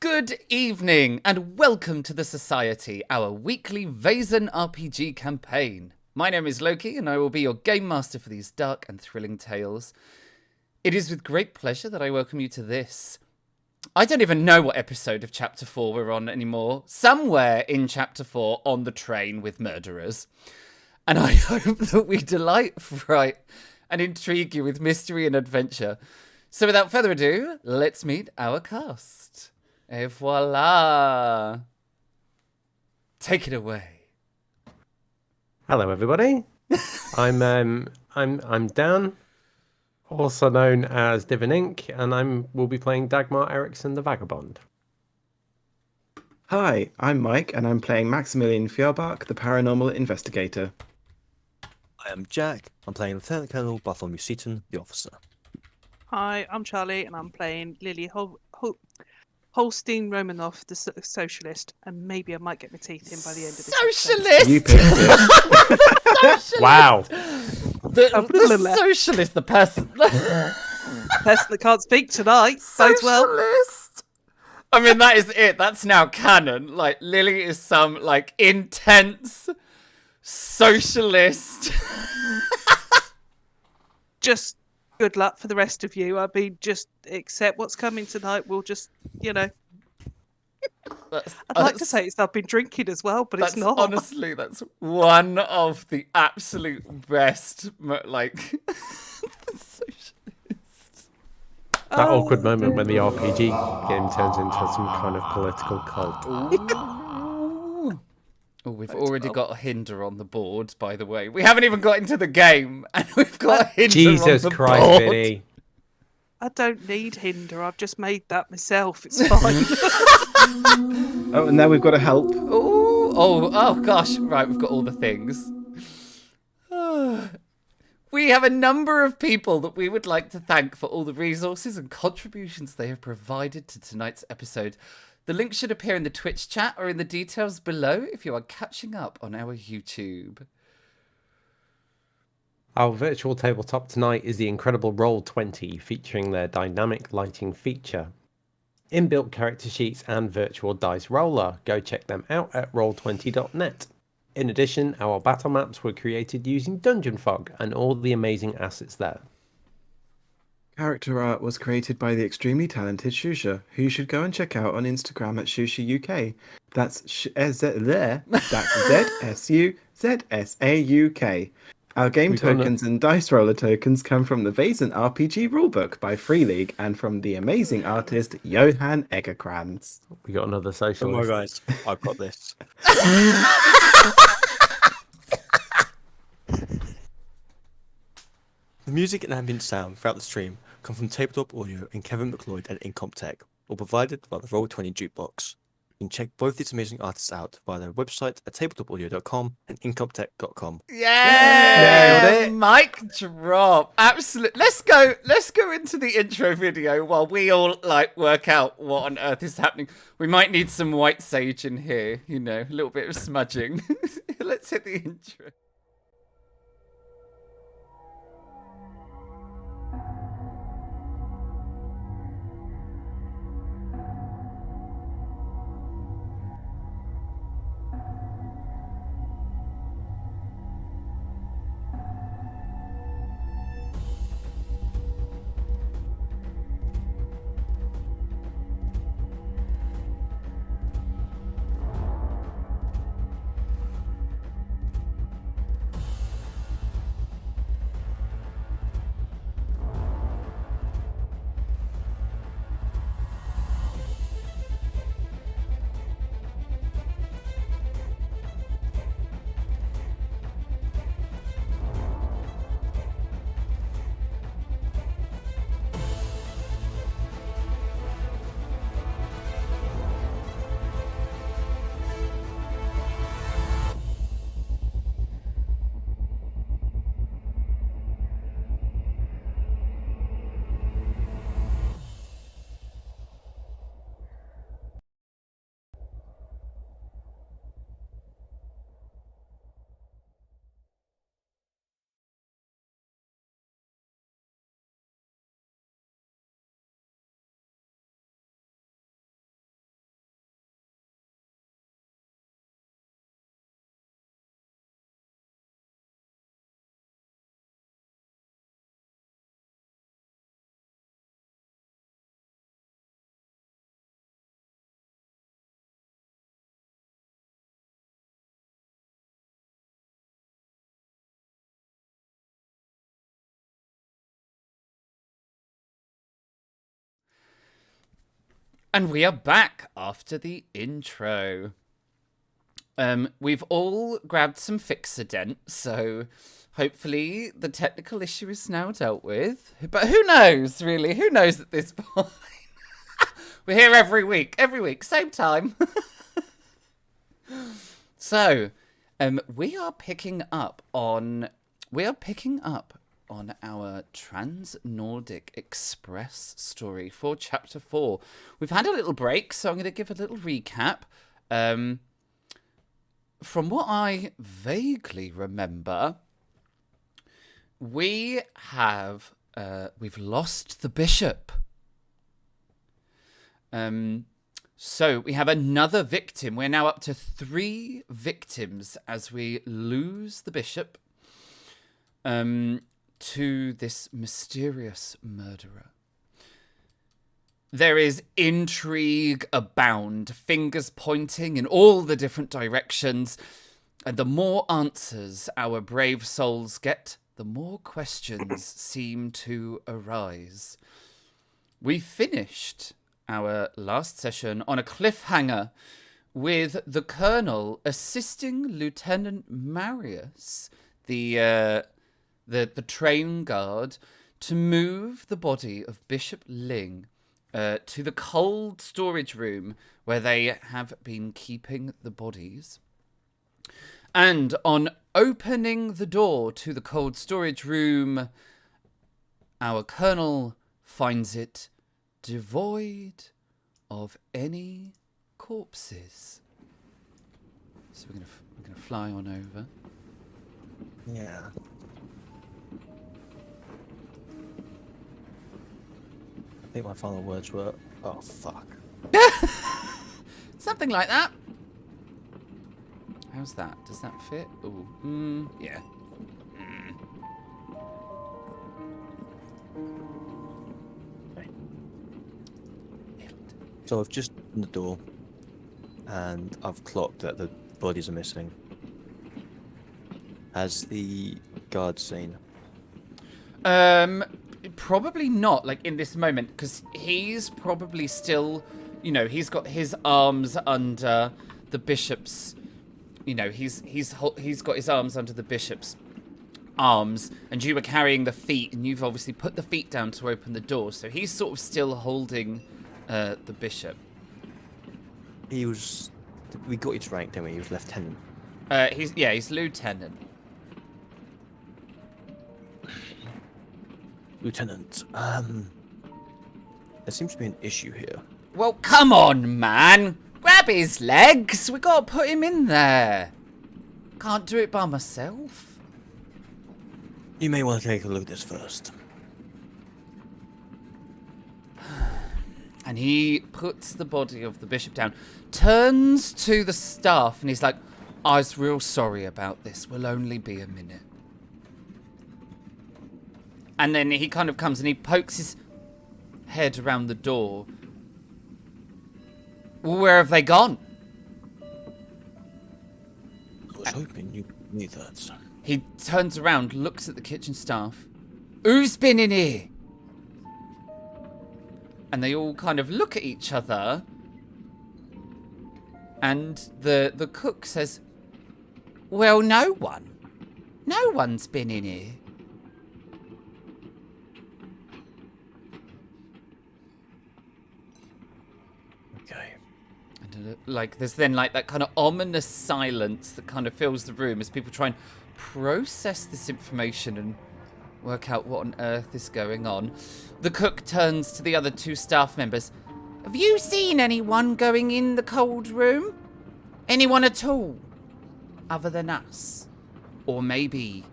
Good evening and welcome to the Society, our weekly Vaesen RPG campaign. My name is Loki and I will be your game master for these dark and thrilling tales. It is with great pleasure that I welcome you to this. I don't even know what episode of Chapter 4 we're on anymore. Somewhere in Chapter 4 on the train with murderers. And I hope that we delight, fright, and intrigue you with mystery and adventure. So without further ado, let's meet our cast. Et voila! Take it away. Hello, everybody. I'm Dan, also known as Divin Inc., and will be playing Dagmar Eriksson the Vagabond. Hi, I'm Mike, and I'm playing Maximilian Fjorbark, the paranormal investigator. I am Jack. I'm playing Lieutenant Colonel Bartholomew Seaton, the officer. Hi, I'm Charlie, and I'm playing Lily Holstein Romanoff, the socialist, and maybe I might get my teeth in by the end of this Socialist! You picked it. Socialist! Wow. The socialist, the person. person that can't speak tonight. Bodes well. Socialist! I mean, that is it. That's now canon. Like, Lily is some, like, intense socialist. Just good luck for the rest of you. I mean, just accept what's coming tonight. We'll just, I'd like to say I've been drinking as well, but it's not. Honestly, that's one of the absolute best, socialists. That awkward moment when the RPG game turns into some kind of political cult. Oh, we've already got a hinder on the board, by the way. We haven't even got into the game, and we've got a hinder Jesus on the Christ, board. Vinny. I don't need hinder. I've just made that myself. It's fine. Oh, and now we've got to help. Oh, gosh. Right, we've got all the things. We have a number of people that we would like to thank for all the resources and contributions they have provided to tonight's episode. The link should appear in the Twitch chat or in the details below if you are catching up on our YouTube. Our virtual tabletop tonight is the incredible Roll20, featuring their dynamic lighting feature, inbuilt character sheets, and virtual dice roller. Go check them out at roll20.net. In addition, our battle maps were created using Dungeon Fog and all the amazing assets there. Character art was created by the extremely talented Shusha, who you should go and check out on Instagram at Shusha UK. That's ZSUZSAUK. Our game tokens and dice roller tokens come from the Vaesen RPG rulebook by Free League and from the amazing artist Johan Egerkrans. We got another socialist. Don't worry, guys. I've got this. The music and ambient sound throughout the stream come from Tabletop Audio and Kevin McLeod at Incomptech, all provided by the Roll20 Jukebox. You can check both these amazing artists out via their website at tabletopaudio.com and incomptech.com. Yeah, mic drop. Absolutely. Let's go into the intro video while we all work out what on earth is happening. We might need some white sage in here, a little bit of smudging. Let's hit the intro. And we are back after the intro. We've all grabbed some Fixodent, so hopefully the technical issue is now dealt with. But who knows, really? Who knows at this point? We're here every week, same time. So, we are picking up on our Trans-Nordic Express story for Chapter 4. We've had a little break, so I'm going to give a little recap. From what I vaguely remember, we've lost the bishop. So we have another victim. We're now up to 3 victims as we lose the bishop to this mysterious murderer. There is intrigue abound, fingers pointing in all the different directions, and the more answers our brave souls get, the more questions seem to arise. We finished our last session on a cliffhanger with the Colonel assisting Lieutenant Marius, the train guard, to move the body of Bishop Ling to the cold storage room where they have been keeping the bodies. And on opening the door to the cold storage room, our Colonel finds it devoid of any corpses. So we're gonna fly on over. Yeah. I think my final words were, "Oh fuck." Something like that. How's that? Does that fit? Ooh, yeah. So I've just opened the door, and I've clocked that the bodies are missing. Has the guard seen? Probably not, like, in this moment, because he's probably still, he's got his arms under the bishop's, he's got his arms under the bishop's arms, and you were carrying the feet, and you've obviously put the feet down to open the door, so he's sort of still holding the bishop. We got his rank, didn't we? He was lieutenant. He's lieutenant. Lieutenant, there seems to be an issue here. Well, come on, man! Grab his legs! We gotta put him in there! Can't do it by myself. You may want to take a look at this first. And he puts the body of the bishop down, turns to the staff, and he's like, I was real sorry about this. We'll only be a minute. And then he kind of comes and he pokes his head around the door. Well, where have they gone? I was hoping you knew that. He turns around, looks at the kitchen staff. Who's been in here? And they all kind of look at each other. And the cook says, well, no one. No one's been in here. Okay. And there's then that kind of ominous silence that kind of fills the room as people try and process this information and work out what on earth is going on. The cook turns to the other 2 staff members. Have you seen anyone going in the cold room? Anyone at all? Other than us? Or maybe...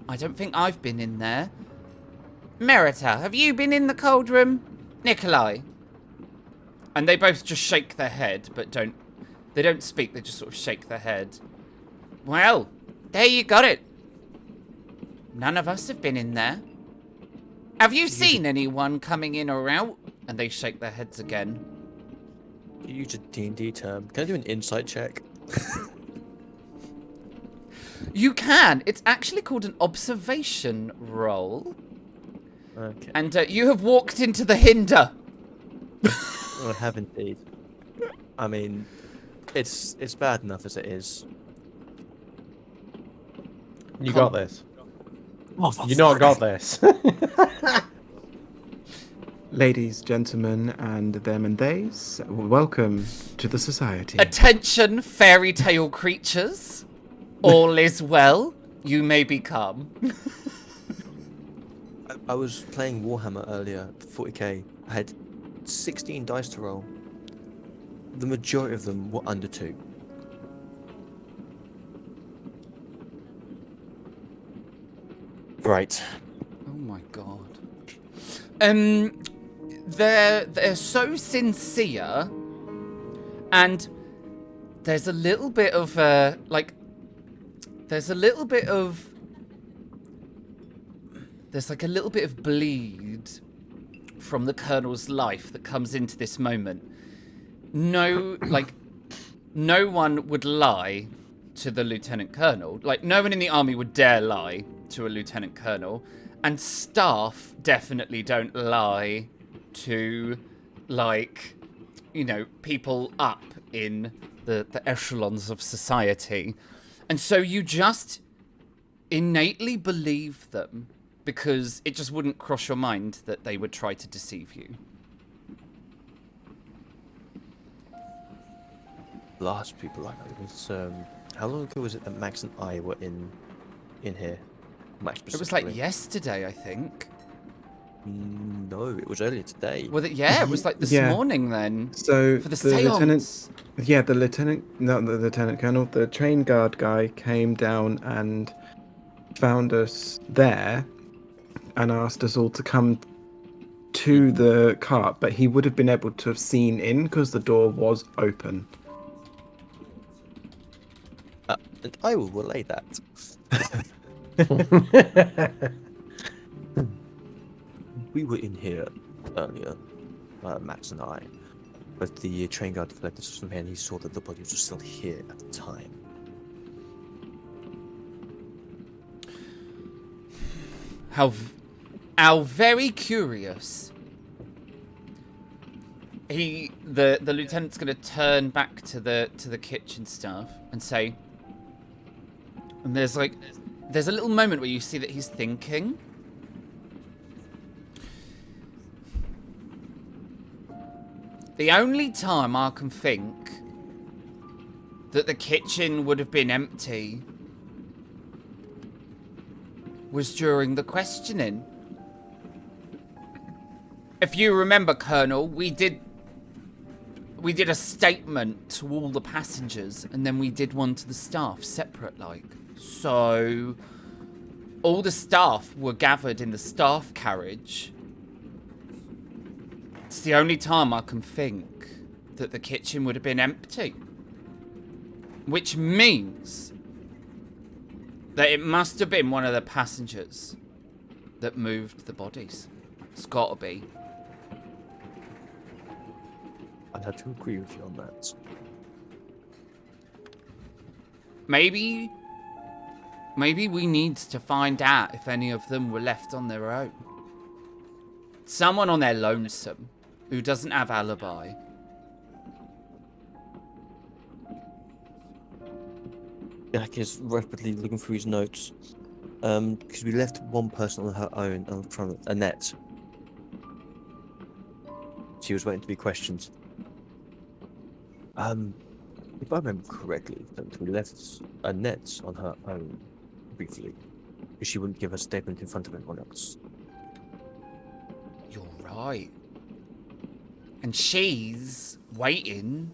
I don't think I've been in there. Merita, have you been in the cold room? Nikolai? And they both just shake their head, but they don't speak, they just sort of shake their head. Well, there you got it. None of us have been in there. Have you seen anyone coming in or out? And they shake their heads again. You use a D&D term. Can I do an insight check? You can. It's actually called an observation roll. Okay. And you have walked into the hinder. I have indeed. I mean, it's bad enough as it is. You Come- got this. Oh, for You not got fuck's this. Ladies, gentlemen, and them and theys, welcome to the society. Attention, fairy tale creatures. All is well. You may become. I was playing Warhammer earlier, 40k. I had 16 dice to roll. The majority of them were under 2. Right. Oh my god. They're so sincere, and there's a little bit of there's like a little bit of bleed from the Colonel's life that comes into this moment. No one would lie to the Lieutenant Colonel. Like, no one in the army would dare lie to a Lieutenant Colonel. And staff definitely don't lie to, like, you know, people up in the echelons of society. And so you just innately believe them because it just wouldn't cross your mind that they would try to deceive you. Last people I know was how long ago was it that Max and I were in here? Max It was like specifically. yesterday, I think. No, it was earlier today. Well, it was like this Yeah. morning then. So For the lieutenant, seance. the lieutenant colonel, the train guard guy came down and found us there, and asked us all to come to the cart. But he would have been able to have seen in because the door was open. And I will relay that. We were in here earlier, Max and I, but the train guard collected us from here and he saw that the body was still here at the time. How very curious. The lieutenant's gonna turn back to the kitchen staff and say, and there's a little moment where you see that he's thinking. The only time I can think that the kitchen would have been empty was during the questioning. If you remember, Colonel, we did a statement to all the passengers, and then we did one to the staff, separate like. So all the staff were gathered in the staff carriage. It's the only time I can think that the kitchen would have been empty. Which means that it must have been one of the passengers that moved the bodies. It's gotta be. I'd have to agree with you on that. Maybe we need to find out if any of them were left on their own. Someone on their lonesome who doesn't have alibi. Jack is rapidly looking through his notes. Because we left one person on her own, Annette. She was waiting to be questioned. If I remember correctly, we left Annette on her own briefly, because she wouldn't give a statement in front of anyone else. You're right. And she's waiting.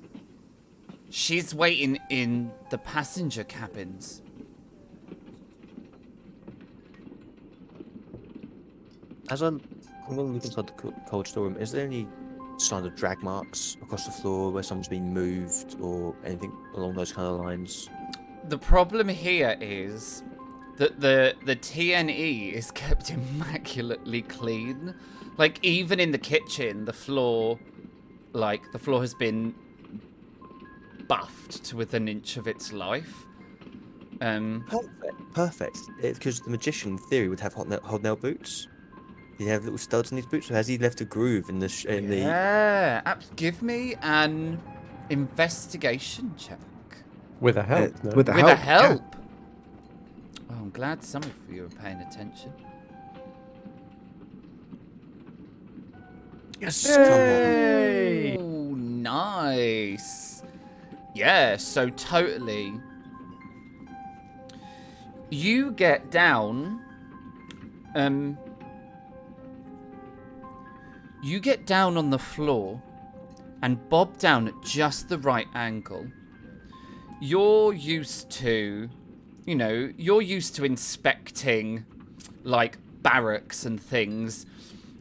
She's waiting in the passenger cabins. As I'm going to look inside the cold storeroom, is there any signs of drag marks across the floor where someone's been moved or anything along those kind of lines? The problem here is that the TNE is kept immaculately clean. Like, even in the kitchen, the floor has been buffed to within an inch of its life. Perfect. Because the magician, in theory, would have hobnail boots. Did he have little studs in his boots, or has he left a groove in the Yeah. Give me an investigation check. With a help, no? With the With help. a help. Oh, I'm glad some of you are paying attention. Yes, come on. Hey! Oh, nice. Yeah, so totally. You get down. You get down on the floor and bob down at just the right angle. You're used to, you're used to inspecting, like, barracks and things.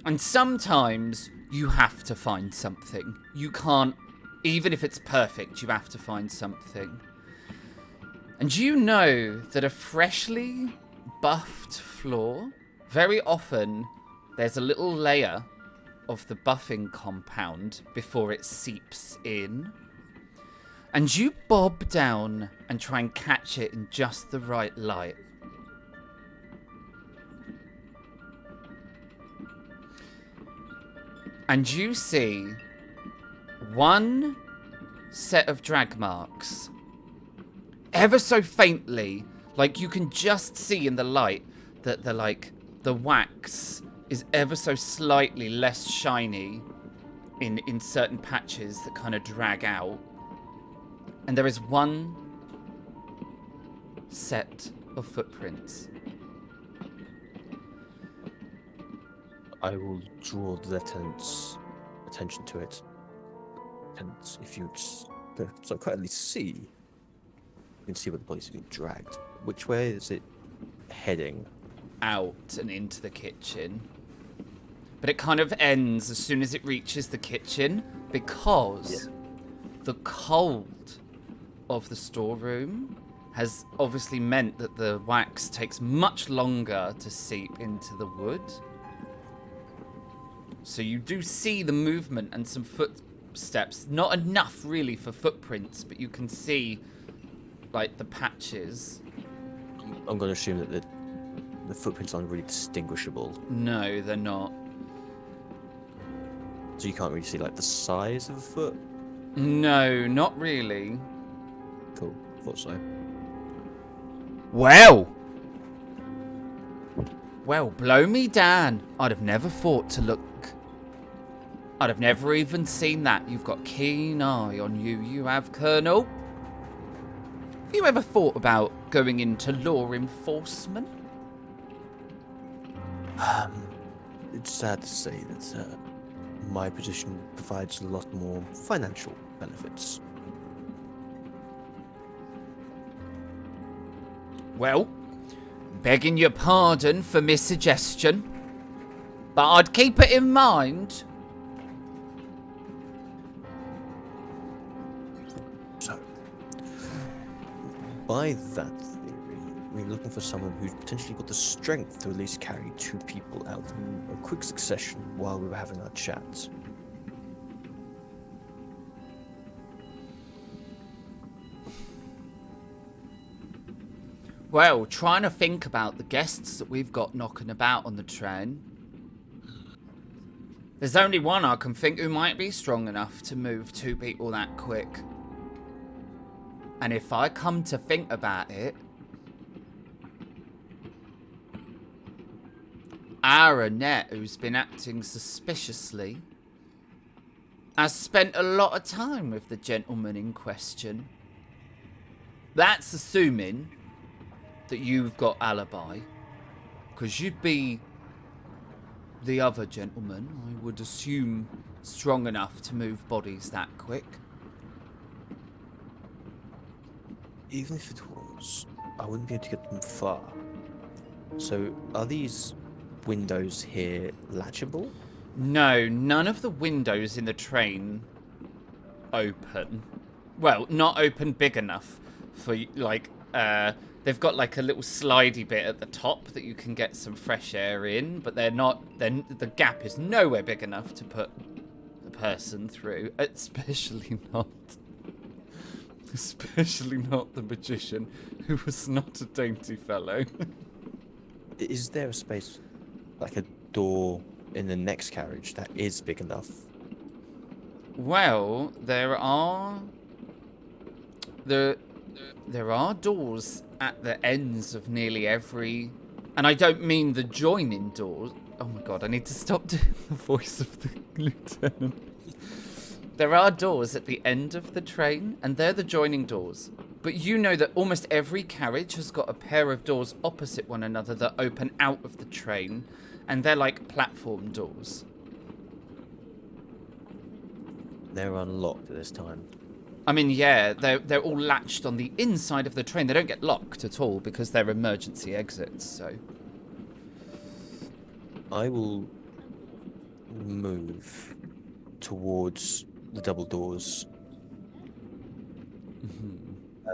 And sometimes you have to find something. You can't, even if it's perfect, you have to find something. And you know that a freshly buffed floor, very often there's a little layer of the buffing compound before it seeps in. And you bob down and try and catch it in just the right light. And you see one set of drag marks, ever so faintly, like you can just see in the light that the wax is ever so slightly less shiny in certain patches that kind of drag out. And there is one set of footprints. I will draw the lieutenant's attention to it. And if you so I can't at least see, you can see where the body's being dragged. Which way is it heading? Out and into the kitchen. But it kind of ends as soon as it reaches the kitchen because the cold of the storeroom has obviously meant that the wax takes much longer to seep into the wood. So you do see the movement and some footsteps. Not enough really for footprints, but you can see like the patches. I'm going to assume that the footprints aren't really distinguishable. No, they're not. So you can't really see like the size of a foot? No, not really. Cool, thought so. Well, blow me, Dan. I'd have never thought to look. I'd have never even seen that. You've got keen eye on you. You have, Colonel. Have you ever thought about going into law enforcement? It's sad to say that my position provides a lot more financial benefits. Well, begging your pardon for my suggestion, but I'd keep it in mind. So, by that theory, we're looking for someone who's potentially got the strength to at least carry 2 people out in a quick succession while we were having our chats. Well, trying to think about the guests that we've got knocking about on the train. There's only one I can think who might be strong enough to move 2 people that quick. And if I come to think about it, our Annette, who's been acting suspiciously, has spent a lot of time with the gentleman in question. That's assuming that you've got alibi, because you'd be the other gentleman, I would assume, strong enough to move bodies that quick. Even if it was, I wouldn't be able to get them far. So, are these windows here latchable? No, none of the windows in the train open. Well, not open big enough for, like, they've got like a little slidey bit at the top that you can get some fresh air in, but they're not, then the gap is nowhere big enough to put a person through, especially not the magician, who was not a dainty fellow. Is there a space, like a door in the next carriage that is big enough? Well, there are doors at the ends of nearly every, and I don't mean the joining doors. Oh my god, I need to stop doing the voice of the lieutenant. There are doors at the end of the train, and they're the joining doors. But you know that almost every carriage has got a pair of doors opposite one another that open out of the train, and they're like platform doors. They're unlocked at this time. I mean, yeah, they're all latched on the inside of the train. They don't get locked at all because they're emergency exits, so... I will move towards the double doors.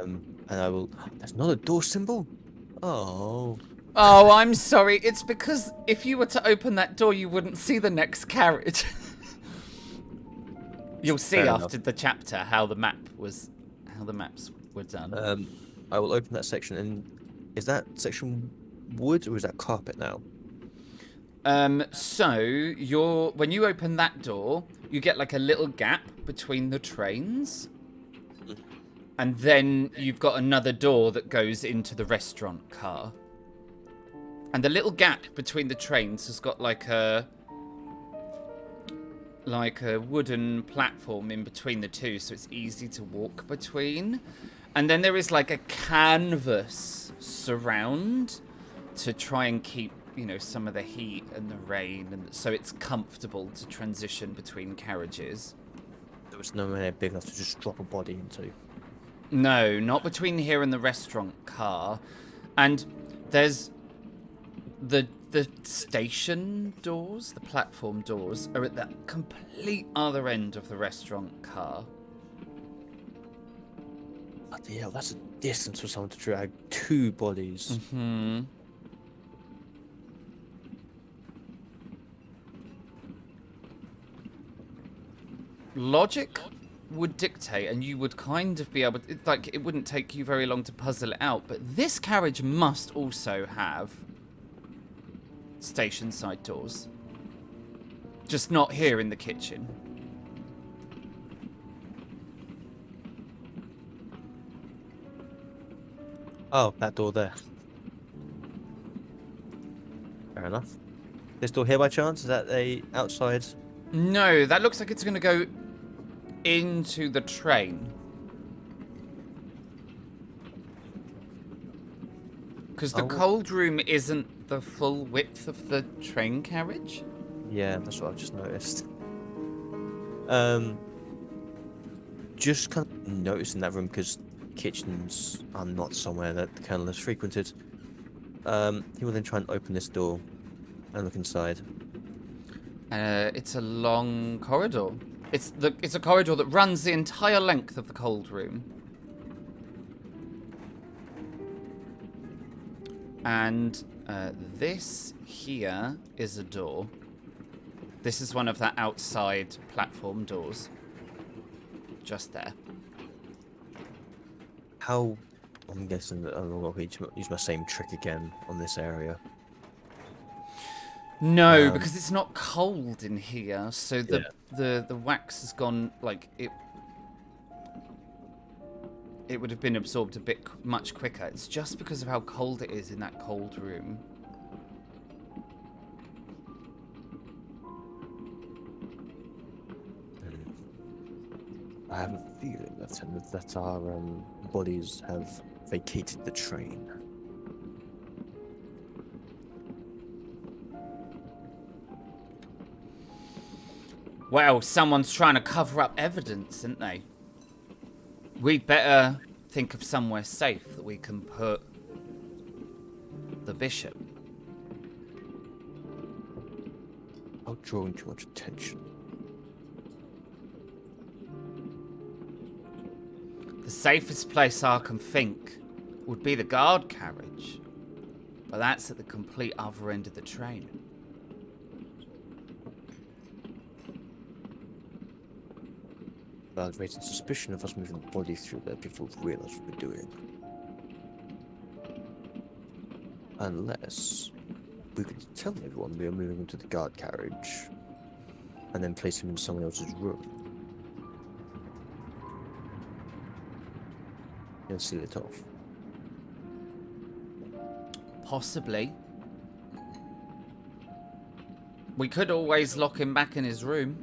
And I will... There's not a door symbol? Oh. Oh, I'm sorry. It's because if you were to open that door, you wouldn't see the next carriage. You'll see Fair after enough. the chapter how the maps were done. I will open that section. And is that section wood or is that carpet now? So when you open that door, you get like a little gap between the trains. And then you've got another door that goes into the restaurant car. And the little gap between the trains has got like a wooden platform in between the two, so it's easy to walk between. And then there is like a canvas surround to try and keep, you know, some of the heat and the rain, and so it's comfortable to transition between carriages. There was no way big enough to just drop a body into. No, not between here and the restaurant car. And there's the station doors, the platform doors, are at the complete other end of the restaurant car. Bloody hell, that's a distance for someone to drag 2 bodies. Logic would dictate, and you would kind of be able to, like, it wouldn't take you very long to puzzle it out, but this carriage must also have station side doors. Just not here in the kitchen. Oh, that door there. Fair enough. This door here by chance? Is that a outside? No, that looks like it's going to go into the train. Because the cold room isn't the full width of the train carriage. Yeah, that's what I've just noticed. Just kind of noticing that room because kitchens are not somewhere that the Colonel has frequented. He will then try and open this door and look inside. It's a long corridor. It's a corridor that runs the entire length of the cold room. And this here is a door. This is one of the outside platform doors. Just there. How? I'm guessing that I'm going to use my same trick again on this area. No, because it's not cold in here, so the wax has gone, like, it would have been absorbed a bit much quicker. It's just because of how cold it is in that cold room. I have a feeling that our bodies have vacated the train. Well, someone's trying to cover up evidence, isn't they? We'd better think of somewhere safe that we can put the bishop. Without drawing too much attention. The safest place I can think would be the guard carriage. But that's at the complete other end of the train. I've raised suspicion of us moving the body through there before we realise what we're doing. Unless we could tell everyone we are moving into the guard carriage and then place him in someone else's room and seal it off? Possibly. We could always lock him back in his room.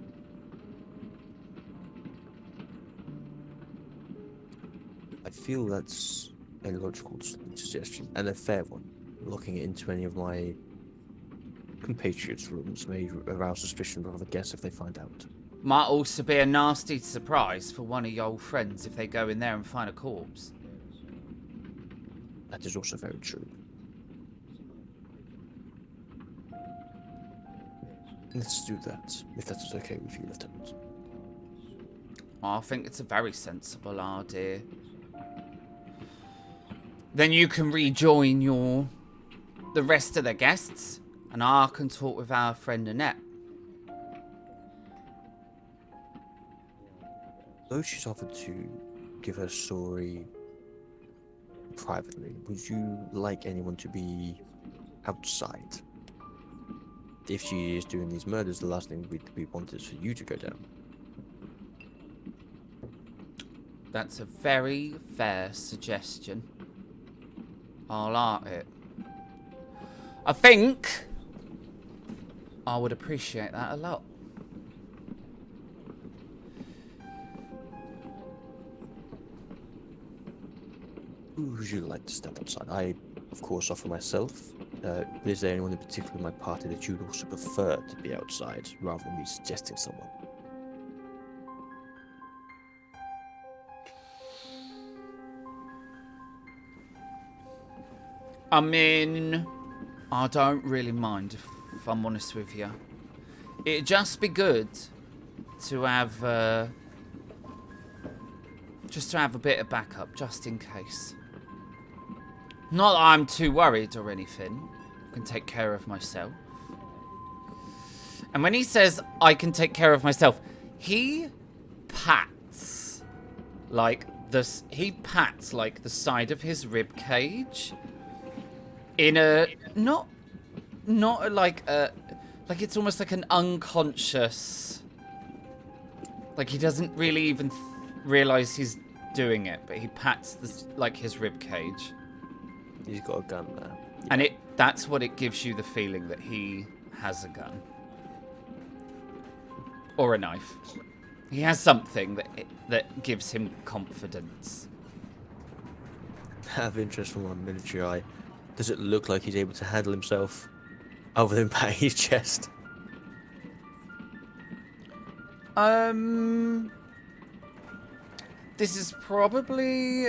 I feel that's a logical suggestion and a fair one. Locking it into any of my compatriots' rooms may arouse suspicion of other guests if they find out. Might also be a nasty surprise for one of your old friends if they go in there and find a corpse. That is also very true. Let's do that, if that is okay with you, Lieutenant. I think it's a very sensible idea. Then you can rejoin the rest of the guests, and I can talk with our friend Annette. Though she's offered to give her story privately, would you like anyone to be outside? If she is doing these murders, the last thing we want is for you to go down. That's a very fair suggestion. I like it. I think I would appreciate that a lot. Who would you like to stand outside? I, of course, offer myself. Is there anyone in particular in my party that you'd also prefer to be outside, rather than me suggesting someone? I mean, I don't really mind, if I'm honest with you. It'd just be good to have, just to have a bit of backup, just in case. Not that I'm too worried or anything. I can take care of myself. And when he says, I can take care of myself, he pats, like, the side of his rib cage. In a, not like a, like it's almost like an unconscious, like he doesn't really even realize he's doing it, but he pats his rib cage. He's got a gun there. And that's what it gives you the feeling that he has a gun. Or a knife. He has something that gives him confidence. Out of interest from my military eye, does it look like he's able to handle himself other than patting his chest? This is probably...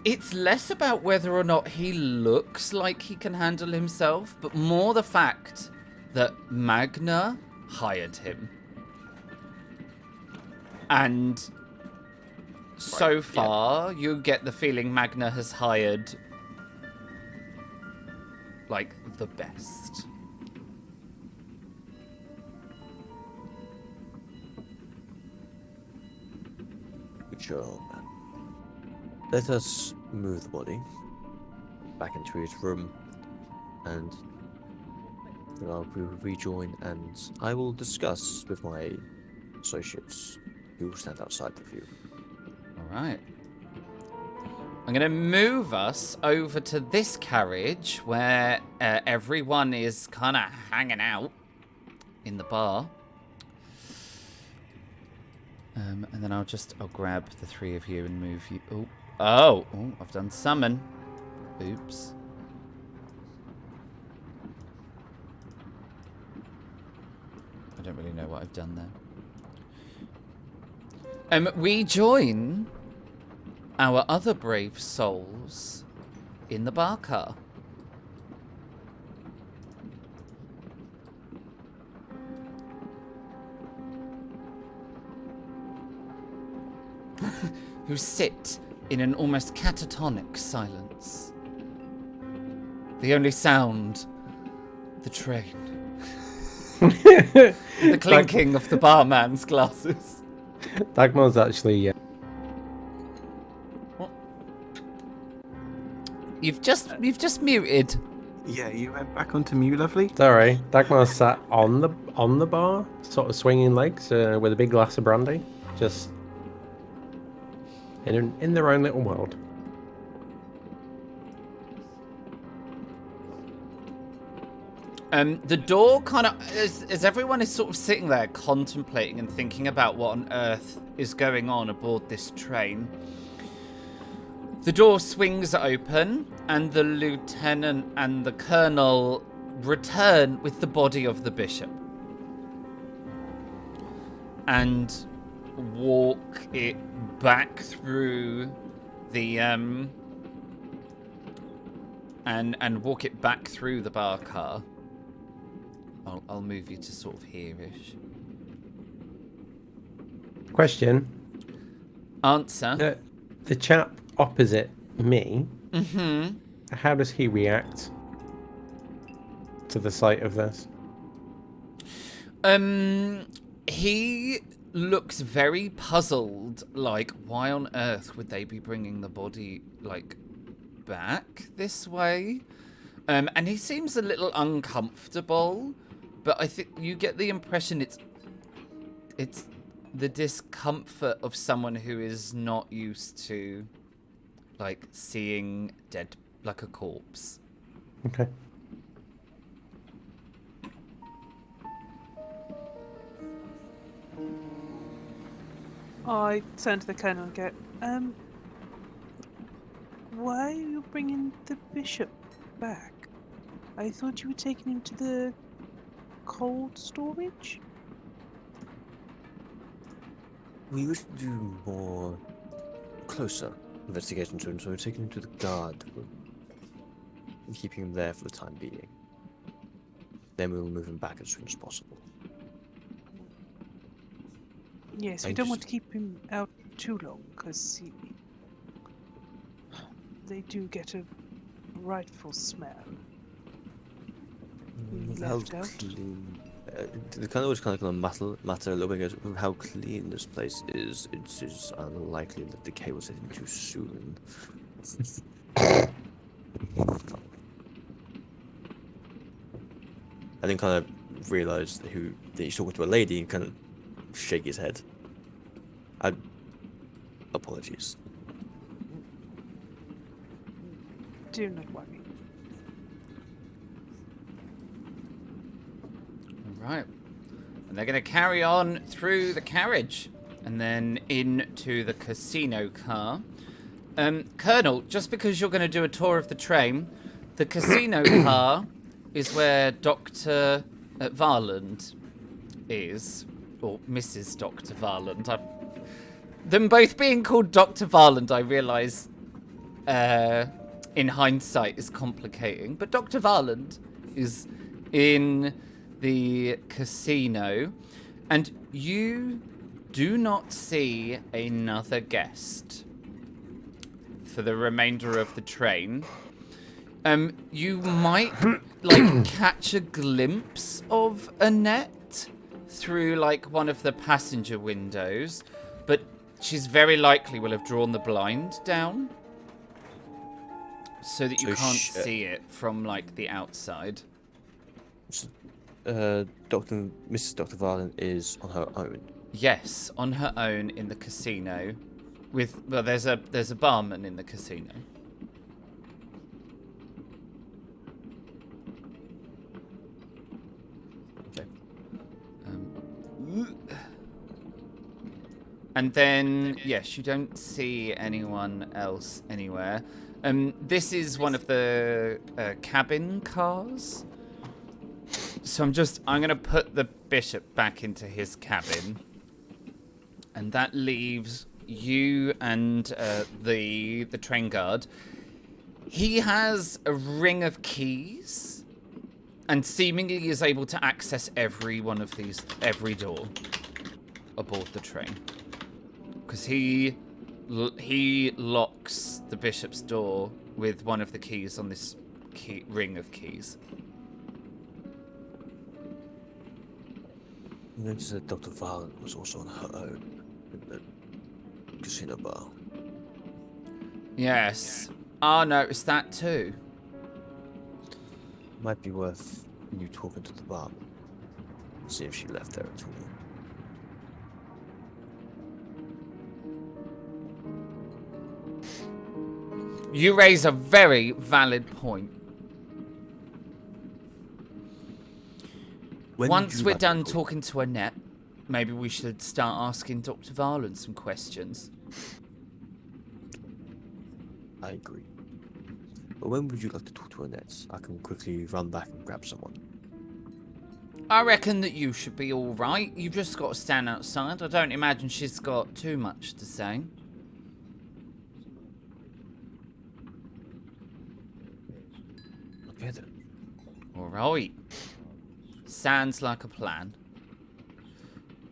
It's less about whether or not he looks like he can handle himself, but more the fact that Magna hired him. And so far, you get the feeling Magna has hired, like, the best. Sure. Let us move the body back into his room, and then I'll rejoin, and I will discuss with my associates who will stand outside the view. Alright. I'm going to move us over to this carriage where everyone is kind of hanging out in the bar. And then I'll grab the three of you and move you. Oh, I've done summon. Oops. I don't really know what I've done there. We join our other brave souls in the bar car. Who sit in an almost catatonic silence. The only sound, the train. The clinking of the barman's glasses. Dagmar's actually You've just muted. Yeah, you went back onto mute, lovely. Sorry, Dagmar sat on the bar, sort of swinging legs with a big glass of brandy, just in their own little world. The door kind of, as everyone is sort of sitting there contemplating and thinking about what on earth is going on aboard this train, the door swings open and the lieutenant and the colonel return with the body of the bishop and walk it back through the and walk it back through the bar car. I'll move you to sort of here-ish. Question. Answer. The chap opposite me, Mm-hmm. how does he react to the sight of this? He looks very puzzled, like, why on earth would they be bringing the body, like, back this way? And he seems a little uncomfortable, but I think you get the impression it's the discomfort of someone who is not used to, like, seeing dead, like a corpse. Okay. I turn to the colonel and go, why are you bringing the bishop back? I thought you were taking him to the cold storage? We wish to do more closer investigation to him, so we're taking him to the guard room and keeping him there for the time being. Then we will move him back as soon as possible. Yes, we I don't want just- to keep him out too long, because they do get a rightful smell. How Left out. clean? The kind of was kind of matter a little bit. Goes, how clean this place is. It is unlikely that decay will set in too soon. I then kind of realised that he's talking to a lady and kind of shake his head. Apologies. Do not worry. Right. And they're going to carry on through the carriage and then into the casino car. Colonel, just because you're going to do a tour of the train, the casino car is where Dr. Varland is, or Mrs. Dr. Varland. Them both being called Dr. Varland, I realise, in hindsight, is complicating. But Dr. Varland is in the casino, and you do not see another guest for the remainder of the train. You might like catch a glimpse of Annette through like one of the passenger windows, but she's very likely will have drawn the blind down so that you So can't see it from like the outside. Mrs. Dr. Varden is on her own. Yes, on her own in the casino. There's a barman in the casino. Okay. And then, yes, you don't see anyone else anywhere. This is one of the cabin cars. So I'm gonna put the bishop back into his cabin, and that leaves you and the train guard. He has a ring of keys, and seemingly is able to access every door aboard the train, because he locks the bishop's door with one of the keys on this ring of keys. Notice that Dr. Varden was also on her own in the casino bar. Yes. I noticed that too. Might be worth you talking to the barman. See if she left there at all. You raise a very valid point. Once we're done talking to Annette, maybe we should start asking Dr. Varland some questions. I agree. But when would you like to talk to Annette? I can quickly run back and grab someone. I reckon that you should be all right. You've just got to stand outside. I don't imagine she's got too much to say. Okay then. All right. Sounds like a plan.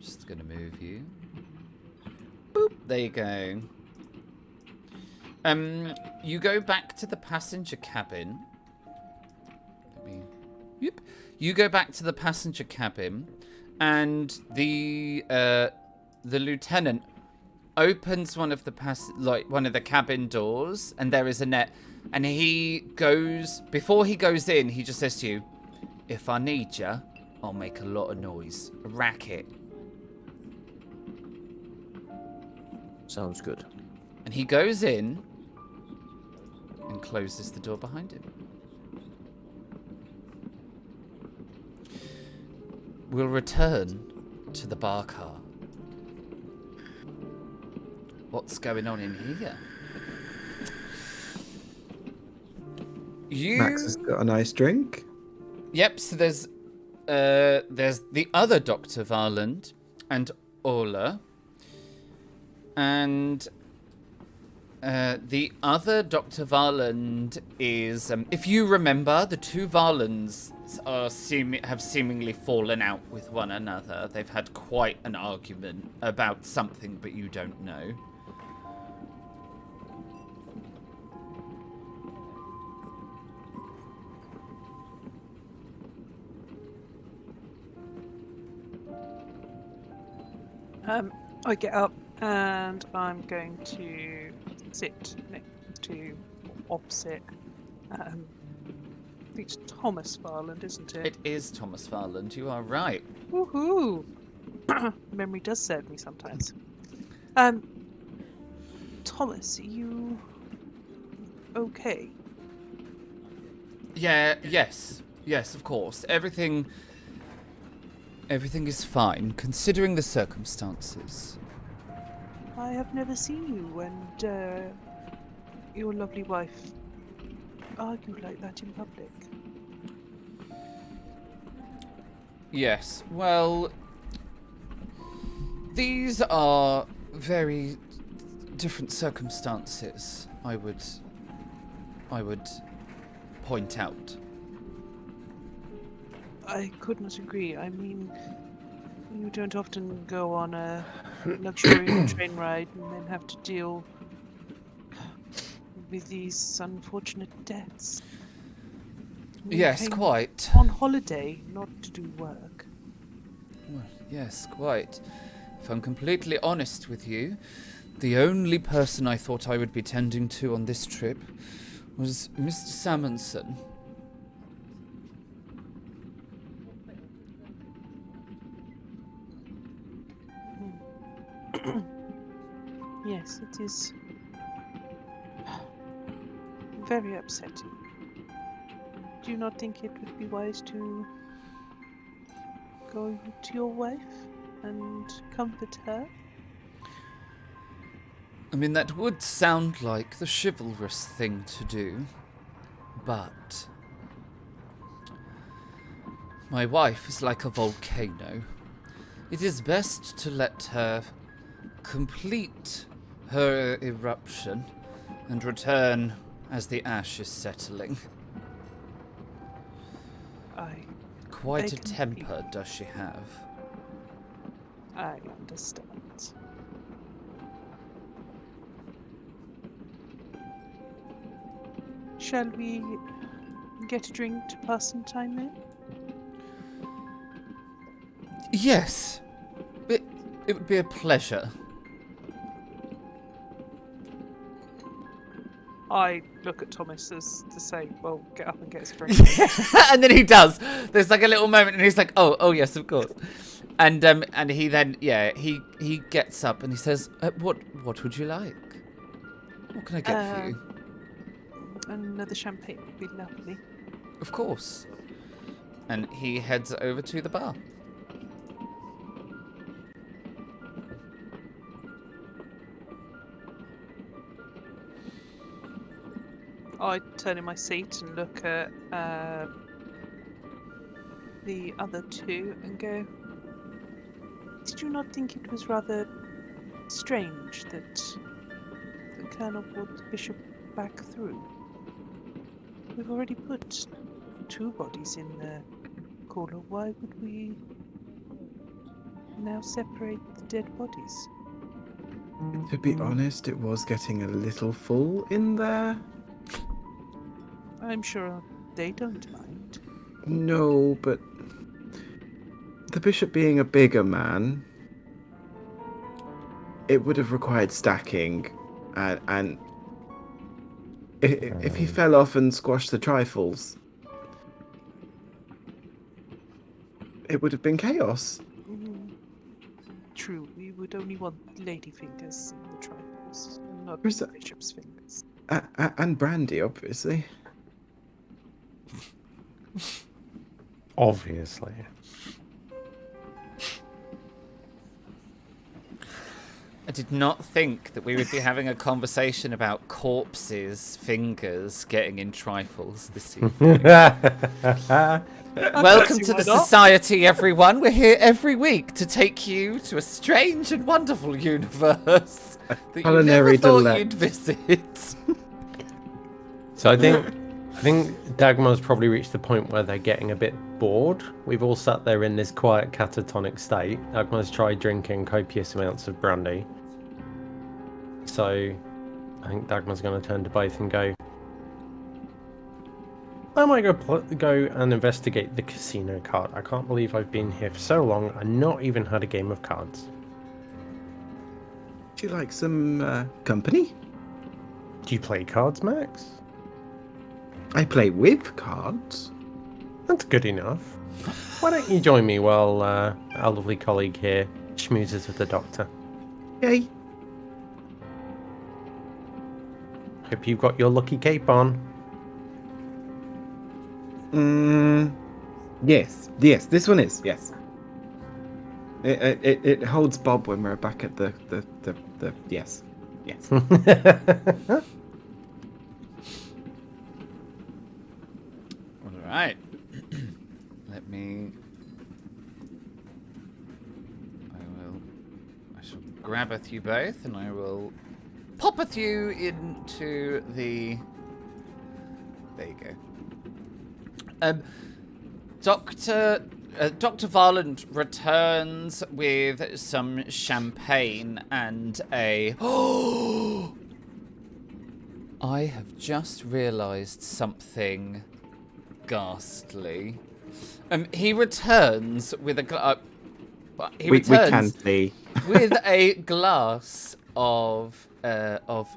Just gonna move you. Boop. There you go. You go back to the passenger cabin. Yep. You go back to the passenger cabin, and the lieutenant opens one of the cabin doors, and there is Annette. And he goes, before he goes in, he just says to you, "If I need you, I'll make a lot of noise, a racket." Sounds good. And he goes in and closes the door behind him. We'll return to the bar car. What's going on in here? Max has got a nice drink. Yep, so there's the other Dr. Varland and Ola. And the other Dr. Varland is, if you remember, the two Varlands have seemingly fallen out with one another. They've had quite an argument about something, but you don't know. I get up and I'm going to sit next to, opposite. I think it's Thomas Varland, isn't it? It is Thomas Varland. You are right. Woohoo! Memory does serve me sometimes. Thomas, are you okay? Yeah. Yes, of course. Everything is fine, considering the circumstances. I have never seen you and your lovely wife argue like that in public. Yes, well, these are very different circumstances, I would point out. I could not agree. I mean, you don't often go on a luxurious train ride and then have to deal with these unfortunate deaths. You Yes, came quite. On holiday, not to do work. Well, yes, quite. If I'm completely honest with you, the only person I thought I would be tending to on this trip was Mr. Salmonson. Yes, it is very upsetting. Do you not think it would be wise to go to your wife and comfort her? I mean, that would sound like the chivalrous thing to do, but my wife is like a volcano. It is best to let her complete her eruption and return as the ash is settling. Quite a temper does she have. I understand. Shall we get a drink to pass some time in? Yes, it would be a pleasure. I look at Thomas as to say, well, get up and get us a drink. And then he does. There's like a little moment, and he's like, "Oh yes, of course." And he then he gets up and he says, "What would you like? What can I get for you?" Another champagne would be lovely. Of course. And he heads over to the bar. I turn in my seat and look at the other two and go, did you not think it was rather strange that the Colonel brought the Bishop back through? We've already put 2 bodies in the cooler. Why would we now separate the dead bodies? To be honest, it was getting a little full in there. I'm sure they don't mind. No, but the bishop being a bigger man, it would have required stacking, and if he fell off and squashed the trifles, it would have been chaos. True, we would only want lady fingers in the trifles, not Where's the that? bishop's fingers. And brandy, obviously. Obviously. I did not think that we would be having a conversation about corpses' fingers getting in trifles this evening. Welcome to the society, everyone. We're here every week to take you to a strange and wonderful universe that you never Culinary thought delight. you'd visit. So I think Dagmar's probably reached the point where they're getting a bit bored. We've all sat there in this quiet catatonic state. Dagmar's tried drinking copious amounts of brandy. So I think Dagmar's going to turn to both and go, I might go and investigate the casino card. I can't believe I've been here for so long and not even had a game of cards. Do you like some company? Do you play cards, Max? I play with cards. That's good enough. Why don't you join me while our lovely colleague here schmoozes with the doctor? Yay. Hope you've got your lucky cape on. Yes, this one is, yes. It holds Bob when we're back at the yes. All right. I shall grabbeth you both, and I will poppeth you into the. There you go. Dr. Varland returns with some champagne and a. I have just realised something ghastly. He returns with a We can see. with a glass of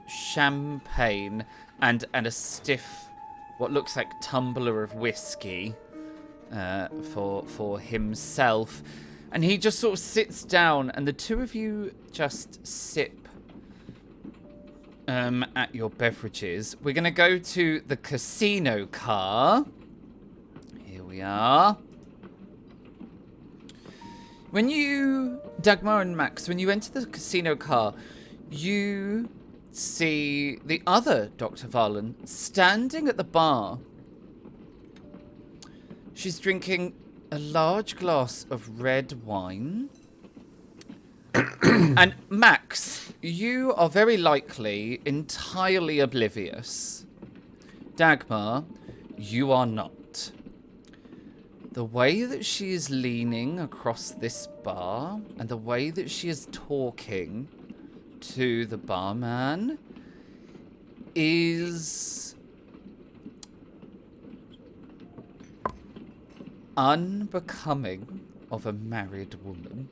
champagne and a stiff, what looks like tumbler of whiskey for himself, and he just sort of sits down, and the two of you just sip at your beverages. We're gonna go to the casino car. Here we are. When you, Dagmar and Max, when you enter the casino car, you see the other Dr. Varlan standing at the bar. She's drinking a large glass of red wine. And Max, you are very likely entirely oblivious. Dagmar, you are not. The way that she is leaning across this bar and the way that she is talking to the barman is unbecoming of a married woman.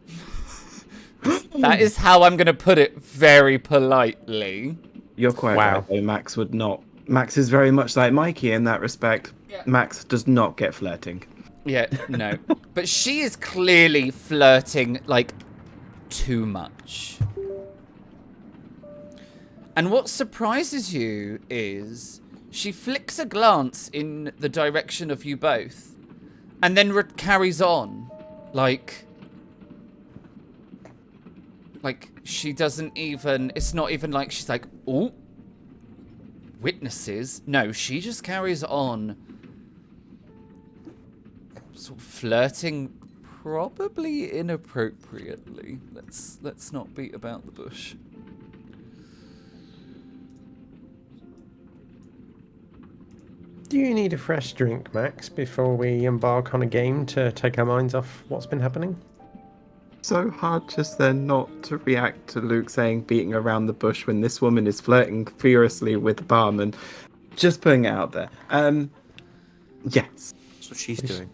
That is how I'm going to put it very politely. You're quite Wow. right, though. Max would not Max is very much like Mikey in that respect. Yeah. Max does not get flirting. Yeah, no. But she is clearly flirting, like, too much. And what surprises you is she flicks a glance in the direction of you both and then carries on. Like she doesn't even, it's not even like she's like, oh, witnesses. No, she just carries on. Sort of flirting, probably inappropriately. Let's not beat about the bush. Do you need a fresh drink, Max, before we embark on a game to take our minds off what's been happening? So hard just then not to react to Luke saying beating around the bush when this woman is flirting furiously with the barman. Just putting it out there. Yes. That's what she's doing.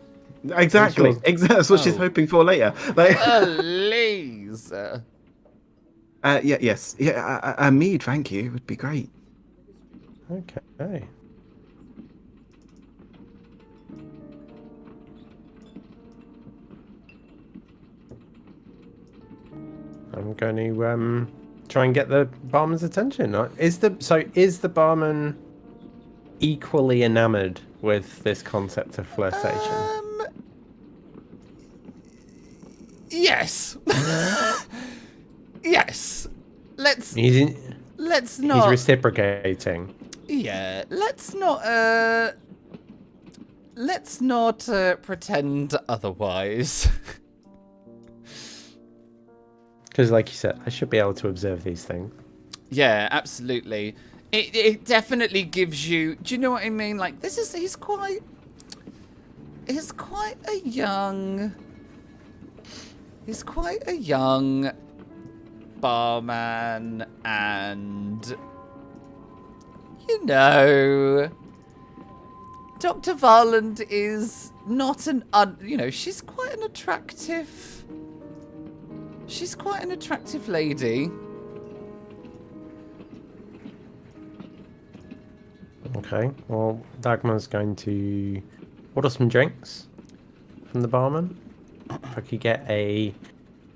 Exactly. That's what she's hoping for later. Like, Please. yes. Yeah, a mead, thank you. Would be great. Okay. I'm going to try and get the barman's attention. Is the barman equally enamored with this concept of flirtation? Yes. Yes. Let's not. He's reciprocating. Yeah. Let's not pretend otherwise. Because, like you said, I should be able to observe these things. Yeah, absolutely. It definitely gives you. Do you know what I mean? Like, he's quite a young. He's quite a young barman, and you know, Dr. Varland is not she's quite an attractive. She's quite an attractive lady. Okay, well, Dagmar's going to order some drinks from the barman. If I could get a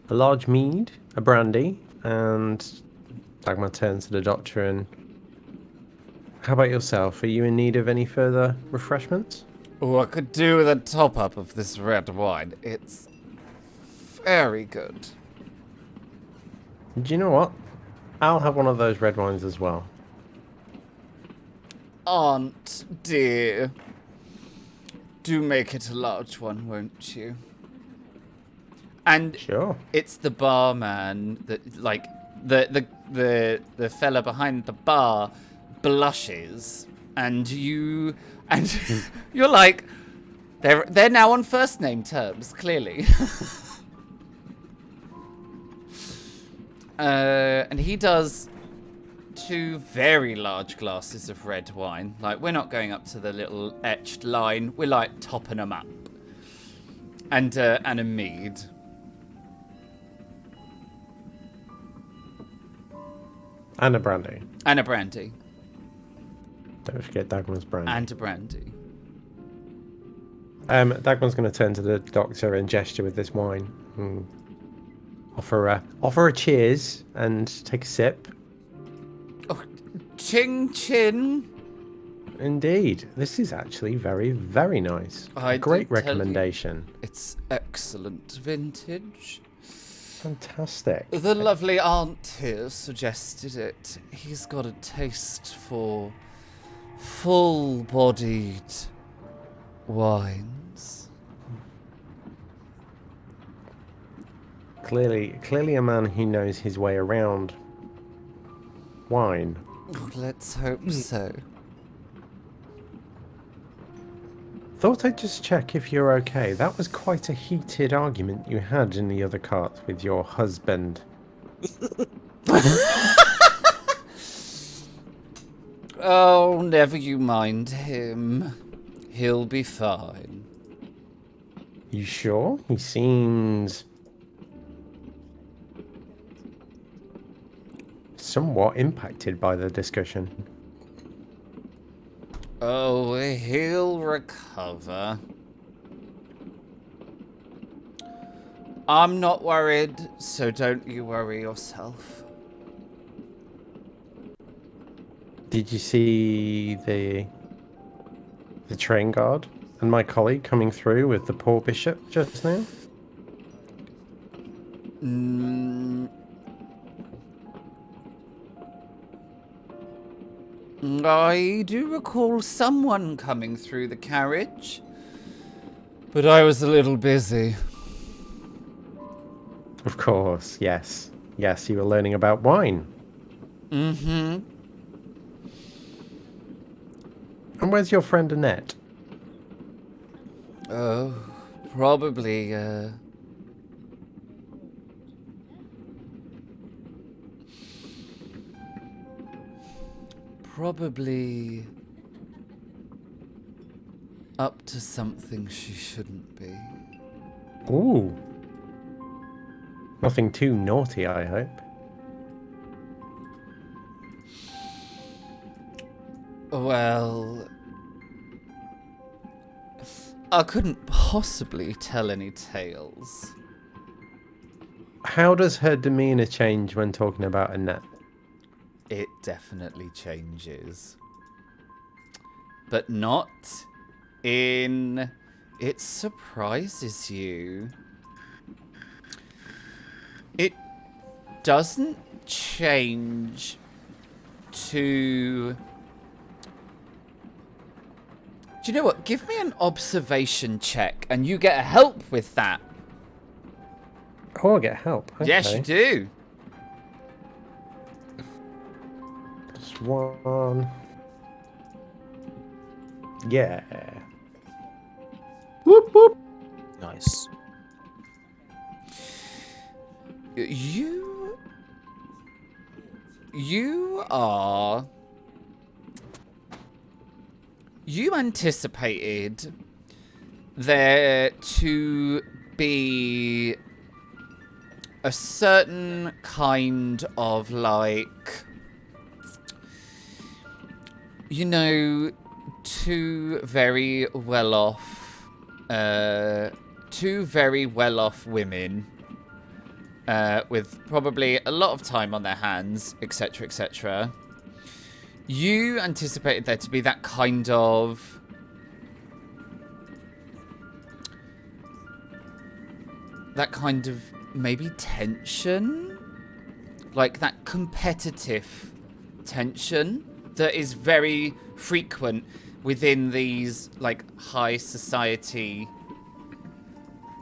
large mead, a brandy, and Dagmar turns to the doctor and... How about yourself? Are you in need of any further refreshments? Oh, I could do with a top-up of this red wine. It's very good. Do you know what? I'll have one of those red wines as well. Aunt, dear. Do make it a large one, won't you? And Sure. it's the barman that, like, the fella behind the bar blushes, and you're like, they're now on first name terms, clearly. And he does 2 very large glasses of red wine. Like, we're not going up to the little etched line. We're like topping them up. And a mead. And a brandy. And a brandy. Don't forget Dagmar's brandy. And a brandy. Dagmar's going to turn to the doctor and gesture with this wine. And offer a cheers and take a sip. Oh, ching chin. Indeed. This is actually very, very nice. I Great did tell you. recommendation. It's excellent vintage. Fantastic. The lovely aunt here suggested it. He's got a taste for full-bodied wines. Clearly a man who knows his way around wine. Let's hope so. Thought I'd just check if you're okay. That was quite a heated argument you had in the other cart with your husband. Oh, never you mind him. He'll be fine. You sure? He seems somewhat impacted by the discussion. Oh, he'll recover. I'm not worried, so don't you worry yourself. Did you see the train guard and my colleague coming through with the poor bishop just now? I do recall someone coming through the carriage, but I was a little busy. Of course, yes. Yes, you were learning about wine. Mm-hmm. And where's your friend Annette? Oh, probably, Probably up to something she shouldn't be. Ooh. Nothing too naughty, I hope. Well, I couldn't possibly tell any tales. How does her demeanor change when talking about Annette? It definitely changes. But not in... It surprises you. It doesn't change to... Do you know what? Give me an observation check and you get a help with that. Oh, I'll get help. Okay. Yes, you do. Just one. Yeah. Whoop, whoop. Nice. You anticipated there to be a certain kind of like, you know, two very well-off women with probably a lot of time on their hands, etc., etc. You anticipated there to be that kind of maybe tension, like that competitive tension that is very frequent within these like high society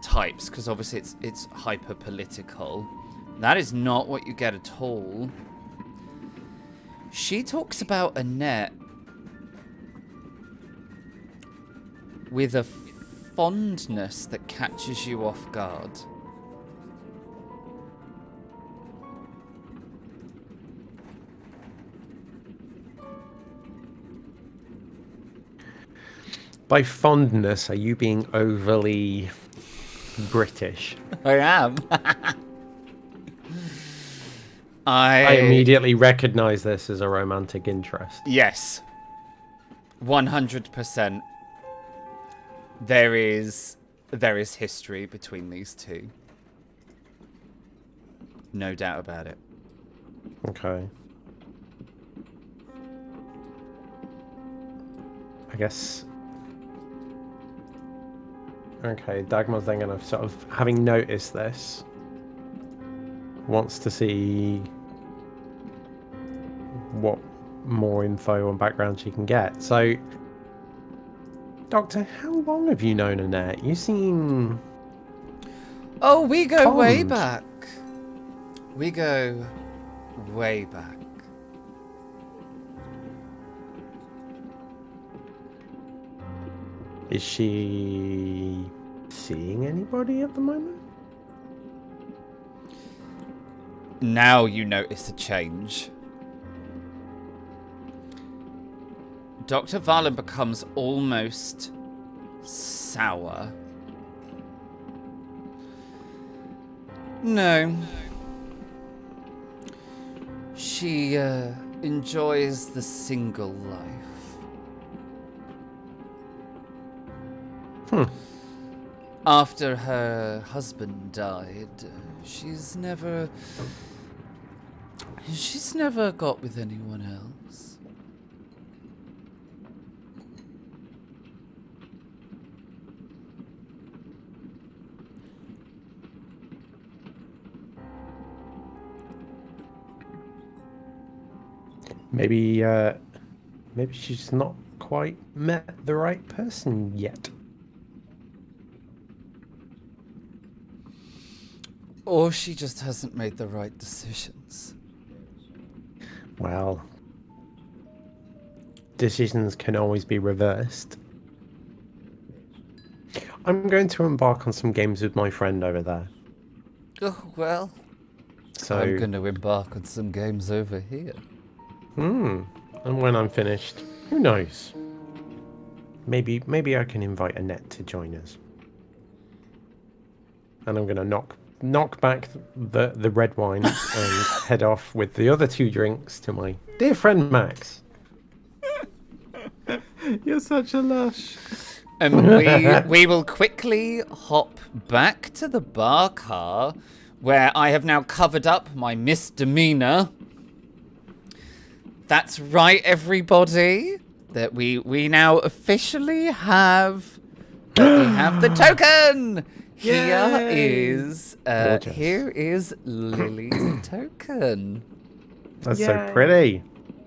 types, because obviously it's hyper political. That is not what you get at all. She talks about Annette with a fondness that catches you off guard. By fondness, are you being overly British? I am. I immediately recognize this as a romantic interest. Yes. 100%. There is history between these two. No doubt about it. Okay. I guess... Okay, Dagmar's then going to sort of, having noticed this, wants to see what more info and background she can get. So, Doctor, how long have you known Annette? You seem... Oh, we go way fond. back. We go way back. Is she seeing anybody at the moment? Now you notice a change. Dr. Valen becomes almost sour. No. She enjoys the single life. After her husband died, she's never got with anyone else. Maybe she's not quite met the right person yet. Or she just hasn't made the right decisions. Well, decisions can always be reversed. I'm going to embark on some games with my friend over there. Oh, well. So, I'm going to embark on some games over here. and when I'm finished, who knows? Maybe I can invite Annette to join us. And I'm going to knock back the red wine and head off with the other 2 drinks to my dear friend Max. You're such a lush. And we will quickly hop back to the bar car, where I have now covered up my misdemeanor. That's right, everybody. That we now officially have the token. Gorgeous. Here is Lily's token. That's Yay. so pretty.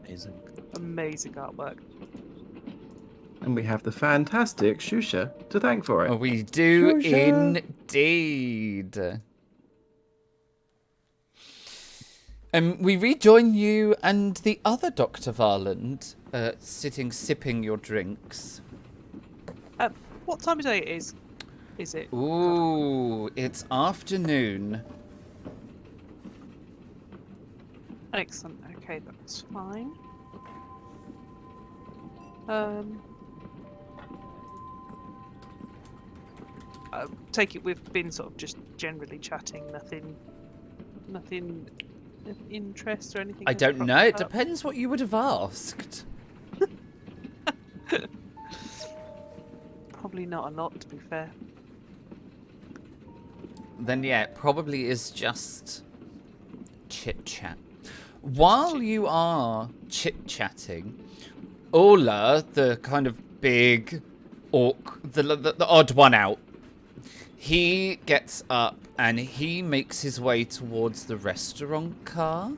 Amazing. Amazing artwork. And we have the fantastic Shusha to thank for it. We do Shusha. indeed. We rejoin you and the other Dr. Varland, sitting sipping your drinks. What time of day is it? Ooh, it's afternoon. Excellent. Okay, that's fine. I take it we've been sort of just generally chatting, nothing of interest or anything. I has don't cropped know. It up? depends what you would have asked. Probably not a lot, to be fair. Then yeah, it probably is just chit chat. While you are chit chatting, Ola, the kind of big orc, the odd one out, he gets up and he makes his way towards the restaurant car.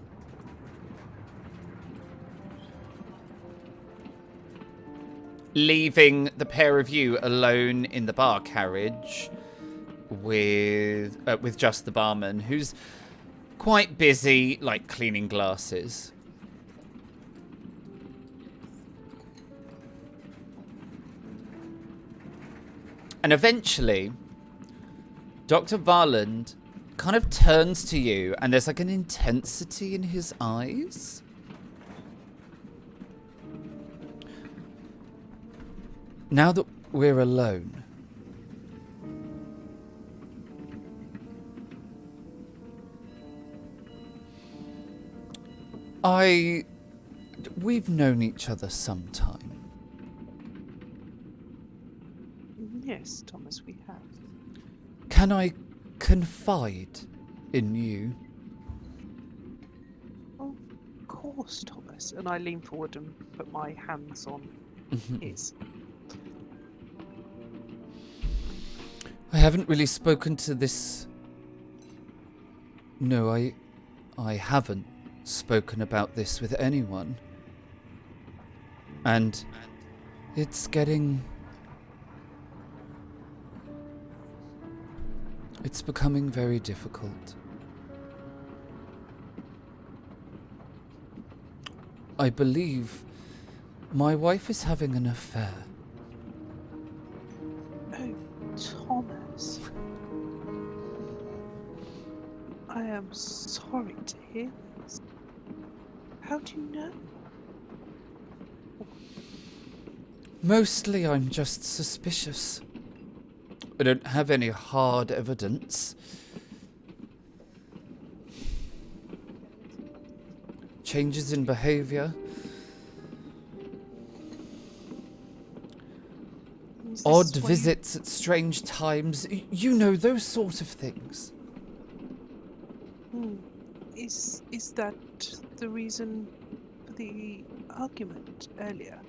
Leaving the pair of you alone in the bar carriage with just the barman, who's quite busy, like, cleaning glasses. And eventually, Dr. Varland kind of turns to you, and there's like an intensity in his eyes. Now that we're alone, we've known each other some time. Yes, Thomas, we have. Can I confide in you? Of course, Thomas. And I lean forward and put my hands on his. I haven't really spoken to this. No, I haven't spoken about this with anyone. And it's becoming very difficult. I believe my wife is having an affair. Oh, Thomas. I am sorry to hear this. How do you know? Mostly I'm just suspicious. I don't have any hard evidence. Changes in behavior. Is this odd why you- visits at strange times. You know, those sort of things. Is that the reason for the argument earlier?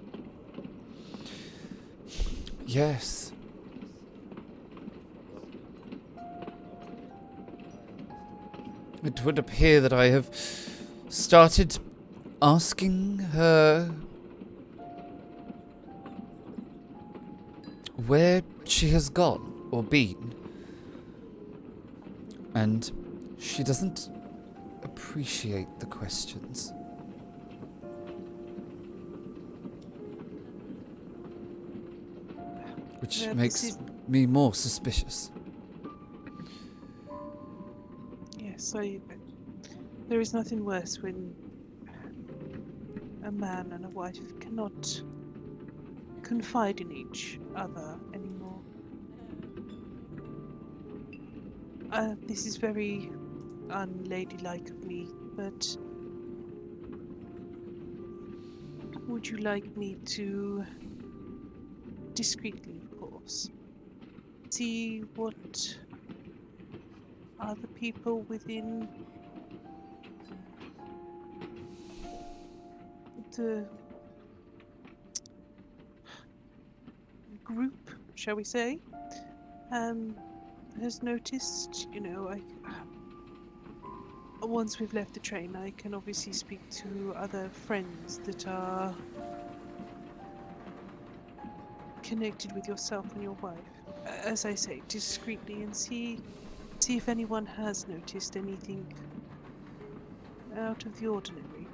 Yes. It would appear that I have started asking her where she has gone or been. And she doesn't appreciate the questions. Which This makes is- me more suspicious. Yes, there is nothing worse when a man and a wife cannot confide in each other anymore. This is very unladylike of me, but would you like me to discreetly, of course, see what other people within the group, shall we say, has noticed? Once we've left the train, I can obviously speak to other friends that are connected with yourself and your wife. As I say, discreetly, and see if anyone has noticed anything out of the ordinary.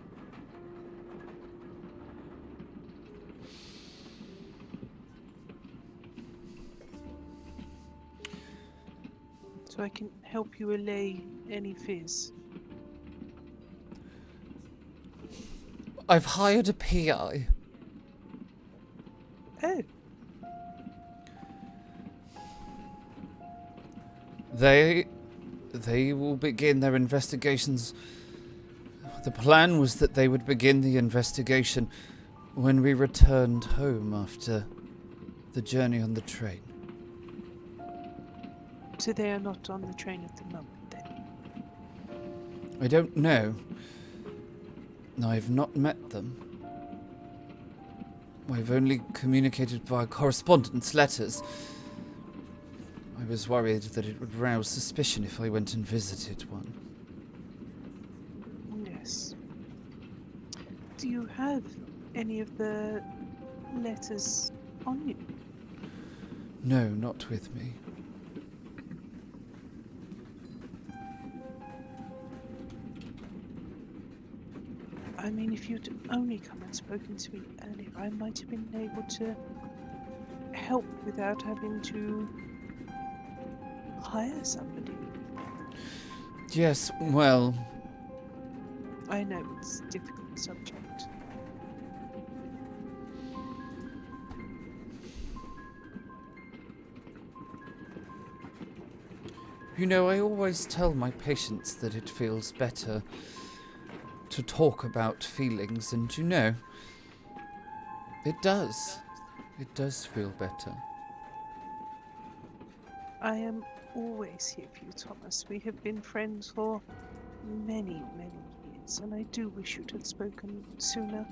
So I can help you allay any fears. I've hired a PI. Oh, They will begin their investigations. The plan was that they would begin the investigation when we returned home after the journey on the train. so they are not on the train at the moment then? I don't know. I've not met them. I've only communicated via correspondence letters. I was worried that it would rouse suspicion if I went and visited one. Yes. Do you have any of the letters on you? No, not with me. I mean, if you'd only come and spoken to me earlier, I might have been able to help without having to hire somebody. Yes, well, I know it's a difficult subject. you know, I always tell my patients that it feels better to talk about feelings, and you know, it does. It does feel better. I am always here for you, Thomas. We have been friends for many, many years, and I do wish you'd have spoken sooner.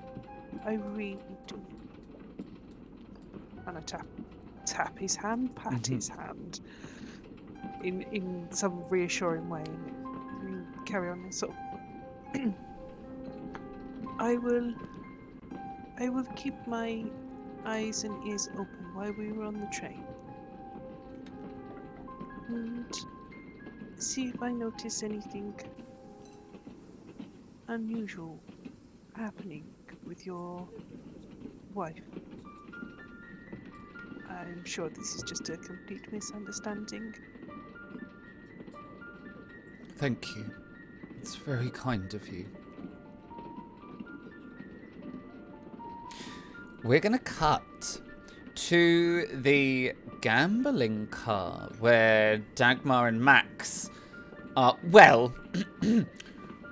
I really do. And I tap his hand, pat his hand in some reassuring way, and carry on and sort of I will keep my eyes and ears open while we were on the train. And see if I notice anything unusual happening with your wife. I'm sure this is just a complete misunderstanding. Thank you. It's very kind of you. We're going to cut to the gambling car where Dagmar and Max are, well,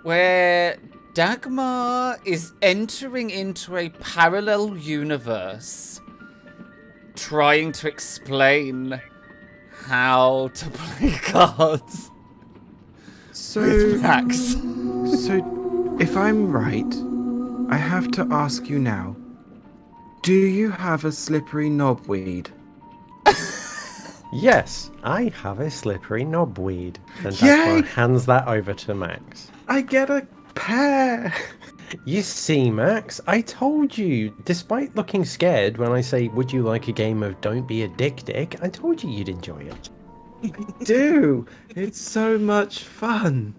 where Dagmar is entering into a parallel universe trying to explain how to play cards with Max. So, if I'm right, I have to ask you now. Do you have a slippery knobweed? Yes, I have a slippery knobweed. And Yay! Dagmar hands that over to Max. I get a pair! You see, Max, I told you. Despite looking scared when I say, would you like a game of Don't Be a Dick, I told you you'd enjoy it. I do! It's so much fun!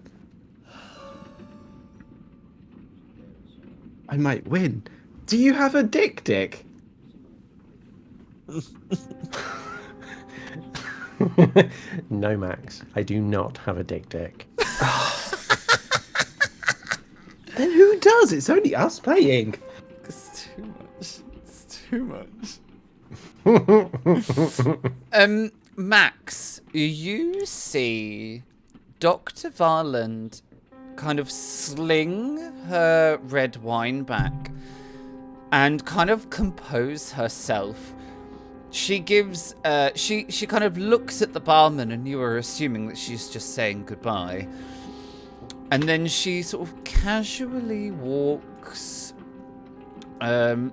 I might win. Do you have a dick? No, Max, I do not have a dick. Then who does? It's only us playing. It's too much. It's too much. Max, you see Dr. Varland kind of sling her red wine back and kind of compose herself. She gives, she kind of looks at the barman, and you are assuming that she's just saying goodbye. And then she sort of casually walks,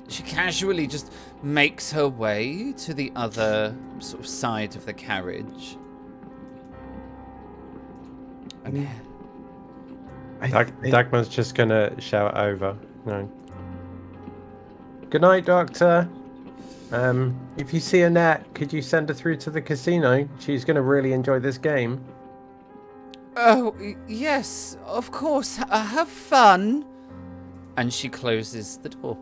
she casually just makes her way to the other sort of side of the carriage. And Dagmar's just gonna shout over. No. Good night, Doctor. If you see Annette, could you send her through to the casino? She's gonna really enjoy this game. Oh, yes, of course. Have fun. And she closes the door.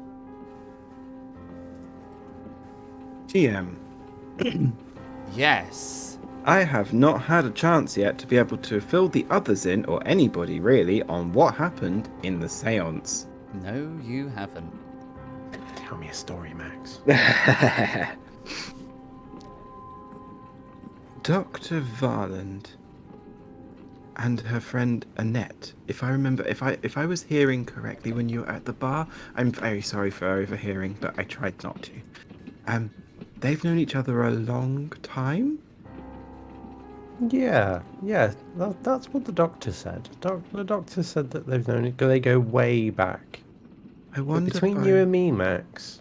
GM, Yes. I have not had a chance yet to be able to fill the others in, or anybody really, on what happened in the seance. No, you haven't. Tell me a story, Max. Dr. Varland and her friend Annette. If I remember, if I was hearing correctly when you were at the bar, I'm very sorry for overhearing, but I tried not to. They've known each other a long time. Yeah, that's what the doctor said. The doctor said that they've known it. They go way back. I But wonder between you and me, Max,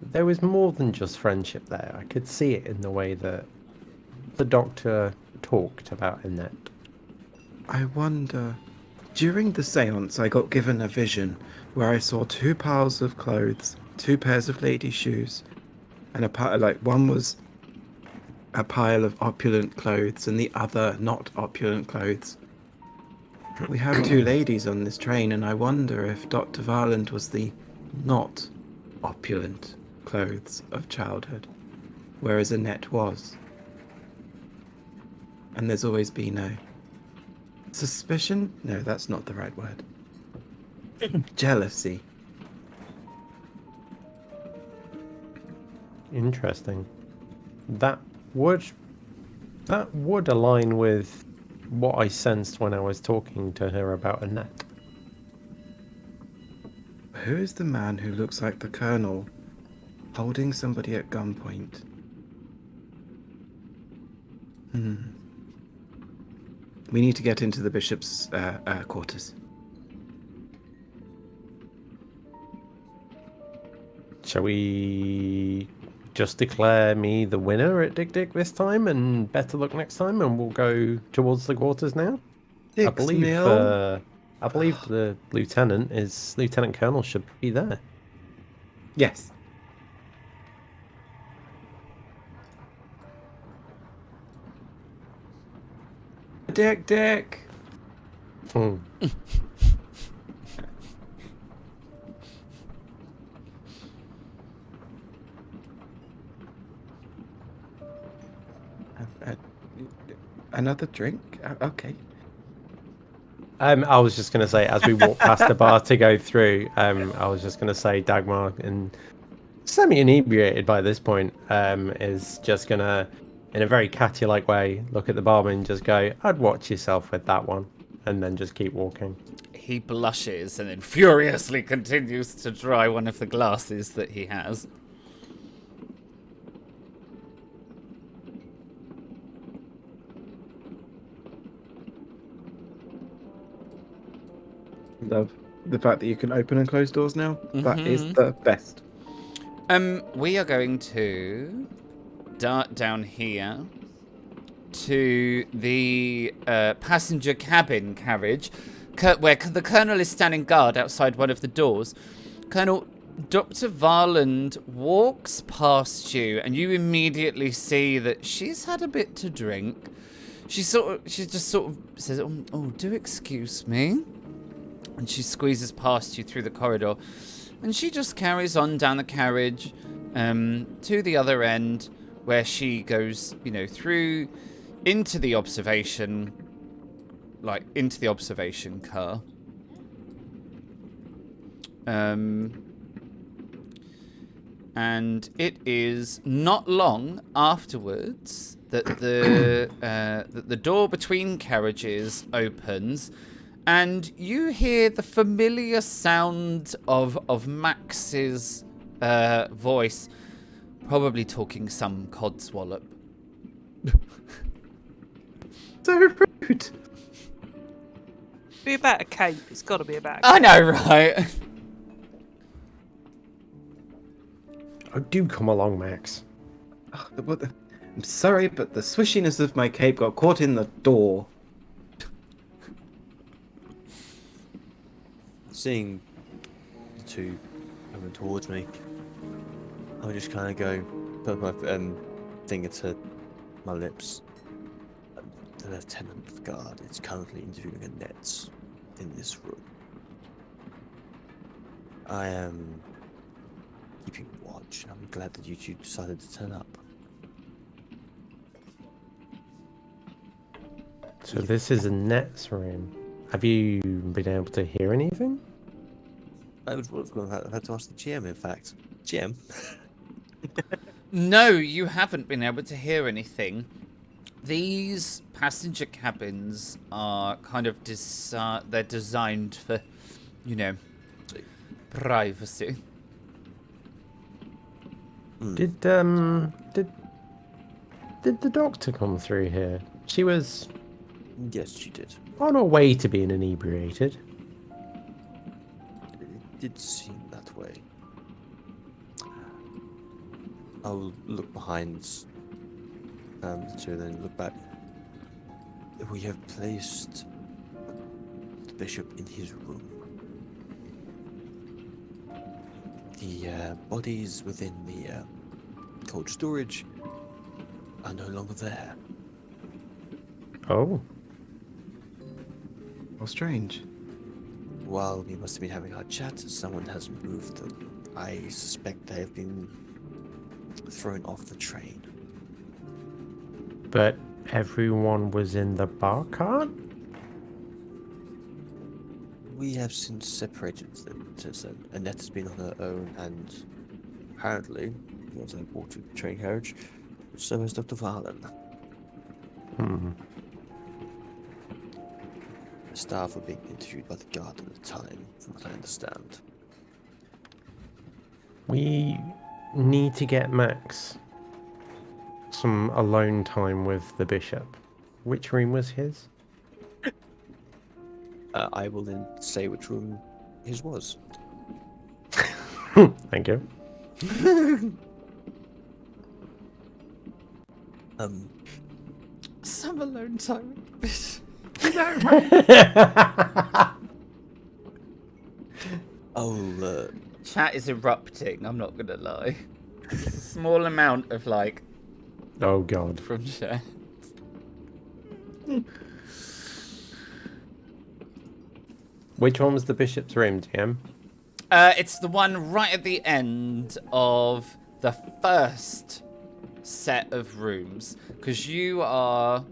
there was more than just friendship there. I could see it in the way that the doctor talked about Annette. I wonder. During the seance, I got given a vision where I saw two piles of clothes, two pairs of ladies' shoes, and a pile, like one was a pile of opulent clothes and the other not opulent clothes. We have two ladies on this train, and I wonder if Dr. Varland was the not opulent clothes of childhood, whereas Annette was. And there's always been a suspicion? No, that's not the right word. Jealousy. Interesting. That would align with what I sensed when I was talking to her about Annette. Who is the man who looks like the Colonel holding somebody at gunpoint? We need to get into the bishop's quarters. Shall we just declare me the winner at Dick this time, and better luck next time, and we'll go towards the quarters now? I believe the Lieutenant Colonel should be there. Yes. Dick. Another drink? Okay. I was just going to say, as we walk past the bar to go through, I was just going to say Dagmar, and semi-inebriated by this point, is just going to, in a very catty-like way, look at the barman and just go, I'd watch yourself with that one, and then just keep walking. He blushes and then furiously continues to dry one of the glasses that he has. love the fact that you can open and close doors now. That is Mhm. the best. We are going to dart down here to the passenger cabin carriage, where the Colonel is standing guard outside one of the doors. Colonel, Dr. Varland walks past you, and you immediately see that she's had a bit to drink. She just sort of says, "Oh, do excuse me," and she squeezes past you through the corridor, and she just carries on down the carriage to the other end, where she goes, through into the observation car. And it is not long afterwards that the door between carriages opens, and you hear the familiar sound of Max's voice, probably talking some codswallop. So rude. Be about a cape. It's got to be about. I know, right? Oh, do come along, Max. I'm sorry, but the swishiness of my cape got caught in the door. Seeing the two coming towards me, I would just kind of go, put my finger to my lips. The Lieutenant of the Guard is currently interviewing a net in this room. I am keeping watch. I'm glad that you two decided to turn up. So this is a Net's room. Have you been able to hear anything? I've had to ask the GM, in fact. GM? No, you haven't been able to hear anything. These passenger cabins are kind of they're designed for, privacy. Did the doctor come through here? She was Yes, she did. on her way to being inebriated. It did seem that way. I'll look behind the two and then look back. We have placed the bishop in his room. The bodies within the cold storage are no longer there. Oh. How strange. While we must have been having our chat, someone has moved them. I suspect they have been thrown off the train. But everyone was in the bar cart? We have since separated them since then. Annette has been on her own, and apparently, once I bought a train carriage, so has Dr. Varlan. The staff were being interviewed by the guard at the time, from what I understand. We need to get Max some alone time with the bishop. Which room was his? I will then say which room his was. Thank you. Some alone time. I'll Chat is erupting, I'm not gonna lie. It's a small amount of Oh god. from chat. Which one was the bishop's room, DM? It's the one right at the end of the first set of rooms, because you are.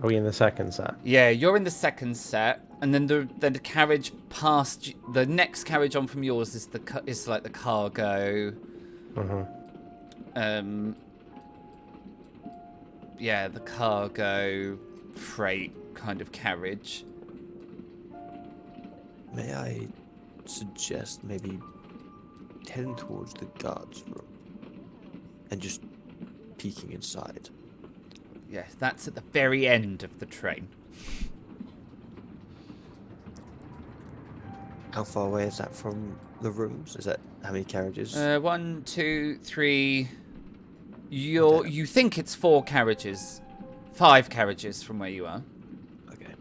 Are we in the second set? Yeah, you're in the second set, and then the carriage past the next carriage on from yours is like the cargo. Yeah, the cargo freight kind of carriage. May I suggest maybe heading towards the guard's room and just peeking inside? Yes, that's at the very end of the train. How far away is that from the rooms? Is that how many carriages? 1, 2, 3. Damn. You think it's 4 carriages. 5 carriages from where you are. Okay.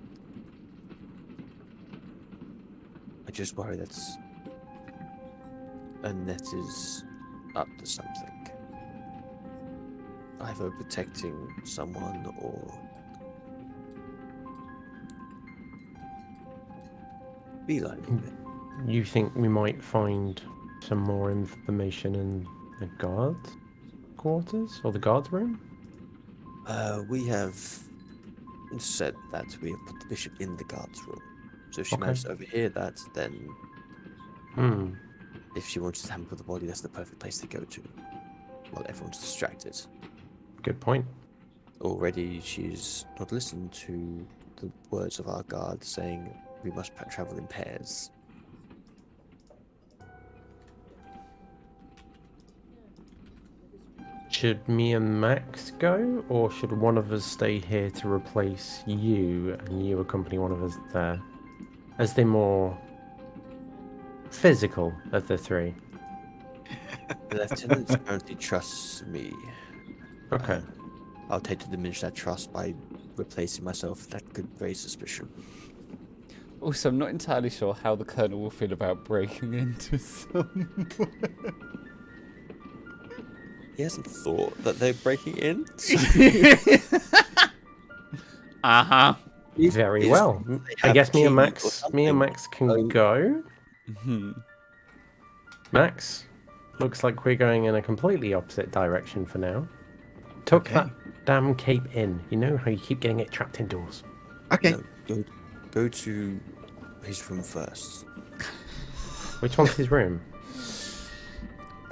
I just worry that Annette is up to something. Either protecting someone or beelining it. You think we might find some more information in the guards' quarters or the guards' room? We have said that we have put the bishop in the guards room. So if she Okay. managed to overhear that, then Hmm. if she wants to tamper with the body, that's the perfect place to go to. While everyone's distracted. Good point. Already she's not listened to the words of our guard saying we must travel in pairs. Should me and Max go, or should one of us stay here to replace you and you accompany one of us there? As the more physical of the three. The lieutenant apparently trusts me. Okay. I'll take to diminish that trust by replacing myself. That could raise suspicion. Also, I'm not entirely sure how the Colonel will feel about breaking into someone. He hasn't thought that they're breaking in. Uh-huh. Very Is- well. they I have guess me and keys or Max something. can Oh. go. Hmm. Max, looks like we're going in a completely opposite direction for now. Tuck Okay. that damn cape in. You know how you keep getting it trapped indoors. Okay. No, go to his room first. Which one's his room?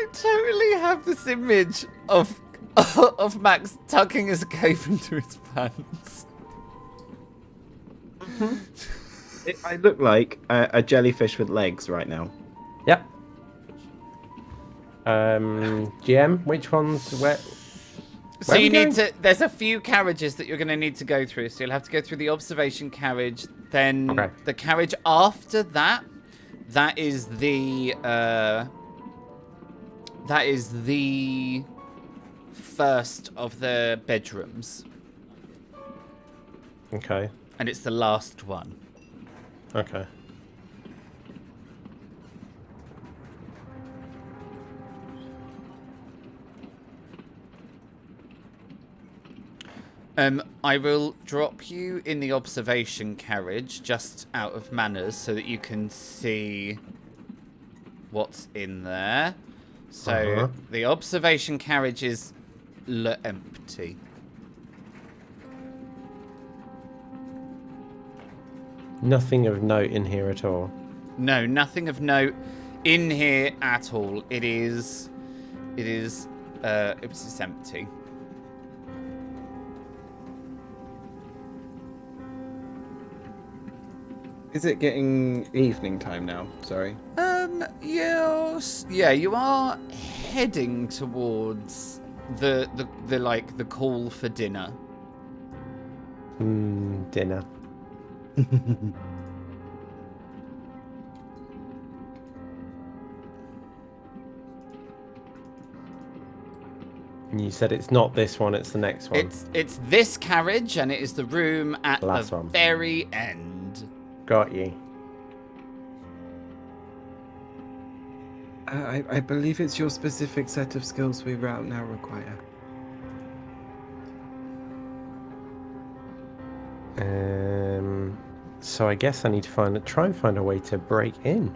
I totally have this image of Max tucking his cape into his pants. I look like a jellyfish with legs right now. Yep. GM, which one's where? So Where are you we need going? to. There's a few carriages that you're going to need to go through. So you'll have to go through the observation carriage, then Okay. the carriage after that. That is the. That is the first of the bedrooms, Okay. and it's the last one. Okay. I will drop you in the observation carriage just out of manners so that you can see what's in there. So Uh-huh. the observation carriage is empty. Nothing of note in here at all. No, nothing of note in here at all. It's empty. Is it getting evening time now? Sorry. Yes. Yeah, you are heading towards the call for dinner. Dinner. You said it's not this one, it's the next one. It's this carriage, and it is the room at Last the one. very end. Got you. I believe it's your specific set of skills we now require. So I guess I need to try and find a way to break in.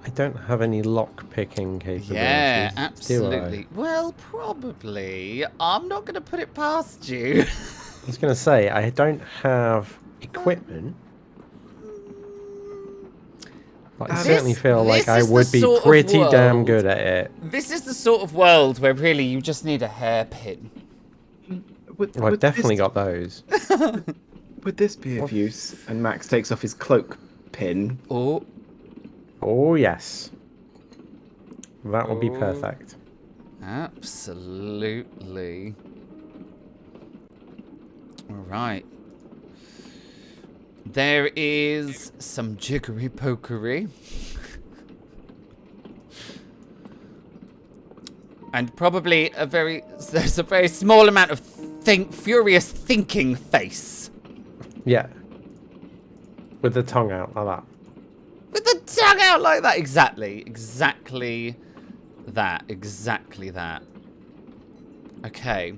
I don't have any lock picking capabilities. Yeah, do I? absolutely. Well, probably. I'm not going to put it past you. I was going to say, I don't have equipment. But I This- certainly feel like this I is the would be sort of pretty damn world- good at it. This is the sort of world where really you just need a hairpin. Well, I've definitely got those. Would this be of use? And Max takes off his cloak pin. Oh, Oh, yes. That would be Oh. perfect. absolutely. All right. There is some jiggery pokery. And probably there's a very small amount of furious thinking face. Yeah. With the tongue out like that. With the tongue out like that. Exactly that. Okay.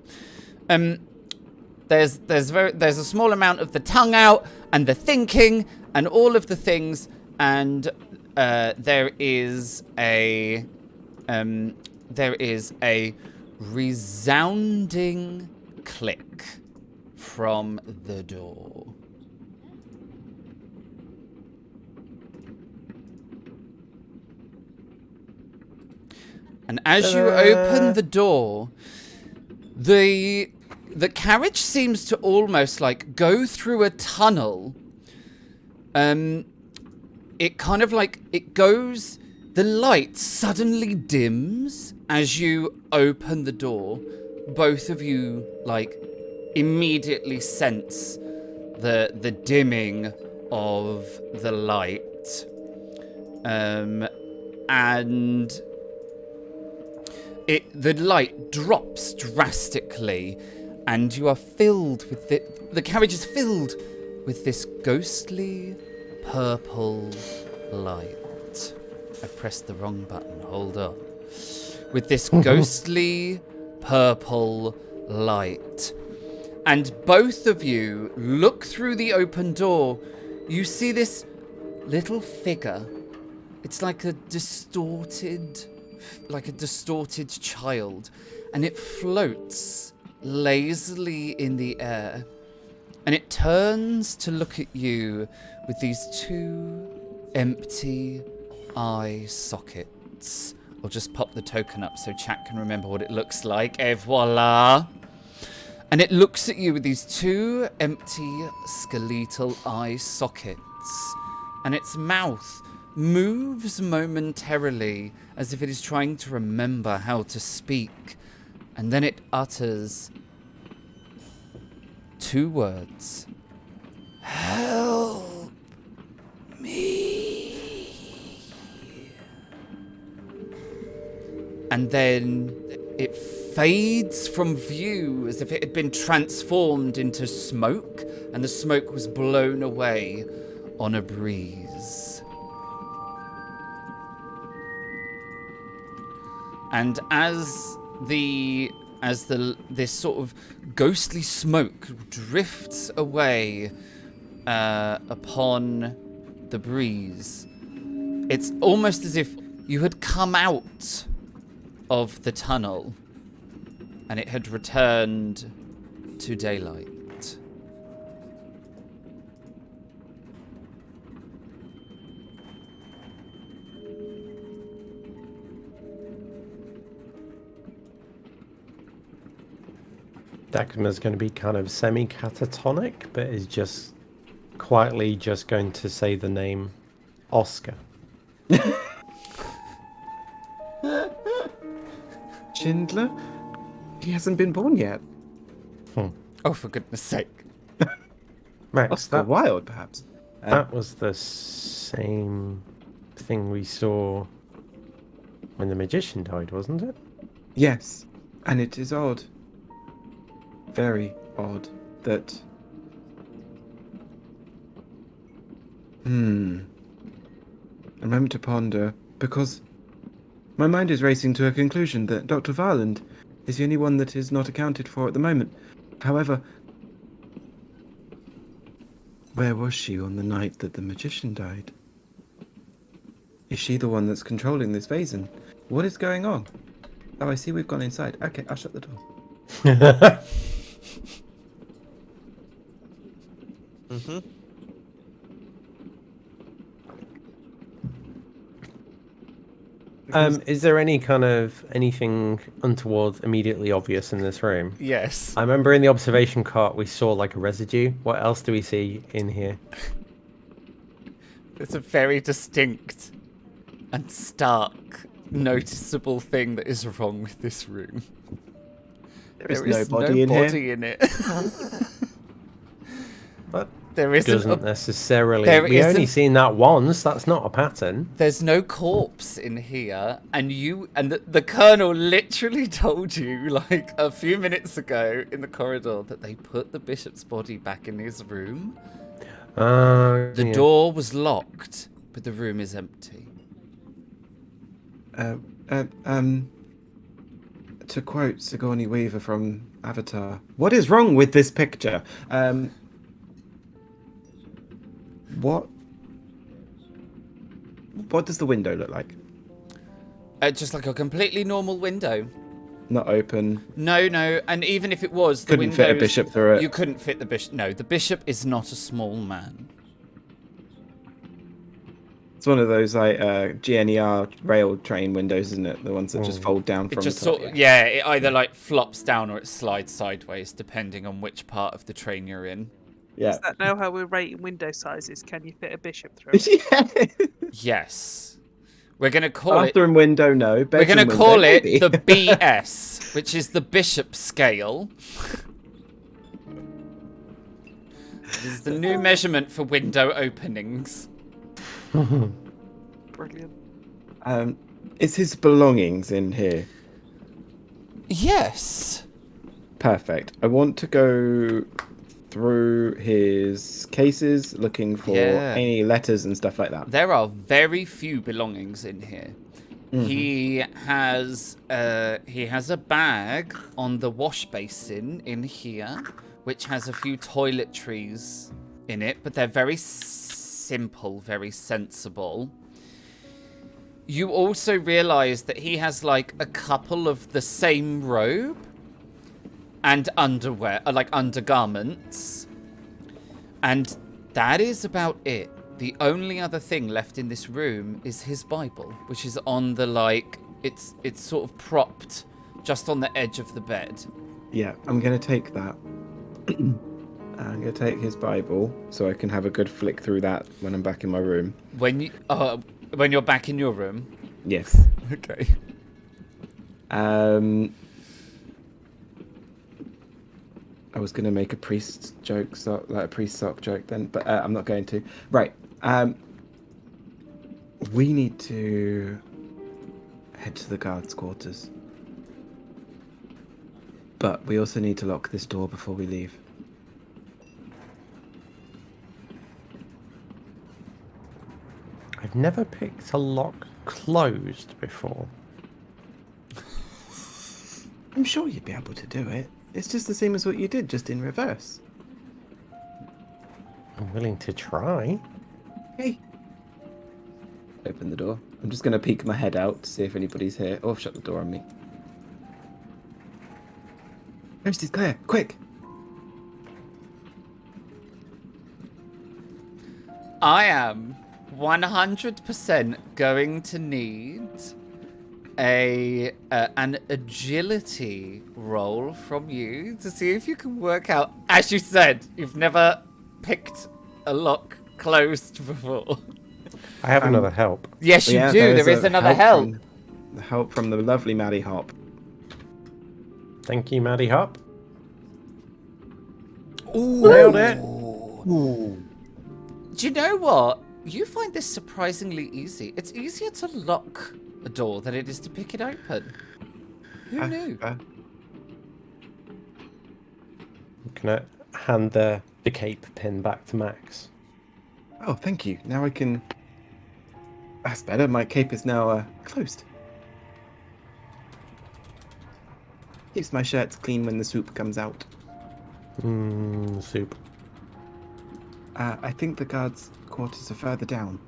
There's a small amount of the tongue out and the thinking and all of the things, and there is a resounding click from the door. And as you open the door, the carriage seems to almost like go through a tunnel. It kind of like it goes. The light suddenly dims as you open the door. Both of you like immediately sense the dimming of the light, and the light drops drastically, and you are filled with the carriage is filled with this ghostly purple light. I've pressed the wrong button. Hold on. With this ghostly purple light. And both of you look through the open door. You see this little figure. It's like a distorted child. And it floats lazily in the air. And it turns to look at you with these two empty eye sockets. I'll just pop the token up so chat can remember what it looks like. Et voila! And it looks at you with these two empty skeletal eye sockets. And its mouth moves momentarily as if it is trying to remember how to speak. And then it utters two words. Help me. And then it fades from view as if it had been transformed into smoke, and the smoke was blown away on a breeze. And as this sort of ghostly smoke drifts away upon the breeze, it's almost as if you had come out of the tunnel and it had returned to daylight. Dagma's going to be kind of semi-catatonic, but is just quietly just going to say the name Oscar. Schindler? He hasn't been born yet. Oh, for goodness sake. Max, Oscar Wilde, perhaps. That was the same thing we saw when the magician died, wasn't it? Yes, and it is odd. Very odd that... A moment to ponder, because my mind is racing to a conclusion that Dr. Varland is the only one that is not accounted for at the moment. However, where was she on the night that the magician died? Is she the one that's controlling this Vaesen? What is going on? Oh, I see we've gone inside. Okay, I'll shut the door. Is there any kind of anything untoward immediately obvious in this room? Yes. I remember in the observation cart we saw like a residue. What else do we see in here? There's a very distinct and stark, noticeable thing that is wrong with this room. There is no body in here. in it. But There isn't. Doesn't necessarily. there We only isn't- seen that once. That's not a pattern. There's no corpse in here, and the Colonel literally told you like a few minutes ago in the corridor that they put the bishop's body back in his room. The Yeah. door was locked, but the room is empty. To quote Sigourney Weaver from Avatar, "What is wrong with this picture?" What does the window look like? Just like a completely normal window. Not open. No, and even if it was, the Couldn't fit a windows- bishop through it. You couldn't fit the bishop. No, the bishop is not a small man. It's one of those like GNER rail train windows, isn't it? The ones that just fold down from It just the top. it either like flops down or it slides sideways, depending on which part of the train you're in. Yeah. Is that now how we're rating window sizes? Can you fit a bishop through? Yeah. Yes, we're gonna call it. Bathroom window, no. We're Bedroom gonna window, call it maybe. the BS, which is the bishop scale. This is the new measurement for window openings. Brilliant. Is his belongings in here? Yes. Perfect. I want to go through his cases looking for Yeah. any letters and stuff like that. There are very few belongings in here. He has a bag on the wash basin in here, which has a few toiletries in it, but they're very simple, very sensible. You also realize that he has like a couple of the same robe and underwear, like undergarments, and that is about it. The only other thing left in this room is his Bible, which is on the it's sort of propped just on the edge of the bed. Yeah, I'm going to take that. I'm going to take his Bible so I can have a good flick through that when I'm back in my room. When you're back in your room. Yes. Okay. I was going to make a priest joke, like a priest sock joke then, but I'm not going to. Right. We need to head to the guards' quarters. But we also need to lock this door before we leave. I've never picked a lock closed before. I'm sure you'd be able to do it. It's just the same as what you did, just in reverse. I'm willing to try. Hey. Open the door. I'm just going to peek my head out to see if anybody's here. Oh, I've shut the door on me. Coast is clear. Quick. I am 100% going to need an agility roll from you to see if you can work out. As you said, you've never picked a lock closed before. I have another help. Yes, you Yeah, do. there's There is a another help. The help from the lovely Maddie Hop. Thank you, Maddie Hop. Ooh. Nailed it. Do you know what? You find this surprisingly easy. It's easier to lock a door than it is to pick it open. Who knew? I'm gonna hand the cape pin back to Max. Oh, thank you. Now I can... That's better. My cape is now closed. Keeps my shirts clean when the soup comes out. Soup. I think the guards' quarters are further down.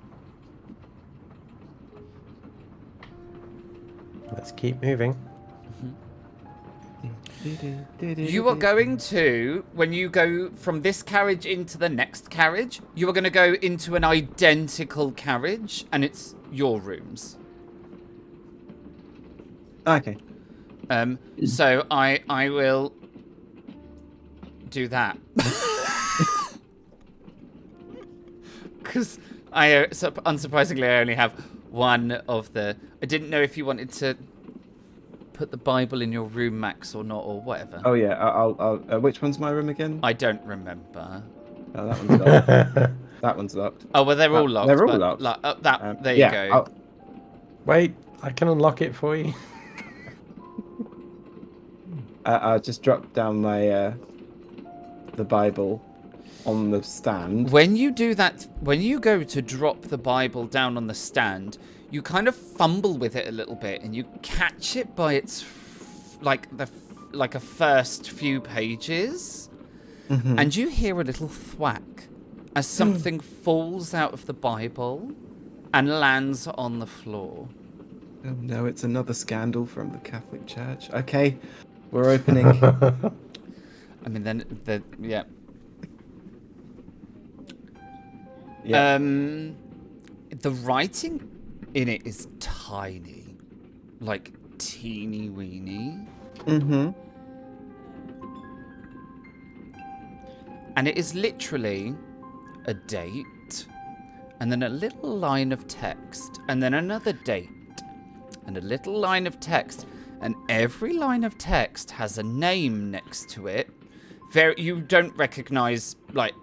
Let's keep moving. You are going to, when you go from this carriage into the next carriage, you are going to go into an identical carriage, and it's your rooms. Okay. So I will do that. Because unsurprisingly, I only have one of the... I didn't know if you wanted to put the Bible in your room, Max, or not, or whatever. Oh yeah. I'll which one's my room again? I don't remember. Oh, that one's locked. That one's locked. Oh, well, they're all locked. They're all but, locked. Like, there yeah, you go. Wait, I can unlock it for you. I just dropped down my the Bible on the stand. When you do that, when you go to drop the Bible down on the stand, you kind of fumble with it a little bit, and you catch it by its like a first few pages, and you hear a little thwack as something falls out of the Bible and lands on the floor. Oh no, it's another scandal from the Catholic Church. Okay, we're opening. I mean, then yeah. Yeah. The writing in it is tiny, like teeny weeny. And it is literally a date, and then a little line of text, and then another date, and a little line of text, and every line of text has a name next to it. You don't recognize, like,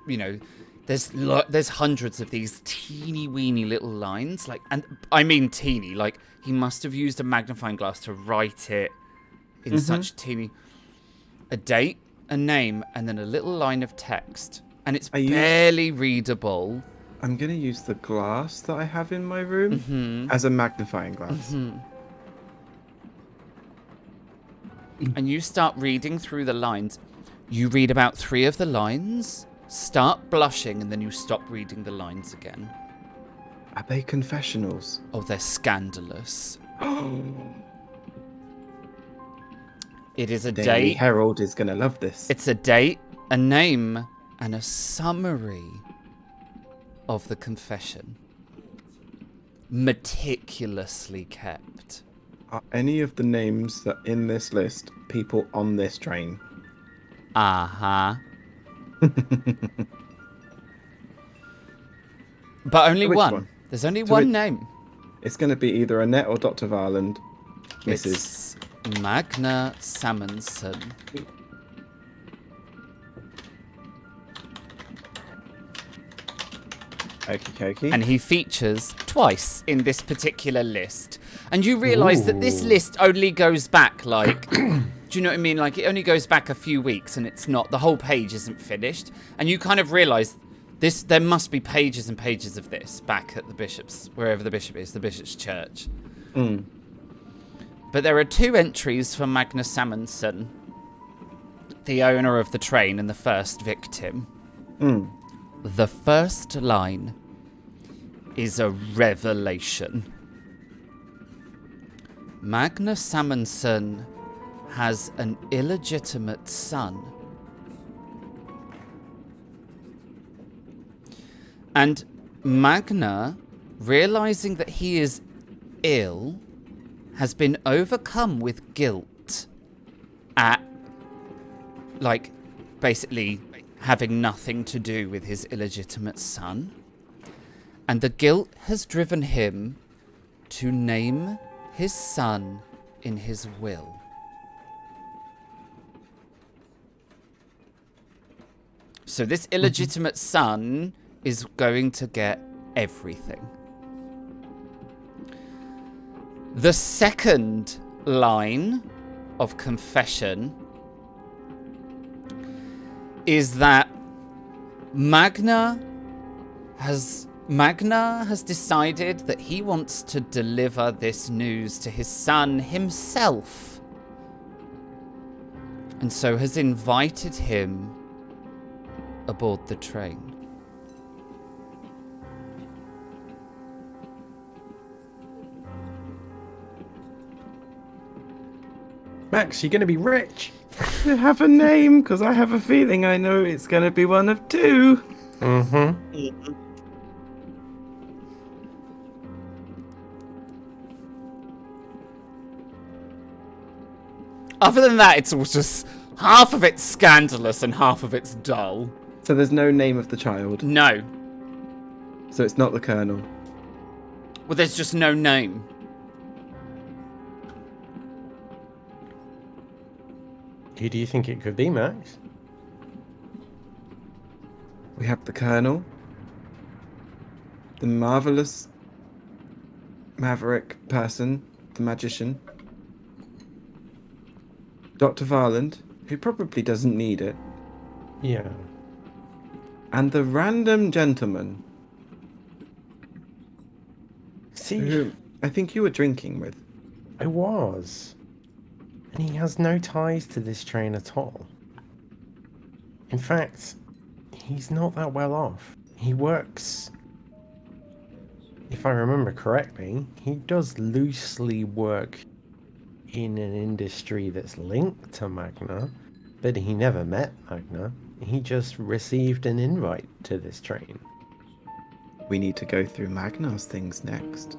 you know, there's hundreds of these teeny weeny little lines, like, and I mean teeny, like he must have used a magnifying glass to write it in such teeny. A date, a name, and then a little line of text, and it's barely readable. I'm gonna use the glass that I have in my room as a magnifying glass. And you start reading through the lines. You read about 3 of the lines, start blushing, and then you stop reading the lines again. Are they confessionals? Oh, they're scandalous. It is a Daily date. Herald is gonna love this. It's a date, a name, and a summary of the confession. Meticulously kept. Are any of the names that in this list people on this train? Uh-huh. But only Which one. one? There's only So one name. It's gonna be either Annette or Dr. Varland. Mrs. It's Magna Salmonson. Okie dokie. And he features twice in this particular list. And you realise that this list only goes back, like, do you know what I mean? Like, it only goes back a few weeks, and it's not, the whole page isn't finished. And you kind of realise there must be pages and pages of this back at the bishop's, wherever the bishop is, the bishop's church. But there are 2 entries for Magnus Salmonson, the owner of the train and the first victim. The first line is a revelation. Magnus Salmonson has an illegitimate son. And Magna, realizing that he is ill, has been overcome with guilt at, like, basically having nothing to do with his illegitimate son. And the guilt has driven him to name his son in his will. So this illegitimate son is going to get everything. The second line of confession is that Magna has decided that he wants to deliver this news to his son himself, and so has invited him aboard the train. Max, you're going to be rich. I have a name because I have a feeling I know it's going to be one of 2. Other than that, it's all just half of it's scandalous and half of it's dull. So there's no name of the child. No. So it's not the Colonel. Well, there's just no name. Who do you think it could be, Max? We have the Colonel, the marvelous maverick person, the magician, Dr. Varland, who probably doesn't need it, Yeah. and the random gentleman See, who I think you were drinking with. I was. And he has no ties to this train at all. In fact, he's not that well off. He works, if I remember correctly, he does loosely work in an industry that's linked to Magna, but he never met Magna. He just received an invite to this train. We need to go through Magnar's things next.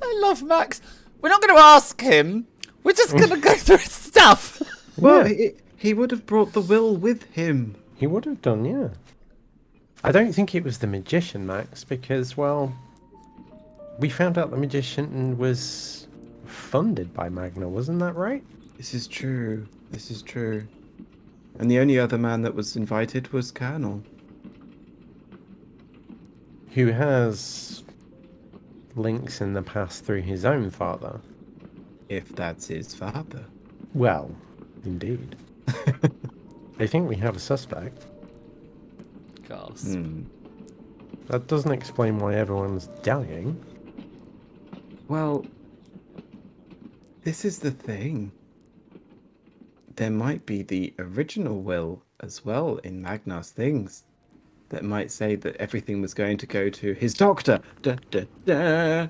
I love Max. We're not going to ask him. We're just going to go through his stuff. Well, Yeah. he would have brought the will with him. He would have done, yeah. I don't think it was the magician, Max, because, well, we found out the magician was funded by Magna, wasn't that right? This is true. This is true. And the only other man that was invited was Colonel. Who has links in the past through his own father. If that's his father. Well, indeed. I think we have a suspect. Gasp. That doesn't explain why everyone's dying. Well, this is the thing. There might be the original will as well in Magnar's things that might say that everything was going to go to his doctor. Da, da, da.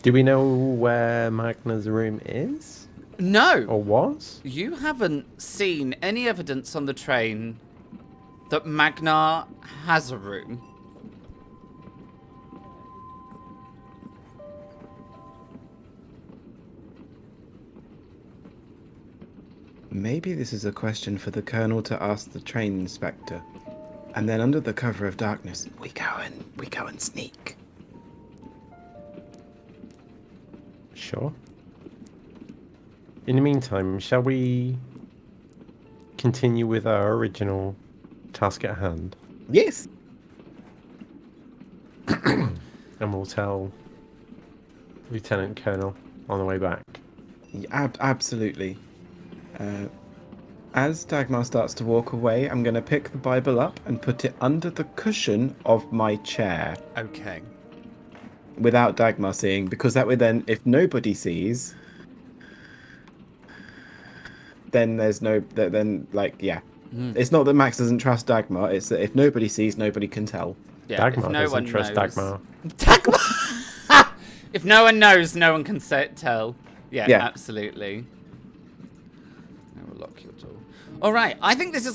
Do we know where Magna's room is? No. Or was? You haven't seen any evidence on the train that Magna has a room. Maybe this is a question for the Colonel to ask the train inspector. And then under the cover of darkness, we go and sneak. Sure. In the meantime, shall we continue with our original task at hand? Yes. And we'll tell Lieutenant Colonel on the way back. Absolutely. As Dagmar starts to walk away, I'm going to pick the Bible up and put it under the cushion of my chair Okay. without Dagmar seeing, because that way then, if nobody sees, then there's no, then like, yeah. It's not that Max doesn't trust Dagmar, it's that if nobody sees, nobody can tell. Yeah, Dagmar if no doesn't one trust knows. Dagmar. Dagmar! If no one knows, no one can tell. Yeah, Yeah. absolutely. I will lock your door. All right, I think this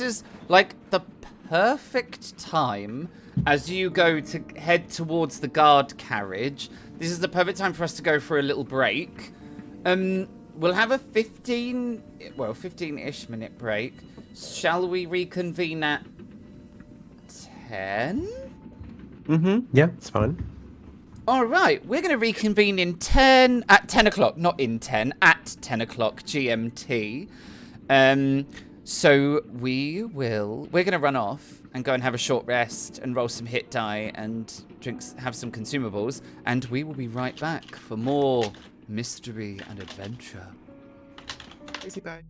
is like the perfect time as you go to head towards the guard carriage. This is the perfect time for us to go for a little break. We'll have a 15-ish minute break. Shall we reconvene at 10? Mm-hmm. Yeah, it's fine. All right, we're going to reconvene at 10 o'clock, not in 10, at 10 o'clock GMT. So we're going to run off and go and have a short rest and roll some hit die and have some consumables. And we will be right back for more mystery and adventure. Easy bye.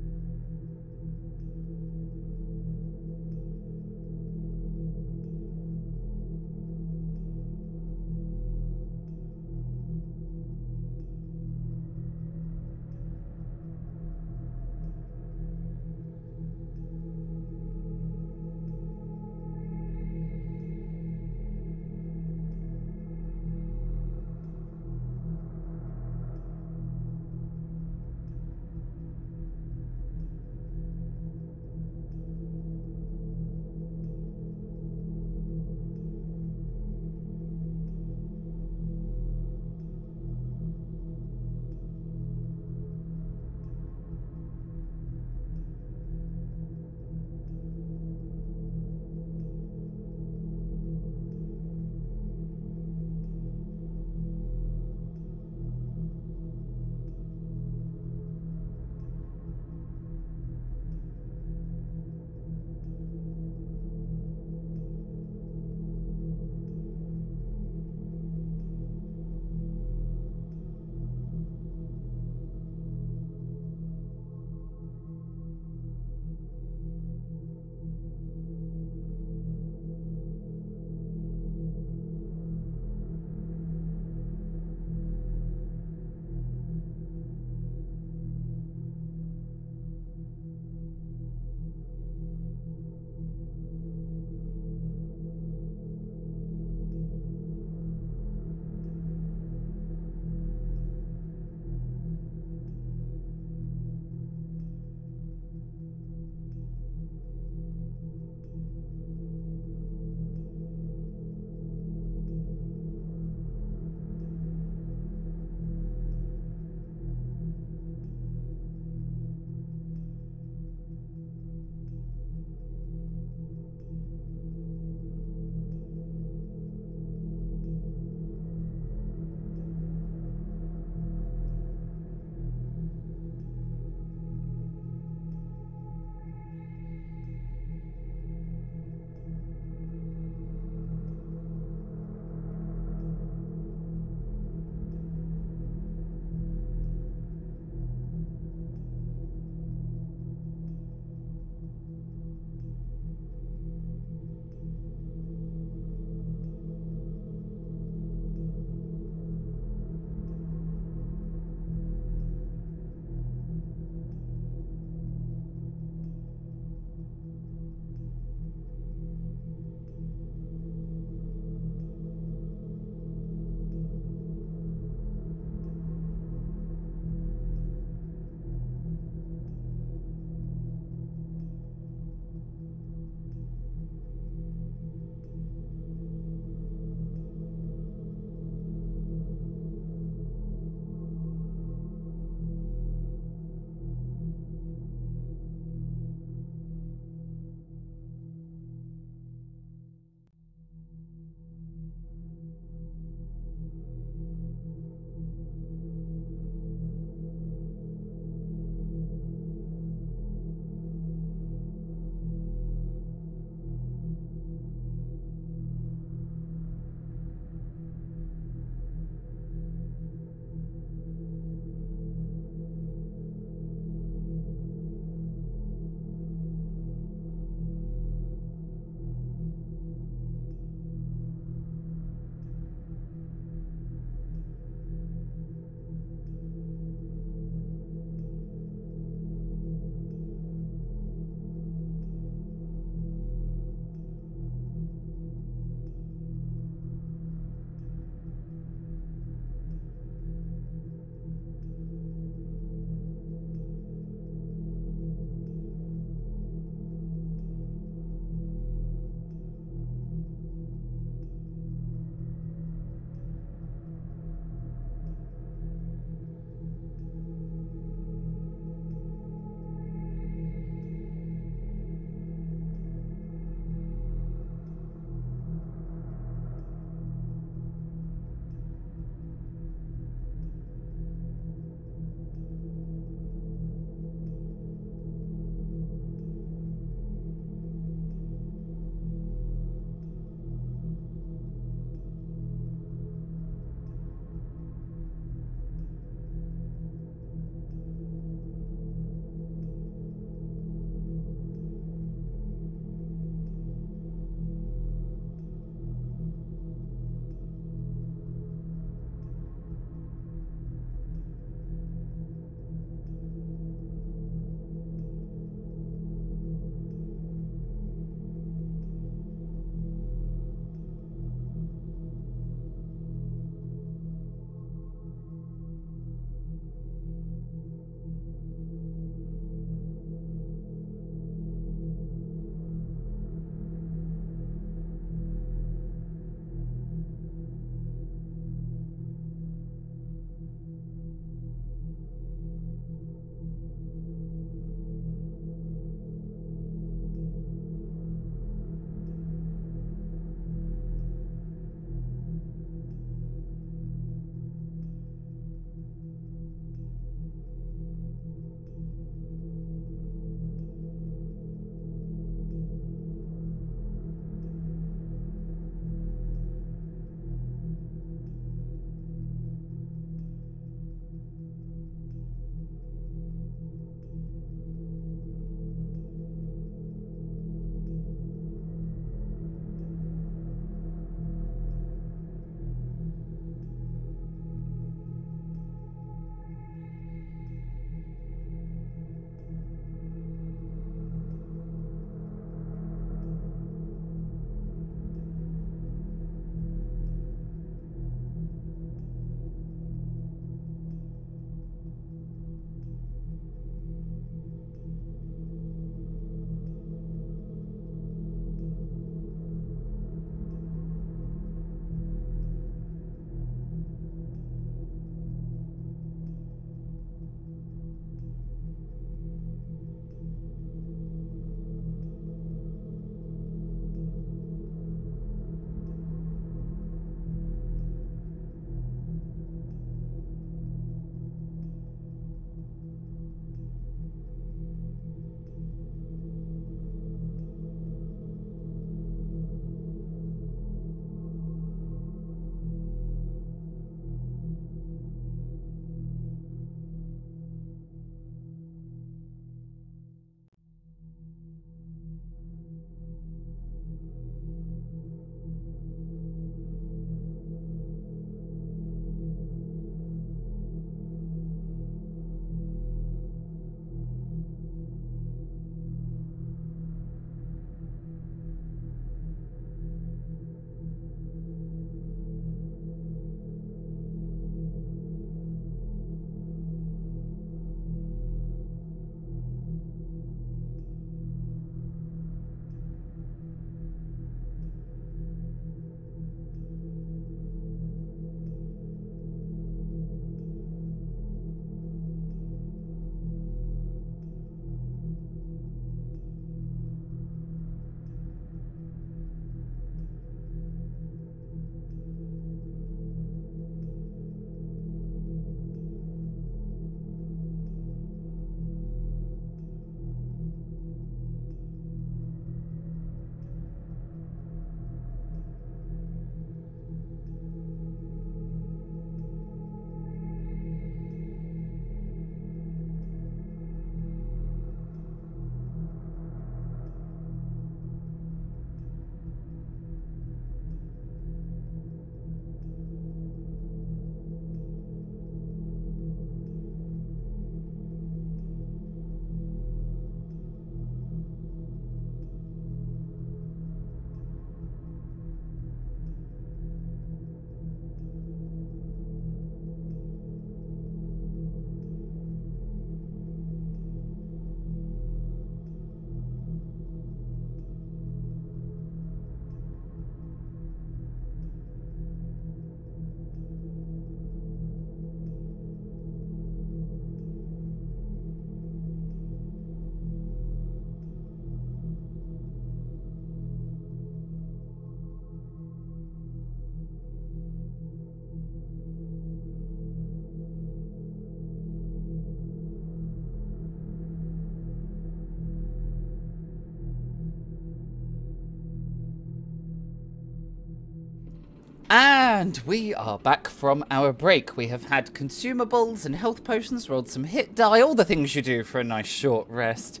And we are back from our break. We have had consumables and health potions, rolled some hit die, all the things you do for a nice short rest.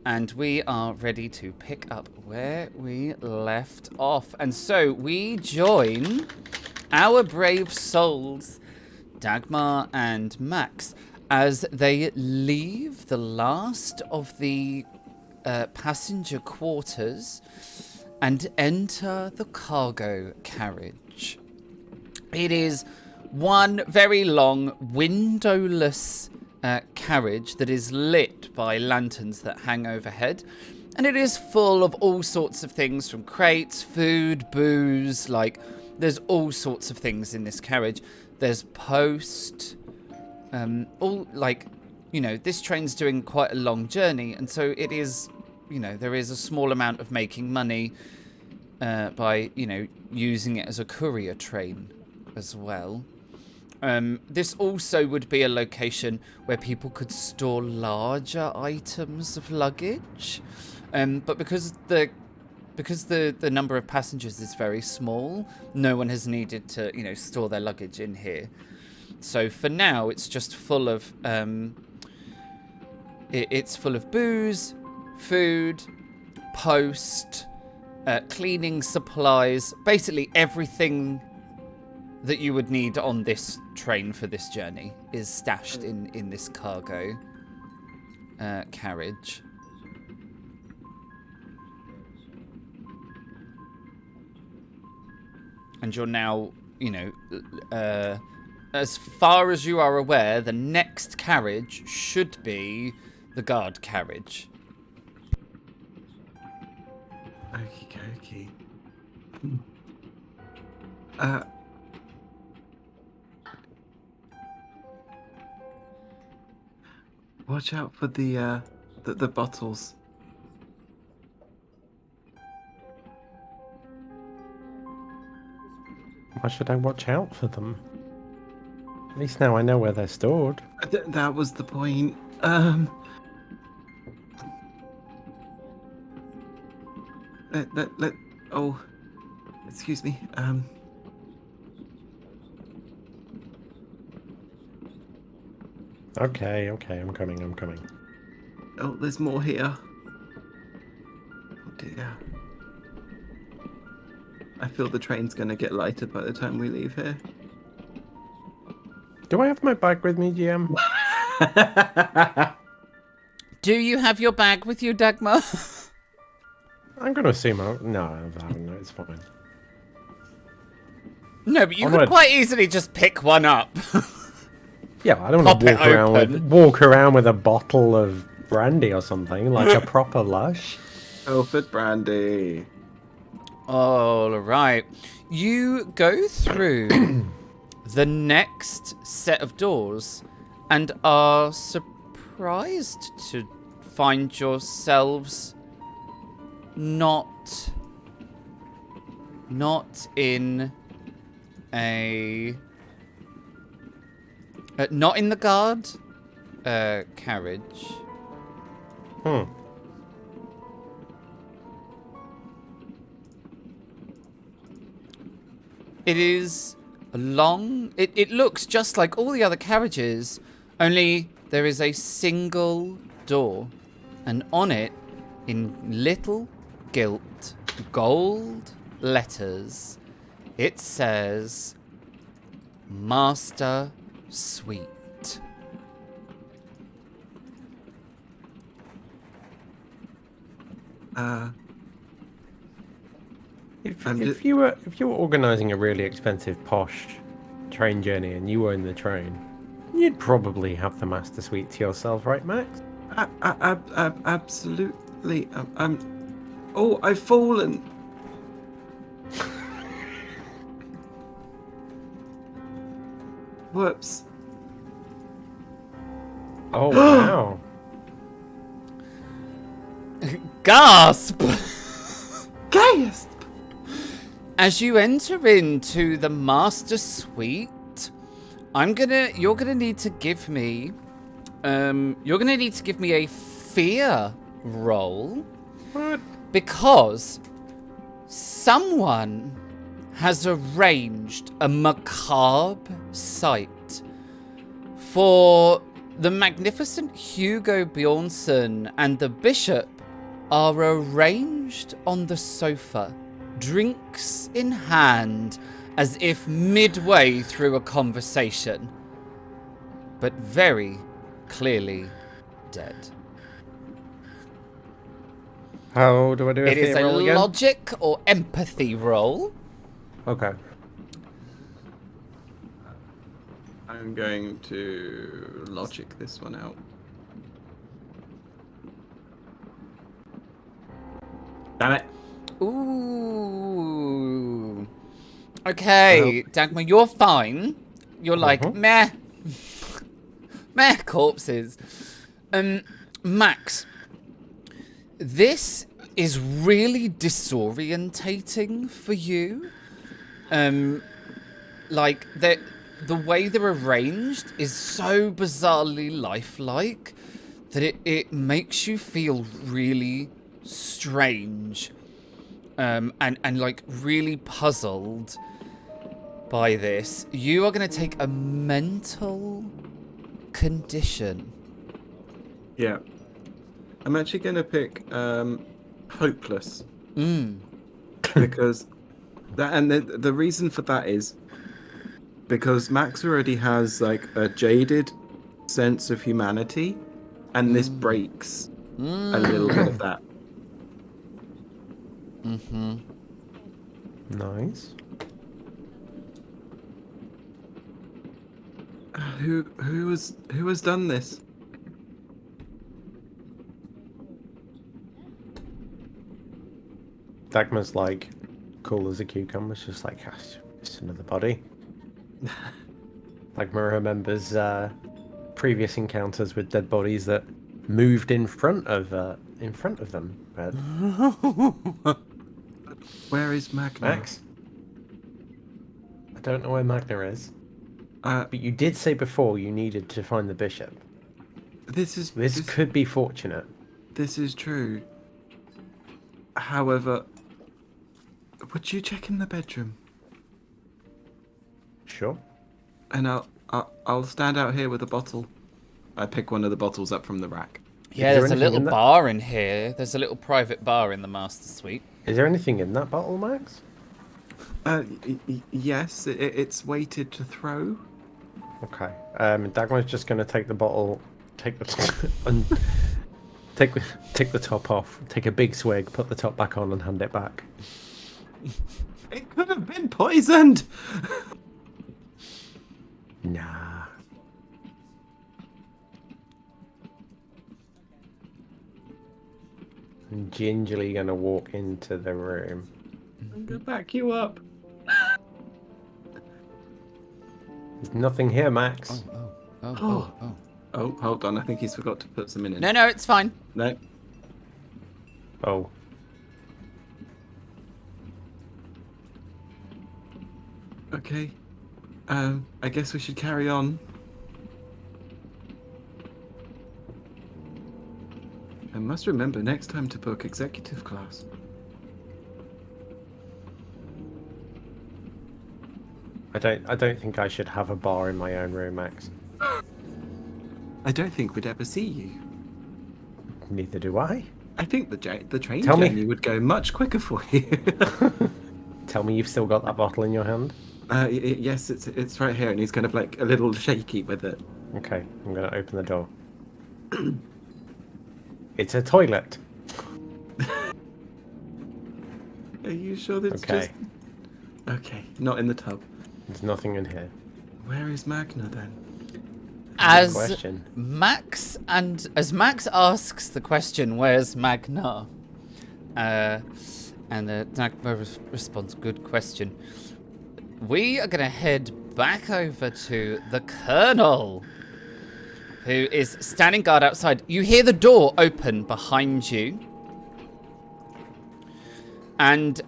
And we are ready to pick up where we left off. And so we join our brave souls, Dagmar and Max, as they leave the last of the passenger quarters and enter the cargo carriage. It is one very long, windowless carriage that is lit by lanterns that hang overhead. And it is full of all sorts of things, from crates, food, booze, there's all sorts of things in this carriage. There's post, this train's doing quite a long journey, and so it is, there is a small amount of making money by, using it as a courier train as well. This also would be a location where people could store larger items of luggage, but because the number of passengers is very small, no one has needed to, store their luggage in here. So for now, it's just full of it's full of booze, food, post, cleaning supplies, basically everything that you would need on this train for this journey is stashed in this cargo carriage. And you're now, as far as you are aware, the next carriage should be the guard carriage. Okie dokie. Watch out for the bottles. Why should I watch out for them? At least now I know where they're stored. That was the point. Oh, excuse me. Okay, I'm coming. Oh, there's more here. Oh dear. I feel the train's gonna get lighter by the time we leave here. Do I have my bag with me, GM? Do you have your bag with you, Dagmar? I'm gonna assume no, I haven't. It's fine. No, but you could quite easily just pick one up. Yeah, I don't want to walk around with a bottle of brandy or something, like a proper lush. Ilford brandy. All right. You go through the next set of doors and are surprised to find yourselves not in not in the guard carriage. It is a long... It looks just like all the other carriages, only there is a single door, and on it, in little gilt gold letters, it says Master Suite. If you were organising a really expensive posh train journey and you own the train, you'd probably have the master suite to yourself, right, Max? Absolutely. Oh, I've fallen. Whoops. Oh wow. Gasp! Gasp! As you enter into the master suite, you're gonna need to give me a fear roll. What? Because someone has arranged a macabre sight for the magnificent Hugo Bjornsson and the bishop are arranged on the sofa, drinks in hand, as if midway through a conversation, but very clearly dead. How do I do a It is fear a roll again? logic or empathy roll. Okay. I'm going to logic this one out. Damn it. Ooh. Okay, Dagmar, you're fine. You're like, meh. Meh, corpses. Max, this is really disorientating for you. Like, the way they're arranged is so bizarrely lifelike that it makes you feel really strange. And like really puzzled by this. You are going to take a mental condition. Yeah. I'm actually going to pick hopeless. Because that, and the reason for that is because Max already has like a jaded sense of humanity, and this breaks a little bit of that. Nice. Who has done this? Dagmar's like cool as a cucumber. It's just like, it's another body. Dagmar remembers previous encounters with dead bodies that moved in front of them. But Where is Magna? Max, I don't know where Magna is. But But you did say before you needed to find the bishop. this Could be fortunate. This is true. However, would you check in the bedroom? Sure. And I'll stand out here with a bottle. I pick one of the bottles up from the rack. Yeah, there there's a anything little in that? bar in here. There's a little private bar in the master suite. Is there anything in that bottle, Max? Yes, it's weighted to throw. Okay. Dagmar's just going to take the bottle, take the take the top off, take a big swig, put the top back on, and hand it back. It could have been poisoned. Nah. I'm gingerly going to walk into the room. I'm gonna back you up. There's nothing here, Max. Oh. Oh, hold on. I think he's forgot to put some in it. No, it's fine. No. Oh. Okay. I guess we should carry on. I must remember next time to book executive class. I don't think I should have a bar in my own room, Max. I don't think we'd ever see you. Neither do I. I think the train Tell me. journey would go much quicker for you. Tell me you've still got that bottle in your hand. Yes, it's right here, and he's kind of like a little shaky with it. Okay, I'm going to open the door. It's a toilet. Are you sure that's Okay. just... Okay, not in the tub. There's nothing in here. Where is Magna then? As question. Max asks the question, "Where's Magna?" And Dagmar responds, "Good question." We are going to head back over to the Colonel, who is standing guard outside. You hear the door open behind you, and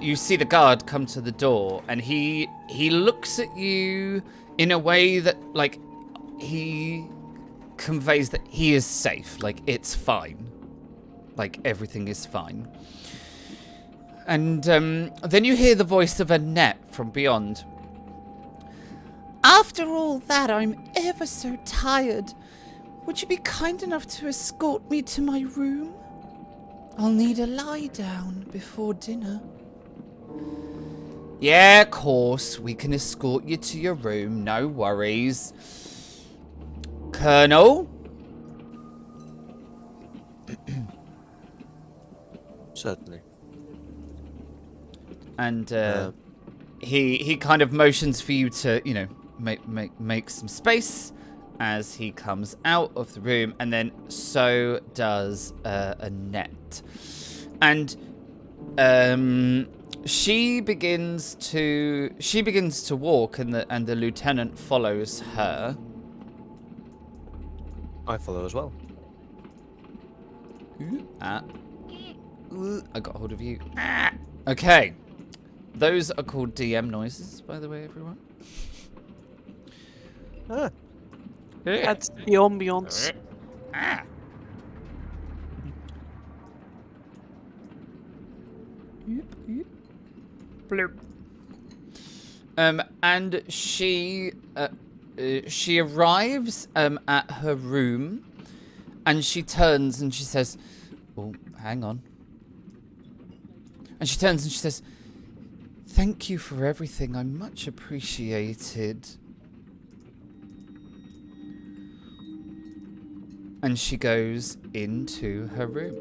you see the guard come to the door, and he looks at you in a way that, like, he conveys that he is safe, like it's fine, like everything is fine. And then you hear the voice of Annette from beyond. After all that, I'm ever so tired. Would you be kind enough to escort me to my room? I'll need a lie down before dinner. Yeah, of course. We can escort you to your room. No worries. Colonel? Certainly. And he kind of motions for you to, you know, make some space as he comes out of the room, and then so does Annette. And she begins to walk, and the lieutenant follows her. I follow as well. I got hold of you. Okay. Those are called DM noises, by the way, everyone. Ah. Adds the ambiance. Bloop. And she arrives at her room, and she turns and she says, "Oh, hang on." And she turns and she says, "Thank you for everything. I'm much appreciated." And she goes into her room.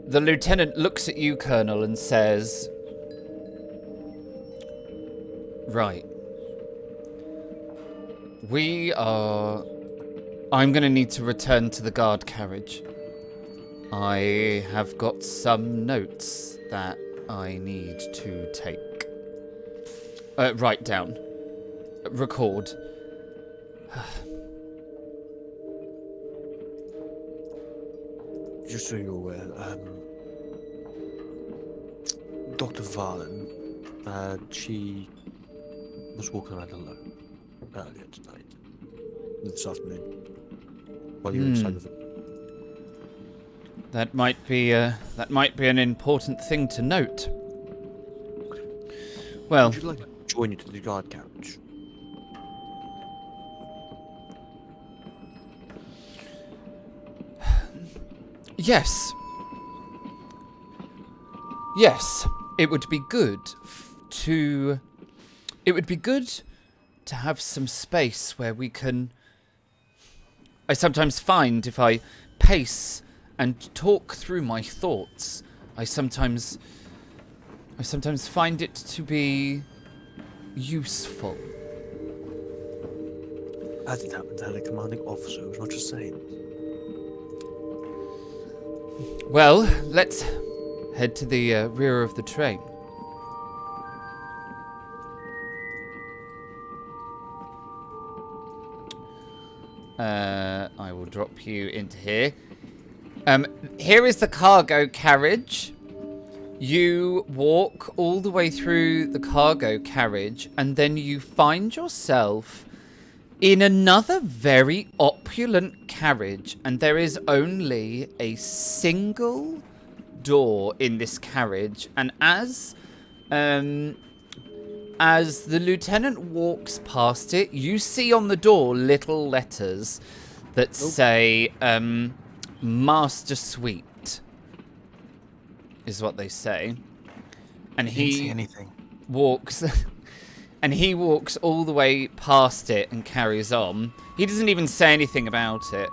The lieutenant looks at you, Colonel, and says, "Right. I'm going to need to return to the guard carriage. I have got some notes that I need to take. Write down. Record." Just so you're aware, Dr. Valen, she was walking around alone earlier tonight, this afternoon, while you were inside of it. That might be an important thing to note. Well, Would you like to join you to the guard carriage? yes. Yes, it would be good to have some space where we can. I sometimes find if I pace and talk through my thoughts, I sometimes find it to be useful. As it happens, I had a commanding officer who was not just saying. Well, let's head to the rear of the train. I will drop you into here. Here is the cargo carriage. You walk all the way through the cargo carriage, and then you find yourself in another very opulent carriage, and there is only a single door in this carriage. And as the lieutenant walks past it, you see on the door little letters that say Master Suite is what they say. And Didn't see anything. walks and he walks all the way past it and carries on. He doesn't even say anything about it.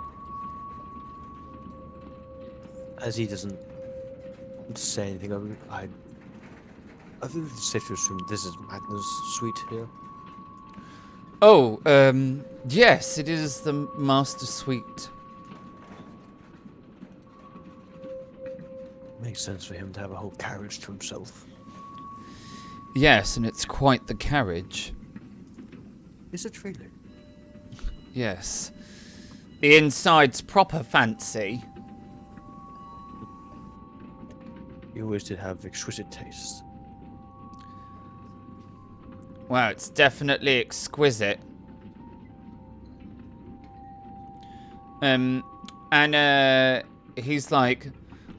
As he doesn't say anything, I think it's safe to assume this is Magna's suite here. Oh, yes, it is the Master Suite. Makes sense for him to have a whole carriage to himself. Yes, and it's quite the carriage. Is it really? Yes. The inside's proper fancy. You always did have exquisite taste. Wow, it's definitely exquisite. he's like,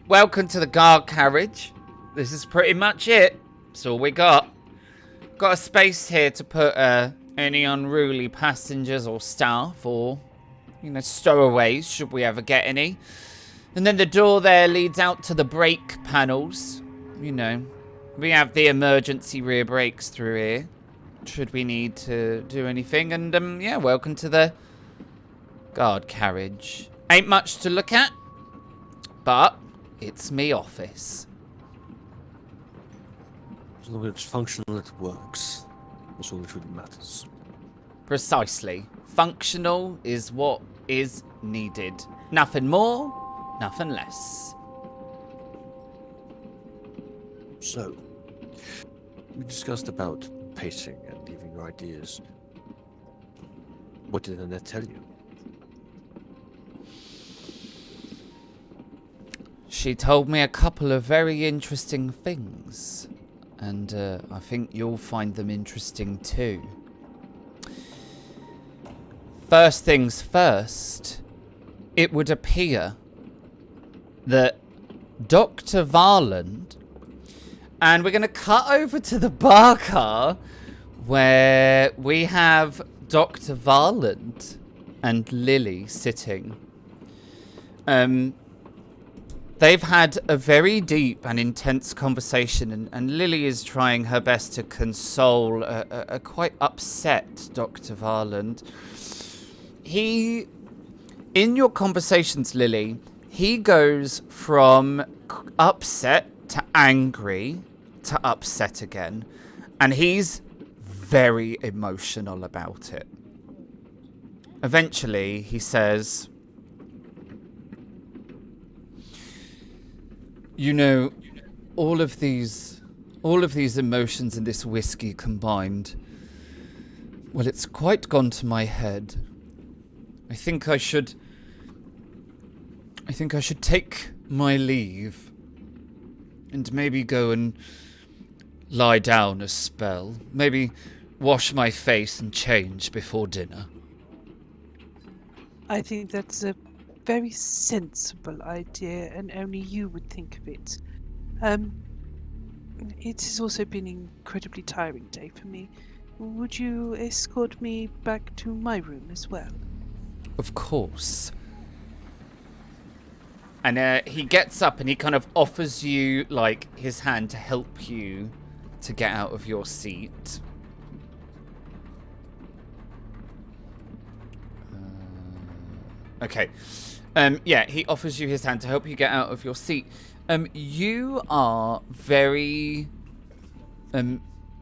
welcome to the guard carriage. This is pretty much it. That's all we got. Got a space here to put any unruly passengers or staff or, stowaways, should we ever get any. And then the door there leads out to the brake panels. We have the emergency rear brakes through here, should we need to do anything. And, yeah, welcome to the guard carriage. Ain't much to look at, but it's me office. As long as it's functional, it works. That's all that really matters. Precisely. Functional is what is needed. Nothing more, nothing less. So, we discussed about pacing and leaving your ideas. What did Annette tell you? She told me a couple of very interesting things. And I think you'll find them interesting too. First things first, it would appear that Dr. Varland, and we're going to cut over to the bar car where we have Dr. Varland and Lily sitting. They've had a very deep and intense conversation, and Lily is trying her best to console a quite upset Dr. Varland. In your conversations, Lily, he goes from upset to angry to upset again, and he's very emotional about it. Eventually, he says, all of these emotions in this whiskey combined, well, it's quite gone to my head. I think I should take my leave and maybe go and lie down a spell. Maybe wash my face and change before dinner. I think that's a very sensible idea, and only you would think of it. It has also been an incredibly tiring day for me. Would you escort me back to my room as well? Of course. And he gets up and he kind of offers you, his hand to help you to get out of your seat. Okay. Yeah, he offers you his hand to help you get out of your seat. You are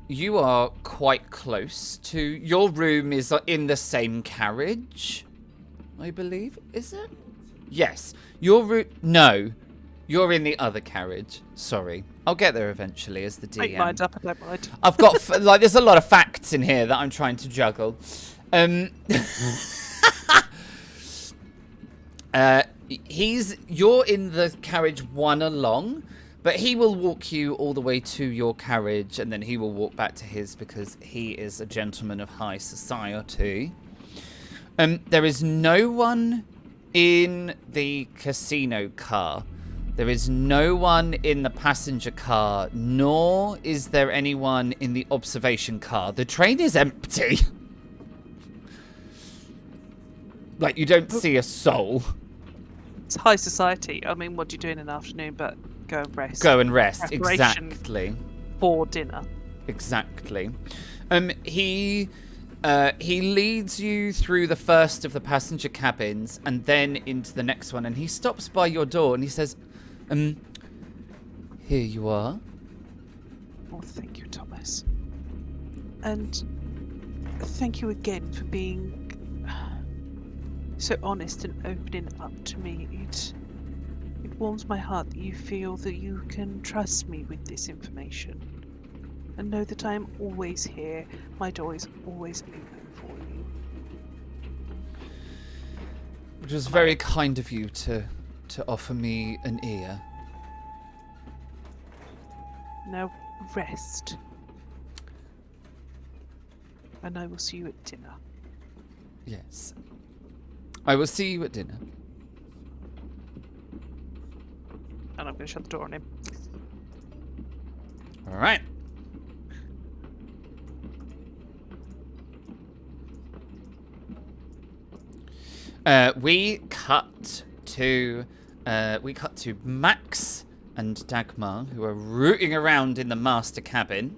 you are quite close to... Your room is in the same carriage, I believe. Is it? Yes. Your room... No. You're in the other carriage. Sorry. I'll get there eventually as the DM. Make mine up, I don't mind. I've got... there's a lot of facts in here that I'm trying to juggle. You're in the carriage one along, but he will walk you all the way to your carriage, and then he will walk back to his because he is a gentleman of high society. There is no one in the casino car. There is no one in the passenger car, nor is there anyone in the observation car. The train is empty. You don't see a soul. It's high society. I mean, what do you do in an afternoon but go and rest? Go and rest, Preparation exactly. For dinner. Exactly. He leads you through the first of the passenger cabins and then into the next one, and he stops by your door and he says, here you are. Oh, thank you, Thomas. And thank you again for being so honest and opening up to me. It warms my heart that you feel that you can trust me with this information. And know that I am always here. My door is always open for you. It was very kind of you to offer me an ear. Now rest. And I will see you at dinner. Yes. I will see you at dinner. and I'm going to shut the door on him. All right. We cut to Max and Dagmar, who are rooting around in the master cabin.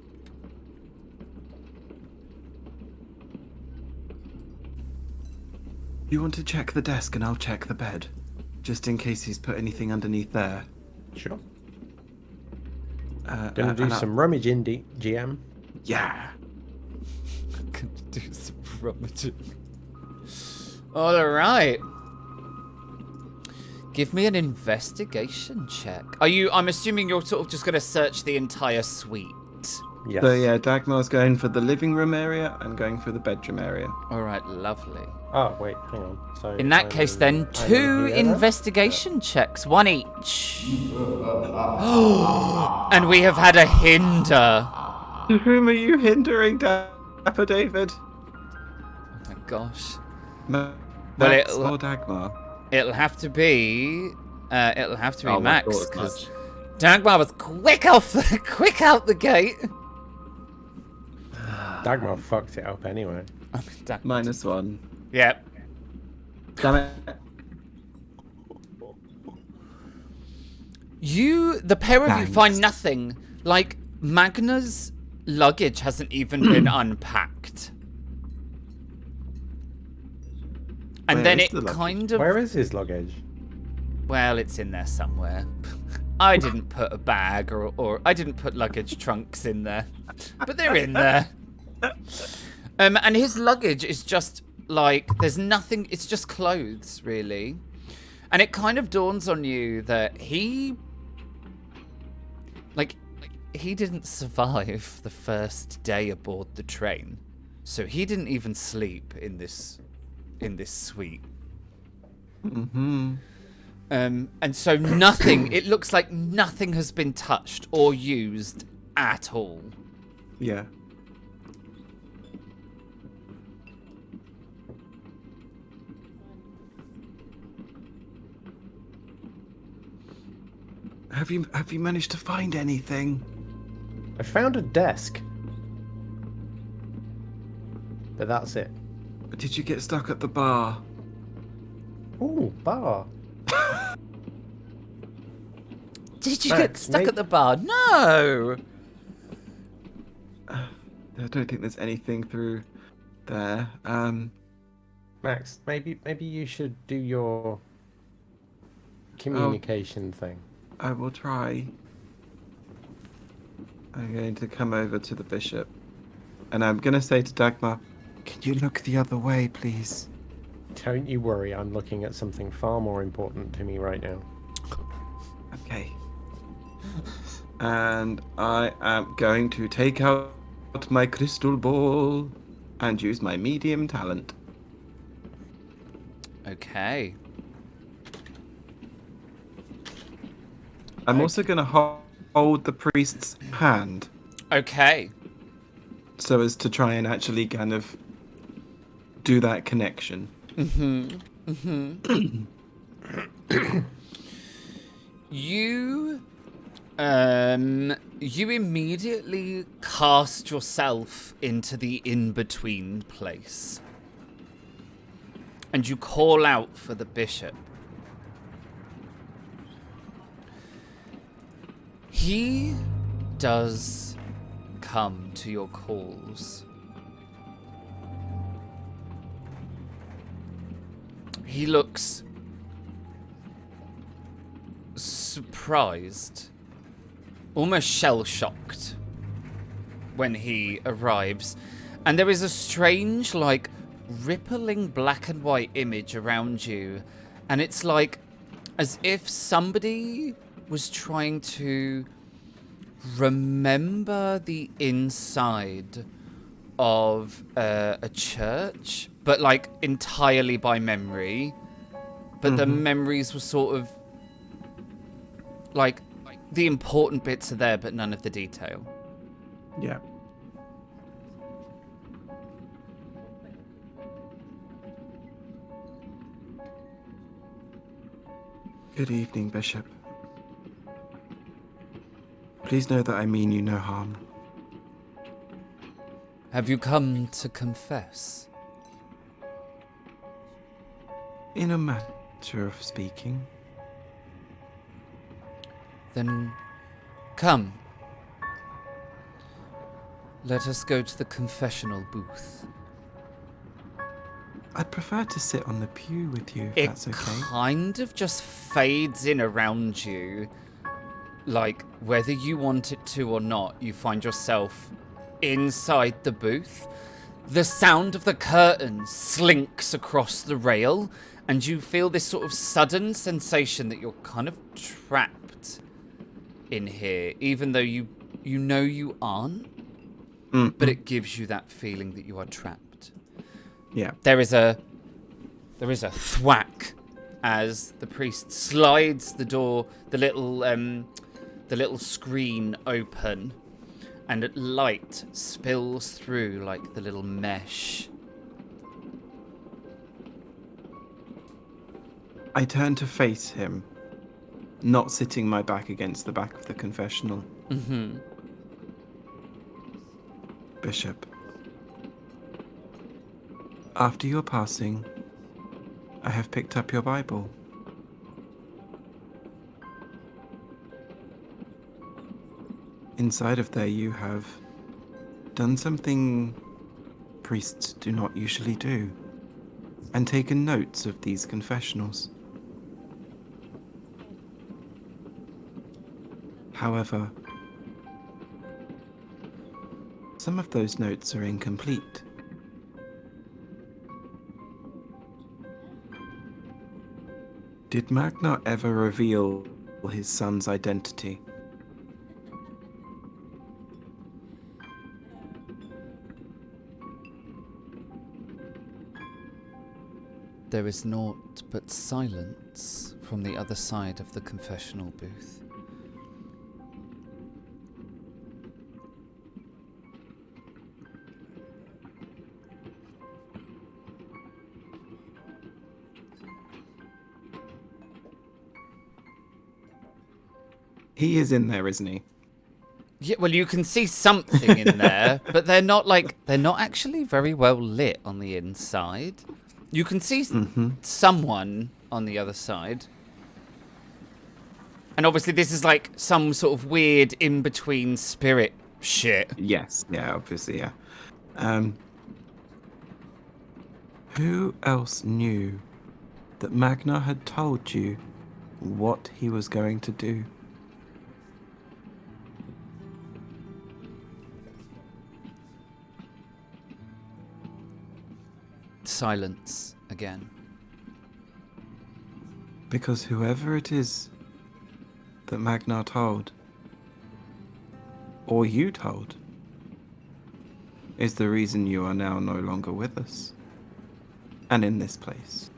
You want to check the desk and I'll check the bed, just in case he's put anything underneath there. Sure. and Gonna do some rummaging, GM. Yeah. Gonna do some rummaging. All right. Give me an investigation check. I'm assuming you're sort of just gonna search the entire suite. Yes. So yeah, Dagmar's going for the living room area. I'm going for the bedroom area. All right, lovely. Oh wait, hang on. So In that case, then, I'm 2 here, then? investigation checks, 1 each. And we have had a hinder. Whom are you hindering, Dapper David? Oh my gosh. Max Well, or Dagmar? It'll have to be Oh, I Max, thought as because much. Dagmar was quick out the gate. Dagmar fucked it up anyway. I mean, -1. Yep. Damn it. The pair of you Thanks. find nothing. Like, Magna's luggage hasn't even been unpacked. And Where then is it the luggage? kind of... Where is his luggage? Well, it's in there somewhere. I didn't put a bag or I didn't put luggage trunks in there. But they're in there. And his luggage is just like, there's nothing, it's just clothes, really. And it kind of dawns on you that he didn't survive the first day aboard the train. So he didn't even sleep in this suite. Mm-hmm. And so nothing, it looks like nothing has been touched or used at all. Yeah. Have you managed to find anything? I found a desk. But that's it. Did you get stuck at the bar? Ooh, bar. Did you Max, get stuck at the bar? No! I don't think there's anything through there. Max, maybe you should do your communication thing. I will try. I'm going to come over to the bishop. And I'm going to say to Dagmar, can you look the other way, please? Don't you worry, I'm looking at something far more important to me right now. Okay. And I am going to take out my crystal ball and use my medium talent. Okay. I'm also going to hold the priest's hand Okay. so as to try and actually kind of do that connection. You immediately cast yourself into the in-between place. And you call out for the bishop. He does come to your calls. He looks surprised, almost shell-shocked when he arrives. And there is a strange, like, rippling black and white image around you. And it's like as if somebody was trying to remember the inside of a church, but like entirely by memory. But the memories were sort of like the important bits are there, but none of the detail. Yeah. Good evening, Bishop. Please know that I mean you no harm. Have you come to confess? In a matter of speaking. Then come. Let us go to the confessional booth. I'd prefer to sit on the pew with you, if It that's okay. kind of just fades in around you. Like, whether you want it to or not, you find yourself inside the booth. The sound of the curtain slinks across the rail, and you feel this sort of sudden sensation that you're kind of trapped in here, even though you know you aren't. But it gives you that feeling that you are trapped. Yeah. There is a thwack as the priest slides the door, the little screen open, and light spills through like the little mesh. I turn to face him, not sitting my back against the back of the confessional. Mm-hmm. Bishop, after your passing, I have picked up your Bible. Inside of there you have done something priests do not usually do, and taken notes of these confessionals. However, some of those notes are incomplete. Did Magnar ever reveal his son's identity? There is naught but silence from the other side of the confessional booth. He is in there, isn't he? Yeah, well, you can see something in there, but they're not actually very well lit on the inside. You can see someone on the other side. And obviously this is like some sort of weird in-between spirit shit. Yes, yeah, obviously, yeah. Who else knew that Magnar had told you what he was going to do? Silence again. Because whoever it is that Magnar told, or you told, is the reason you are now no longer with us, and in this place.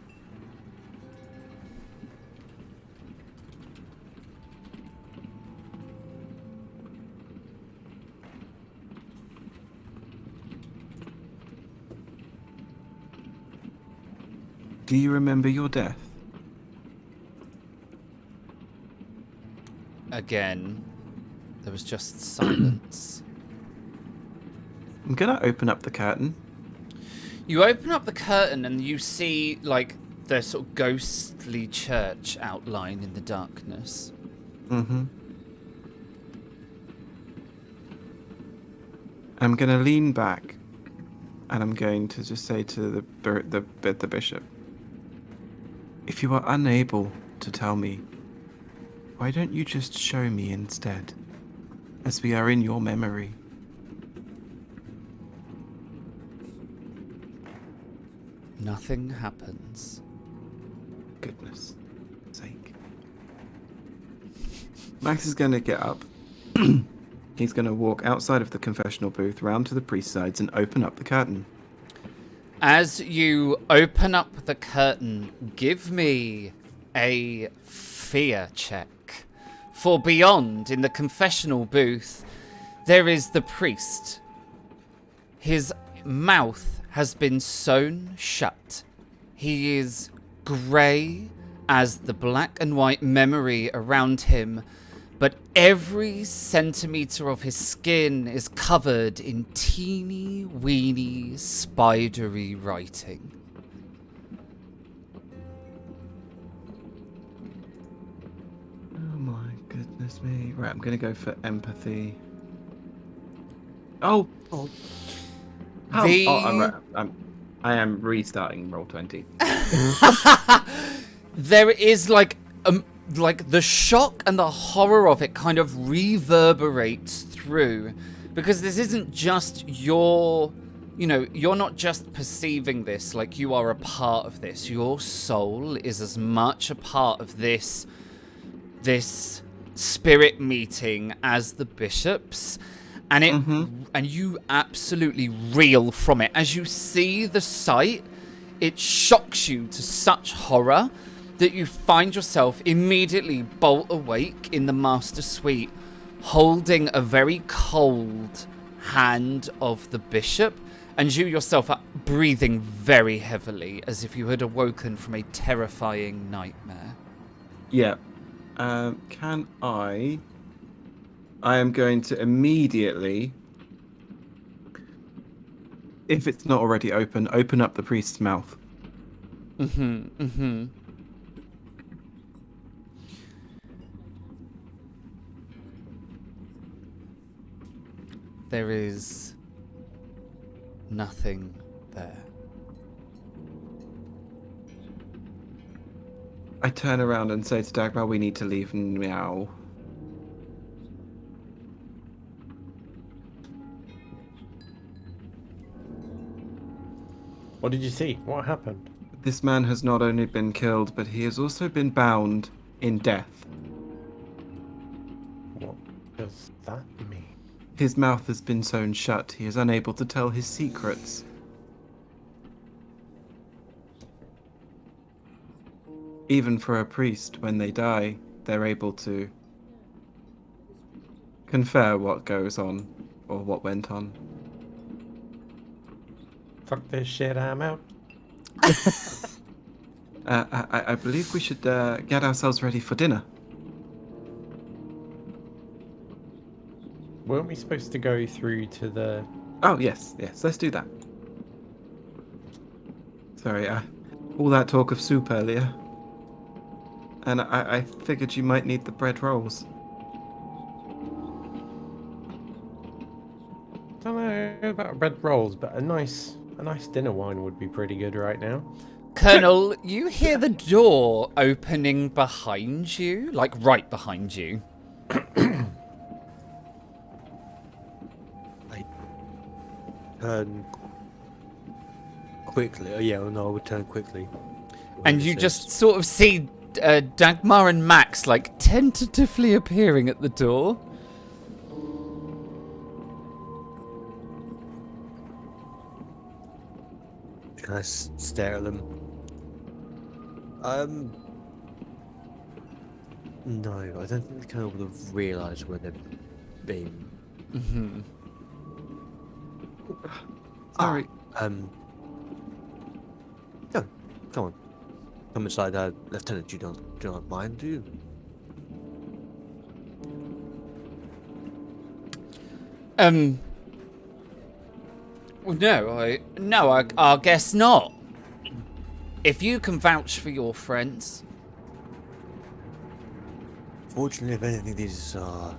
Do you remember your death? Again, there was just silence. I'm gonna open up the curtain. You open up the curtain and you see, like, the sort of ghostly church outline in the darkness. I'm gonna lean back, and I'm going to just say to the bishop, if you are unable to tell me, why don't you just show me instead, as we are in your memory? Nothing happens. Goodness sake. Max is going to get up. He's going to walk outside of the confessional booth, round to the priest's sides, and open up the curtain. As you open up the curtain, give me a fear check. For beyond, in the confessional booth, there is the priest. His mouth has been sewn shut. He is grey as the black and white memory around him, but every centimetre of his skin is covered in teeny weeny spidery writing. Oh my goodness me. Right, I'm going to go for empathy. Oh! Oh, I am restarting roll 20. There is like the shock and the horror of it kind of reverberates through, because this isn't just your, you're not just perceiving this, like you are a part of this. Your soul is as much a part of this spirit meeting as the bishop's. And and you absolutely reel from it. As you see the sight, it shocks you to such horror that you find yourself immediately bolt awake in the master suite, holding a very cold hand of the bishop, and you yourself are breathing very heavily, as if you had awoken from a terrifying nightmare. Yeah. Can I am going to immediately, if it's not already open up the priest's mouth. There is nothing there. I turn around and say to Dagmar, we need to leave now. What did you see? What happened? This man has not only been killed, but he has also been bound in death. What does that mean? His mouth has been sewn shut. He is unable to tell his secrets. Even for a priest, when they die, they're able to confer what goes on, or what went on. Fuck this shit, I'm out. I believe we should get ourselves ready for dinner. Weren't we supposed to go through to the... Oh, yes, let's do that. Sorry, all that talk of soup earlier. And I figured you might need the bread rolls. Don't know about bread rolls, but a nice dinner wine would be pretty good right now. Colonel, you hear the door opening behind you, like right behind you. I turn quickly. Oh yeah, no, I would turn quickly. And you just sort of see Dagmar and Max like tentatively appearing at the door. Can I stare at them? No, I don't think the colonel would have realised where they've been. Sorry. Go, come on. Come inside, Lieutenant. You do not mind, do you? No, I guess not. If you can vouch for your friends. Fortunately, if anything, these are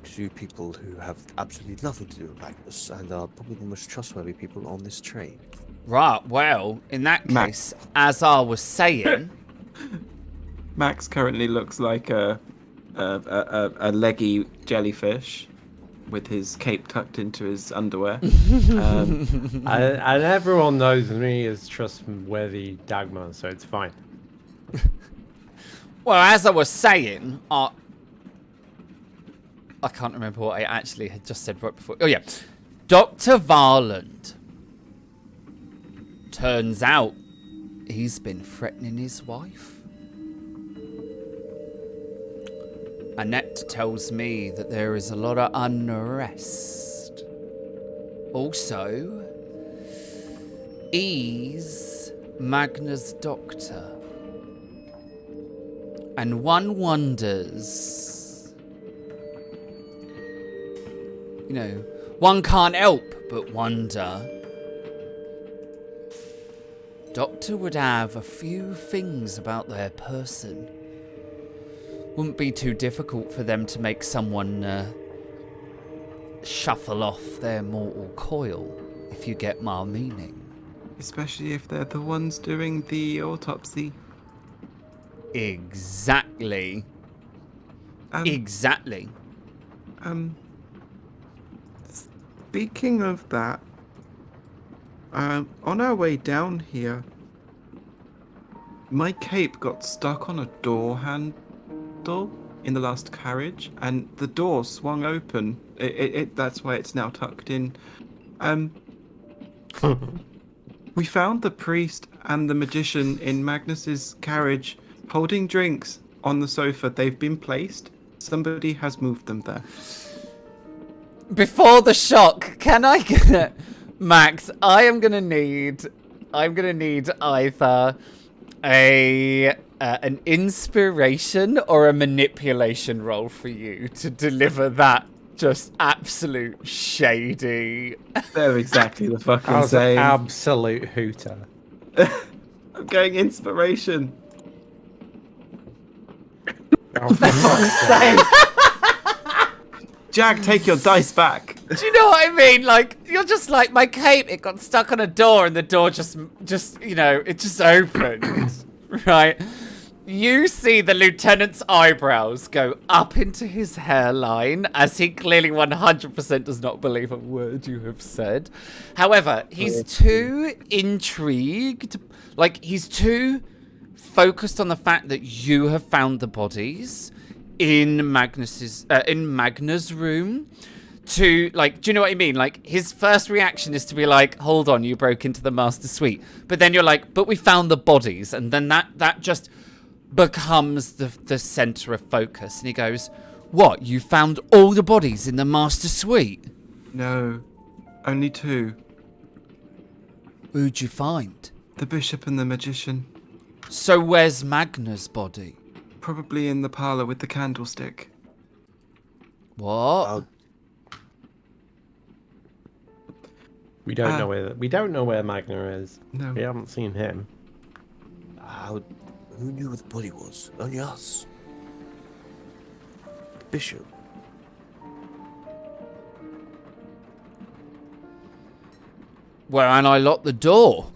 two people who have absolutely nothing to do with Magnus and are probably the most trustworthy people on this train. Right, well, in that Max. case, as I was saying... Max currently looks like a leggy jellyfish with his cape tucked into his underwear. And everyone knows me as trustworthy Dagmar, so it's fine. Well, as I was saying, I can't remember what I actually had just said right before. Oh, yeah. Dr. Varland. Turns out he's been threatening his wife. Annette tells me that there is a lot of unrest. Also, he's Magna's doctor. And one wonders one can't help but wonder. Doctor would have a few things about their person. Wouldn't be too difficult for them to make someone shuffle off their mortal coil, if you get my meaning. Especially if they're the ones doing the autopsy. Exactly. Exactly. Speaking of that, on our way down here, my cape got stuck on a door handle in the last carriage, and the door swung open. That's why it's now tucked in. We found the priest and the magician in Magnus's carriage holding drinks on the sofa. They've been placed. Somebody has moved them there. Before the shock, can I get Max? I'm gonna need either an inspiration or a manipulation roll for you to deliver that just absolute shady. They're exactly the fucking That was same. an absolute hooter. I'm going inspiration. Oh, for fuck's sake. Jack, take your dice back. Do you know what I mean? Like, you're just like, my cape, it got stuck on a door and the door just it just opened, right? You see the lieutenant's eyebrows go up into his hairline as he clearly 100% does not believe a word you have said. However, he's too intrigued, like he's too focused on the fact that you have found the bodies in Magna's room to, like, do you know what I mean? Like, his first reaction is to be like, hold on, you broke into the master suite. But then you're like, but we found the bodies. And then that just becomes the center of focus. And he goes, what, you found all the bodies in the master suite? No, only two. Who'd you find? The bishop and the magician. So where's Magna's body? Probably in the parlor with the candlestick. What? We don't know where Magna is. No. We haven't seen him. Who knew where the body was? Only us. The bishop. Well, and I locked the door.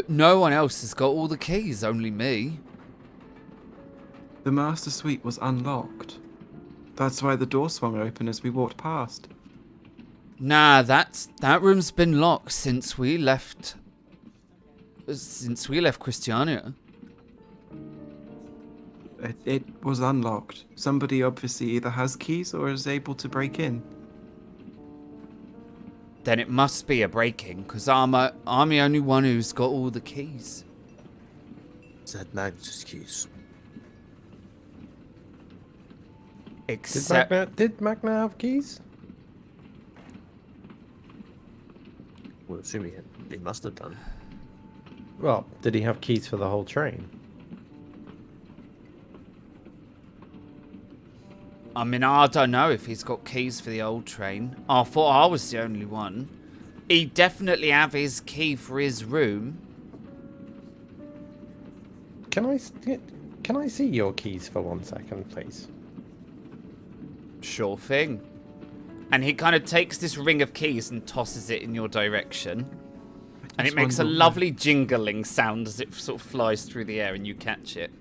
No one else has got all the keys, only me. The master suite was unlocked. That's why the door swung open as we walked past. Nah, that room's been locked since we left. Since we left Christiania. It was unlocked. Somebody obviously either has keys or is able to break in. Then it must be a break-in, because I'm the only one who's got all the keys. Is that Magnus' keys? Except... Did Magna have keys? Well, assuming he must have done. Well, did he have keys for the whole train? I mean, I don't know if he's got keys for the old train. I thought I was the only one. He definitely have his key for his room. Can I see your keys for 1 second, please? Sure thing. And he kind of takes this ring of keys and tosses it in your direction. And it makes a lovely jingling sound as it sort of flies through the air and you catch it.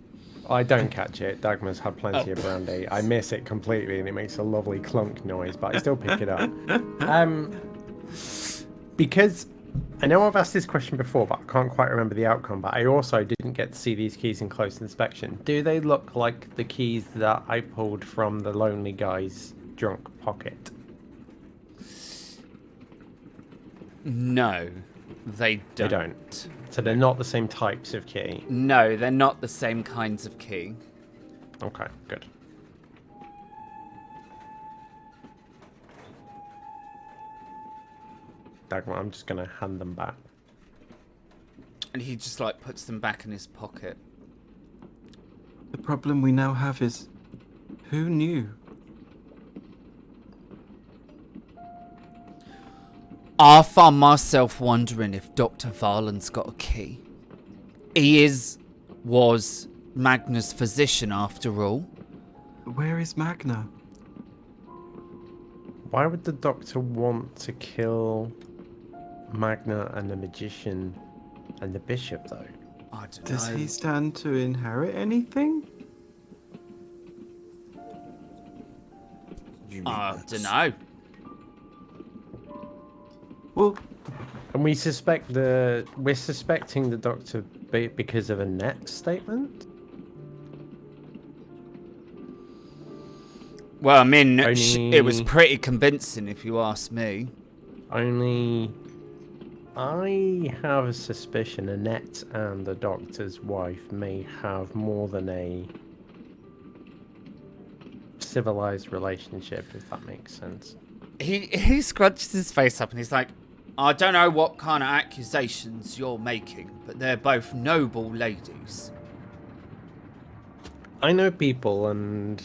I don't catch it. Dagmar's had plenty of brandy. I miss it completely and it makes a lovely clunk noise, but I still pick it up. Because I know I've asked this question before, but I can't quite remember the outcome, but I also didn't get to see these keys in close inspection. Do they look like the keys that I pulled from the lonely guy's drunk pocket? No, they don't. They don't. So they're not the same types of key? No, they're not the same kinds of key. Okay, good. Dagmar, I'm just going to hand them back. And he just like puts them back in his pocket. The problem we now have is, who knew? I found myself wondering if Dr. Varland's got a key. He was Magna's physician after all. Where is Magna? Why would the Doctor want to kill Magna and the Magician and the Bishop, though? I don't Does know. he stand to inherit anything? You mean I Max? don't know. Well, And we're suspecting the Doctor because of a net statement? Well, I mean, it was Only- pretty convincing, if you ask me. Only I have a suspicion Annette and the Doctor's wife may have more than a civilized relationship, if that makes sense. He scrunches his face up and he's like, I don't know what kind of accusations you're making, but they're both noble ladies. I know people, and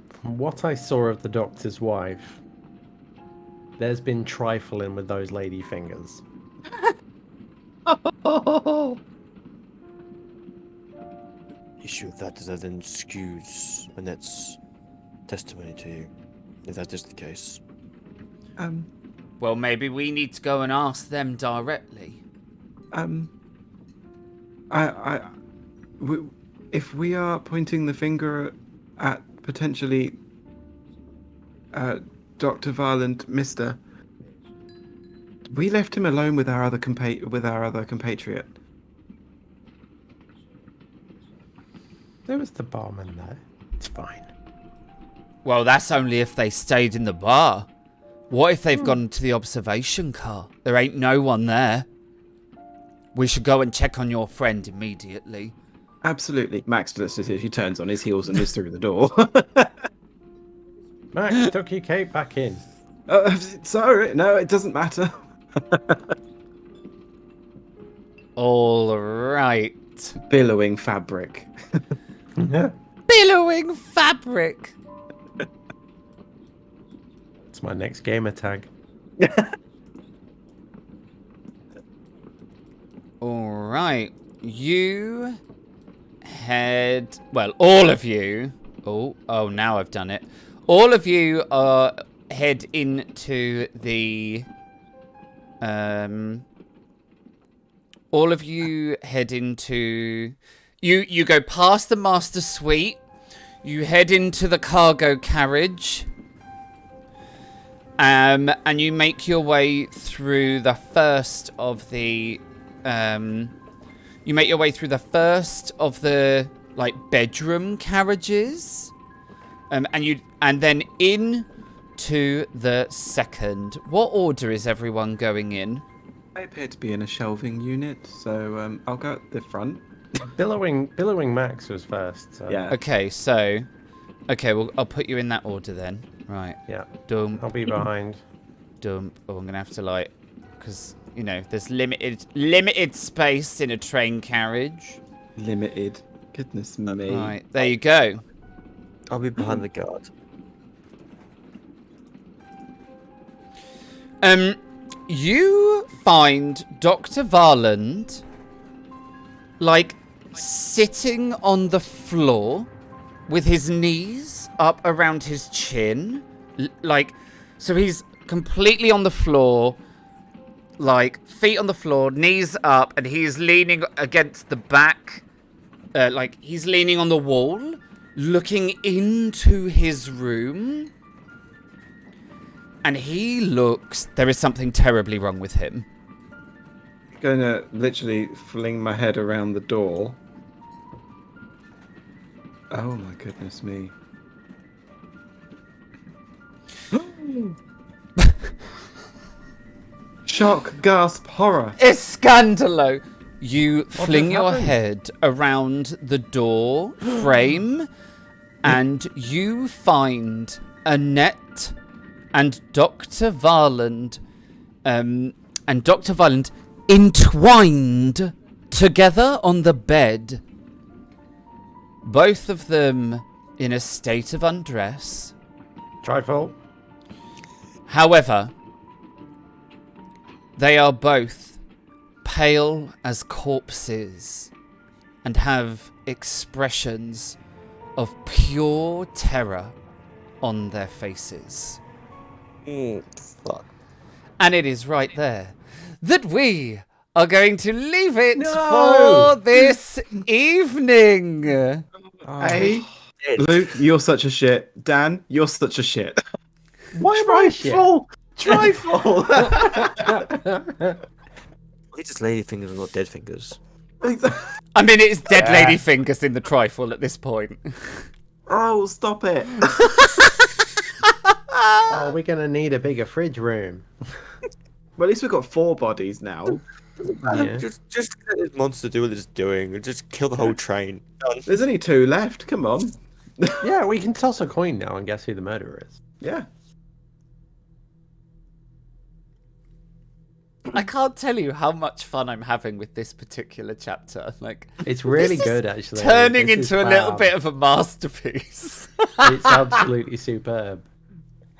from what I saw of the Doctor's wife, there's been trifling with those lady fingers. Issue of that then skews Annette's testimony to you, if that is the case. Well, maybe we need to go and ask them directly. If we are pointing the finger at potentially Dr. Varland, Mister, we left him alone with our other compatriot. There was the barman there. It's fine. Well, that's only if they stayed in the bar. What if they've gone to the observation car? There ain't no one there. We should go and check on your friend immediately. Absolutely. Max does as he turns on his heels and is through the door. Max, tuck your cape back in. Sorry, no, it doesn't matter. All right. Billowing fabric. Billowing fabric. It's my next gamer tag. All right. You head... Well, all of you... Oh, now I've done it. All of you head into the... all of you head into... You go past the master suite. You head into the cargo carriage. And you make your way through the first of the... you make your way through the first of the, like, bedroom carriages. And then into the second. What order is everyone going in? I appear to be in a shelving unit, so I'll go at the front. Billowing Max was first. So. Yeah. Okay, so... Okay, well, I'll put you in that order then. Right. Yeah. Dump, I'll be behind. dump. Oh, I'm going to have to, like... Because, you know, there's limited space in a train carriage. Limited. Goodness me. Right, there you go. I'll be behind the guard. You find Dr. Varland, like, sitting on the floor with his knees up around his chin. So he's completely on the floor, like, feet on the floor, knees up, and he's leaning against the back, like, he's leaning on the wall, looking into his room. And he looks... There is something terribly wrong with him. Gonna literally fling my head around the door. Oh my goodness me. Shock, gasp, horror. Escandalo! You fling just your happened? head around the door frame and you find Annette and Dr. Varland entwined together on the bed. Both of them in a state of undress. Trifle. However, They are both pale as corpses and have expressions of pure terror on their faces. Fuck. And it is right there that we are going to leave it No! for this evening. Hey, Luke, you're such a shit. Dan, you're such a shit. Why am I shit? Trifle! It's just lady fingers and not dead fingers. I mean, it's dead lady fingers in the trifle at this point. Oh, stop it. Oh, we're going to need a bigger fridge room. Well, at least we've got 4 bodies now. Yeah. Just let this monster do what it's doing and just kill the whole train. Done. There's only 2 left. Come on. Yeah, we can toss a coin now and guess who the murderer is. Yeah. I can't tell you how much fun I'm having with this particular chapter. Like, It's really this is good, actually. turning This is into a little fab. bit of a masterpiece. It's absolutely superb.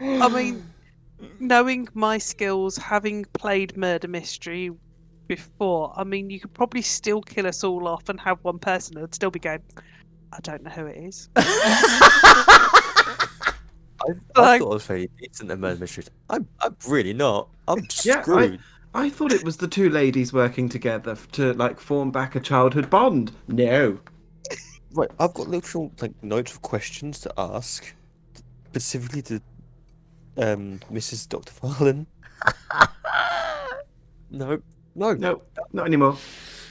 I mean, knowing my skills, having played Murder Mystery before, I mean, you could probably still kill us all off and have one person who would still be going, I don't know who it is. I Like- thought I was very decent at murder mysteries. I'm really not. I'm Yeah, screwed. I thought it was the 2 ladies working together to, like, form back a childhood bond. No. Right, I've got literal notes of questions to ask, specifically to Mrs. Dr. Farland. No. No, not anymore.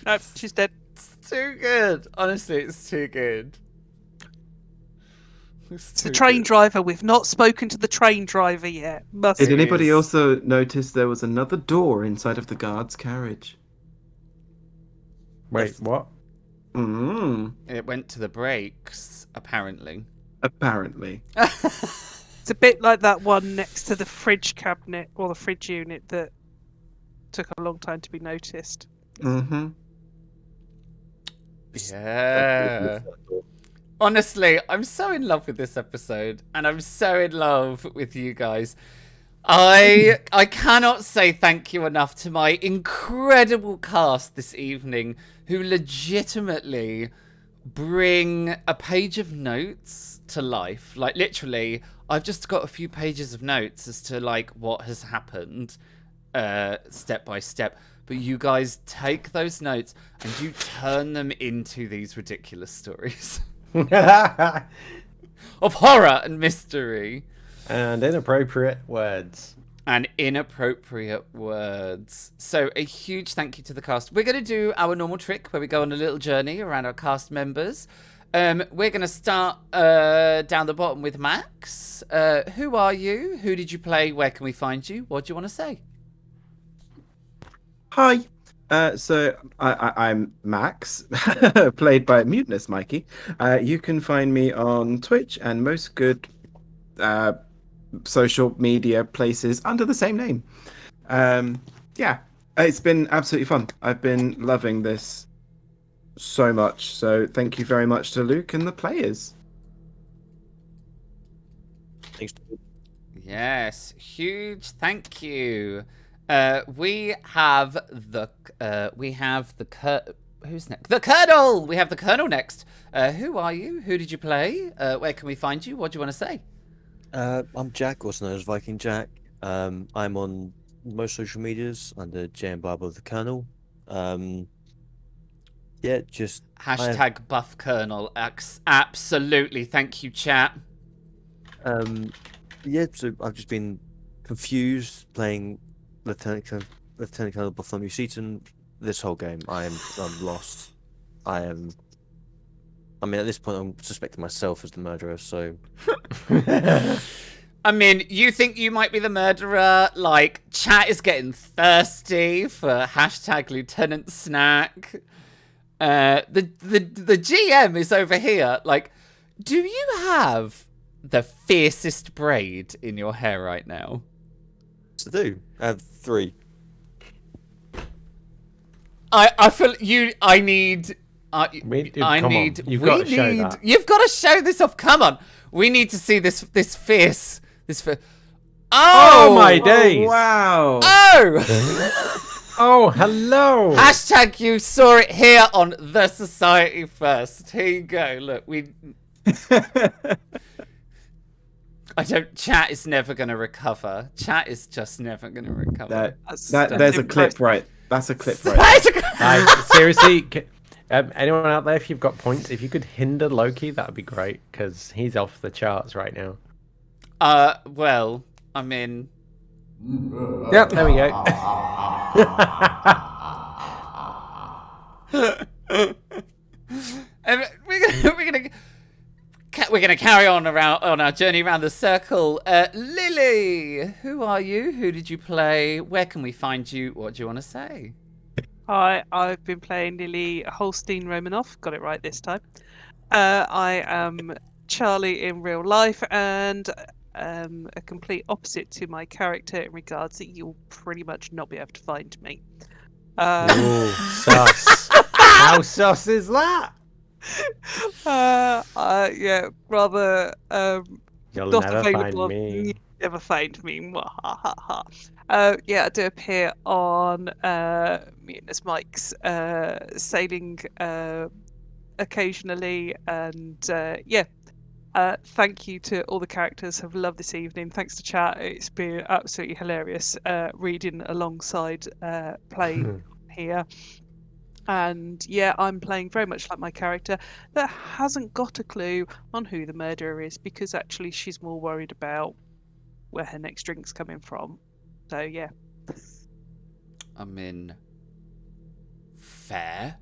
Nope, she's dead. It's too good. Honestly, it's too good. It's the train driver. We've not spoken to the train driver yet. Must Did anybody is- also notice there was another door inside of the guard's carriage? Wait, what? It went to the brakes, apparently. Apparently. It's a bit like that one next to the fridge cabinet or the fridge unit that took a long time to be noticed. Mm-hmm. Yeah. Honestly, I'm so in love with this episode, and I'm so in love with you guys. I cannot say thank you enough to my incredible cast this evening, who legitimately bring a page of notes to life. Like, literally, I've just got a few pages of notes as to, like, what has happened step by step. But you guys take those notes and you turn them into these ridiculous stories of horror and mystery. And inappropriate words. And inappropriate words. So a huge thank you to the cast. We're going to do our normal trick where we go on a little journey around our cast members. We're going to start down the bottom with Max. Who are you? Who did you play? Where can we find you? What do you want to say? Hi. So I'm Max, played by Mutinous Mikey. You can find me on Twitch and most good social media places under the same name. Yeah, it's been absolutely fun. I've been loving this so much. So thank you very much to Luke and the players. Thanks. Yes, huge thank you. We have the who's next? The Colonel. We have the Colonel next. Who are you? Who did you play? Where can we find you? What do you want to say? I'm Jack, also known as Viking Jack. I'm on most social medias under J&B the Colonel. Yeah, just Hashtag buff Colonel. Absolutely. Thank you, chat. yeah. So I've just been confused playing Lieutenant Colonel Bartholomew Seaton this whole game. I'm lost. I mean, at this point, I'm suspecting myself as the murderer. So, I mean, you think you might be the murderer? Like, chat is getting thirsty for hashtag Lieutenant Snack. The GM is over here. Like, do you have the fiercest braid in your hair right now? to do. I have 3. I feel you. I need. I Come need. on, you've got to show that. You've got to show this off. Come on. We need to see this fierce. Oh my days! Wow. Oh! Oh, hello! Hashtag you saw it here on The Society First. Here you go. Look, chat is never going to recover. Chat is just never going to recover. There's a clip, right? That's a clip, right? Seriously, anyone out there, if you've got points, if you could hinder Loki, that would be great, because he's off the charts right now. Well, I mean... Yep, there we go. And we're gonna carry on our journey around the circle. Lily, who are you? Who did you play? Where can we find you? What do you want to say? Hi, I've been playing Lily Holstein Romanoff. Got it right this time. I am Charlie in real life, and a complete opposite to my character in regards that you'll pretty much not be able to find me. Ooh, sus. How sus is that? Yeah, rather You'll not never available. find me. Never find me. Yeah, I do appear on Mutinous Mike's sailing occasionally, and yeah. Thank you to all the characters. Have loved this evening. Thanks to chat. It's been absolutely hilarious reading alongside playing here. And yeah, I'm playing very much like my character that hasn't got a clue on who the murderer is, because actually she's more worried about where her next drink's coming from. So yeah. I mean, fair.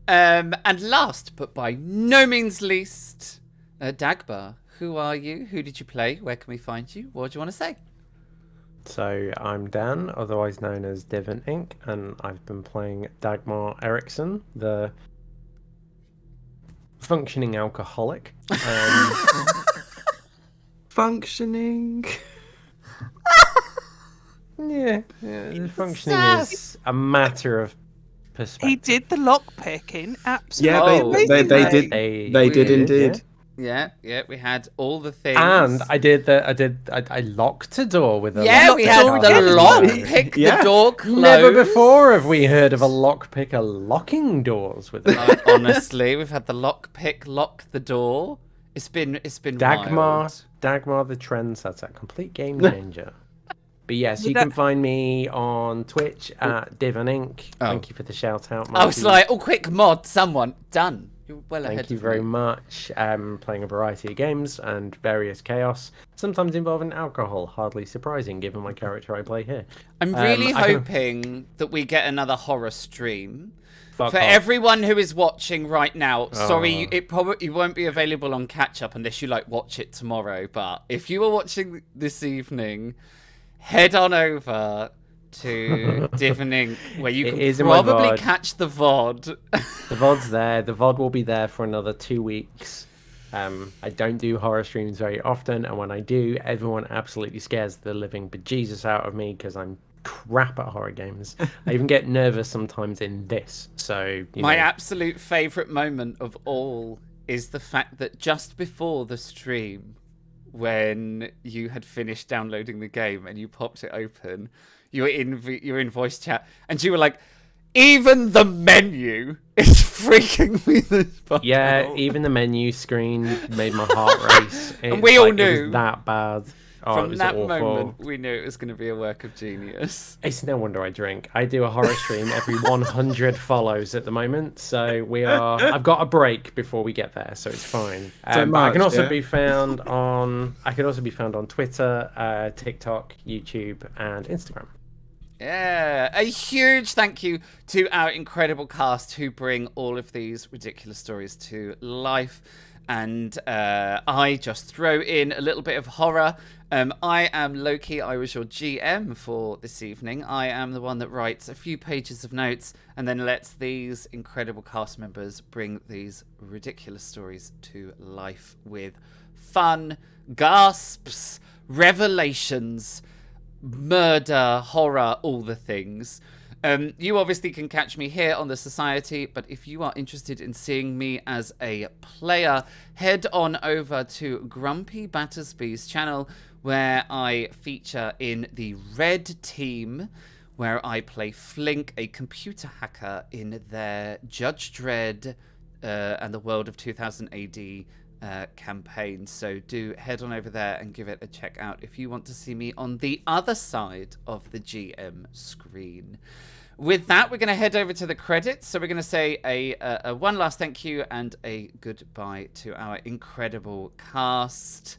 And last, but by no means least, Dagmar, who are you? Who did you play? Where can we find you? What do you want to say? So I'm Dan, otherwise known as Divin Inc., and I've been playing Dagmar Eriksson, the functioning alcoholic. Functioning. Yeah, functioning is a matter of perspective. He did the lock picking. Absolutely. Yeah, they amazingly. did. They did indeed. Yeah, we had all the things. And I locked a door with a Yeah, lock we had picker. the lock pick Yeah. the door closed. Never before have we heard of a lock picker locking doors with it. Honestly, we've had the lock pick lock the door. It's been Dagmar wild. the trendsetter, complete game changer. But yes, you can find me on Twitch at Divin Inc. Thank you for the shout out. I was like, quick mod, someone done. You're well ahead. Thank you of very me. much. Playing a variety of games and various chaos, sometimes involving alcohol. Hardly surprising given my character I play here. I'm really hoping that we get another horror stream. Fuck For off. everyone who is watching right now, sorry, it probably won't be available on catch up unless you watch it tomorrow. But if you are watching this evening, head on over to Divin Inc., where you can probably catch the VOD. The VOD's there. The VOD will be there for another 2 weeks. I don't do horror streams very often, and when I do, everyone absolutely scares the living bejesus out of me because I'm crap at horror games. I even get nervous sometimes in this. So my absolute favourite moment of all is the fact that just before the stream, when you had finished downloading the game and you popped it open, you were in voice chat, and you were like, even the menu is freaking me the fuck out. Even the menu screen made my heart race. And we all knew. It was that bad. Oh, From that moment, we knew it was going to be a work of genius. It's no wonder I drink. I do a horror stream every 100 follows at the moment, so I've got a break before we get there, so it's fine. But I can also be found on. I can also be found on Twitter, TikTok, YouTube, and Instagram. Yeah, a huge thank you to our incredible cast who bring all of these ridiculous stories to life. And I just throw in a little bit of horror. I am Loki. I was your GM for this evening. I am the one that writes a few pages of notes and then lets these incredible cast members bring these ridiculous stories to life with fun, gasps, revelations, murder, horror, all the things. You obviously can catch me here on the Society, but if you are interested in seeing me as a player, head on over to Grumpy Battersby's channel, where I feature in the Red Team, where I play Flink, a computer hacker in their Judge Dredd and the World of 2000 AD campaign. So do head on over there and give it a check out if you want to see me on the other side of the GM screen. With that, we're going to head over to the credits. So we're going to say a one last thank you and a goodbye to our incredible cast.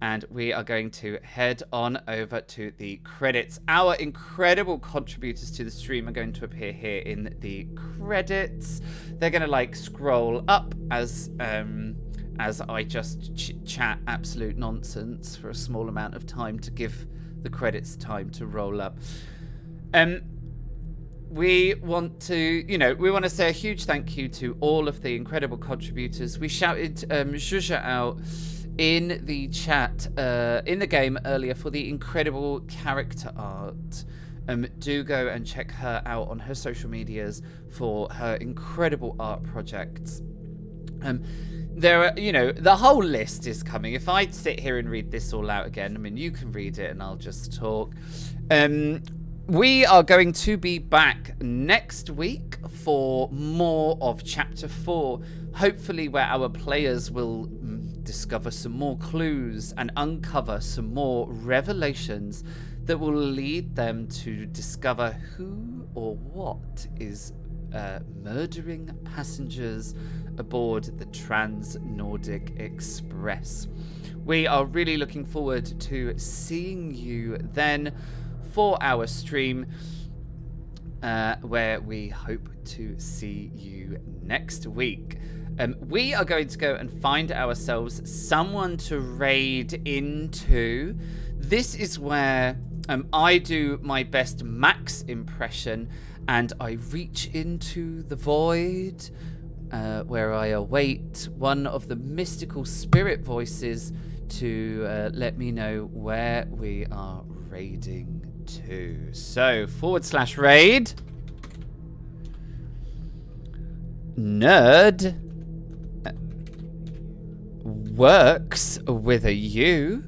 And we are going to head on over to the credits. Our incredible contributors to the stream are going to appear here in the credits. They're going to like scroll up as I just chat absolute nonsense for a small amount of time to give the credits time to roll up. We want to say a huge thank you to all of the incredible contributors. We shouted Zhuzha out in the chat, in the game earlier for the incredible character art. Do go and check her out on her social medias for her incredible art projects. There are, the whole list is coming. If I sit here and read this all out again, I mean, you can read it and I'll just talk. We are going to be back next week for more of Chapter 4, hopefully where our players will discover some more clues and uncover some more revelations that will lead them to discover who or what is murdering passengers aboard the Trans-Nordic Express. We are really looking forward to seeing you then for our stream, where we hope to see you next week. We are going to go and find ourselves someone to raid into. This is where I do my best Max impression and I reach into the void, where I await one of the mystical spirit voices to let me know where we are raiding to. So, /raid. Nerd works with a U.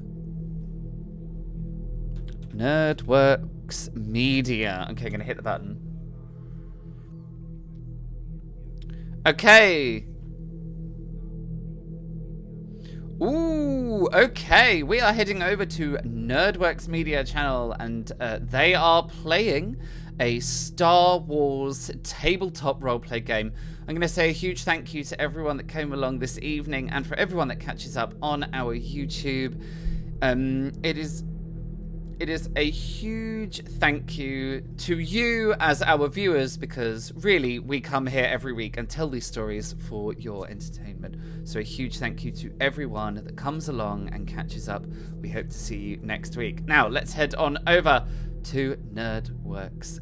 Nerdworks Media. Okay, I'm gonna hit the button. Okay. Ooh, okay. We are heading over to Nerdworks Media channel, and they are playing a Star Wars tabletop roleplay game. I'm going to say a huge thank you to everyone that came along this evening, and for everyone that catches up on our YouTube. It is a huge thank you to you as our viewers, because really we come here every week and tell these stories for your entertainment. So a huge thank you to everyone that comes along and catches up. We hope to see you next week. Now let's head on over to Nerdworks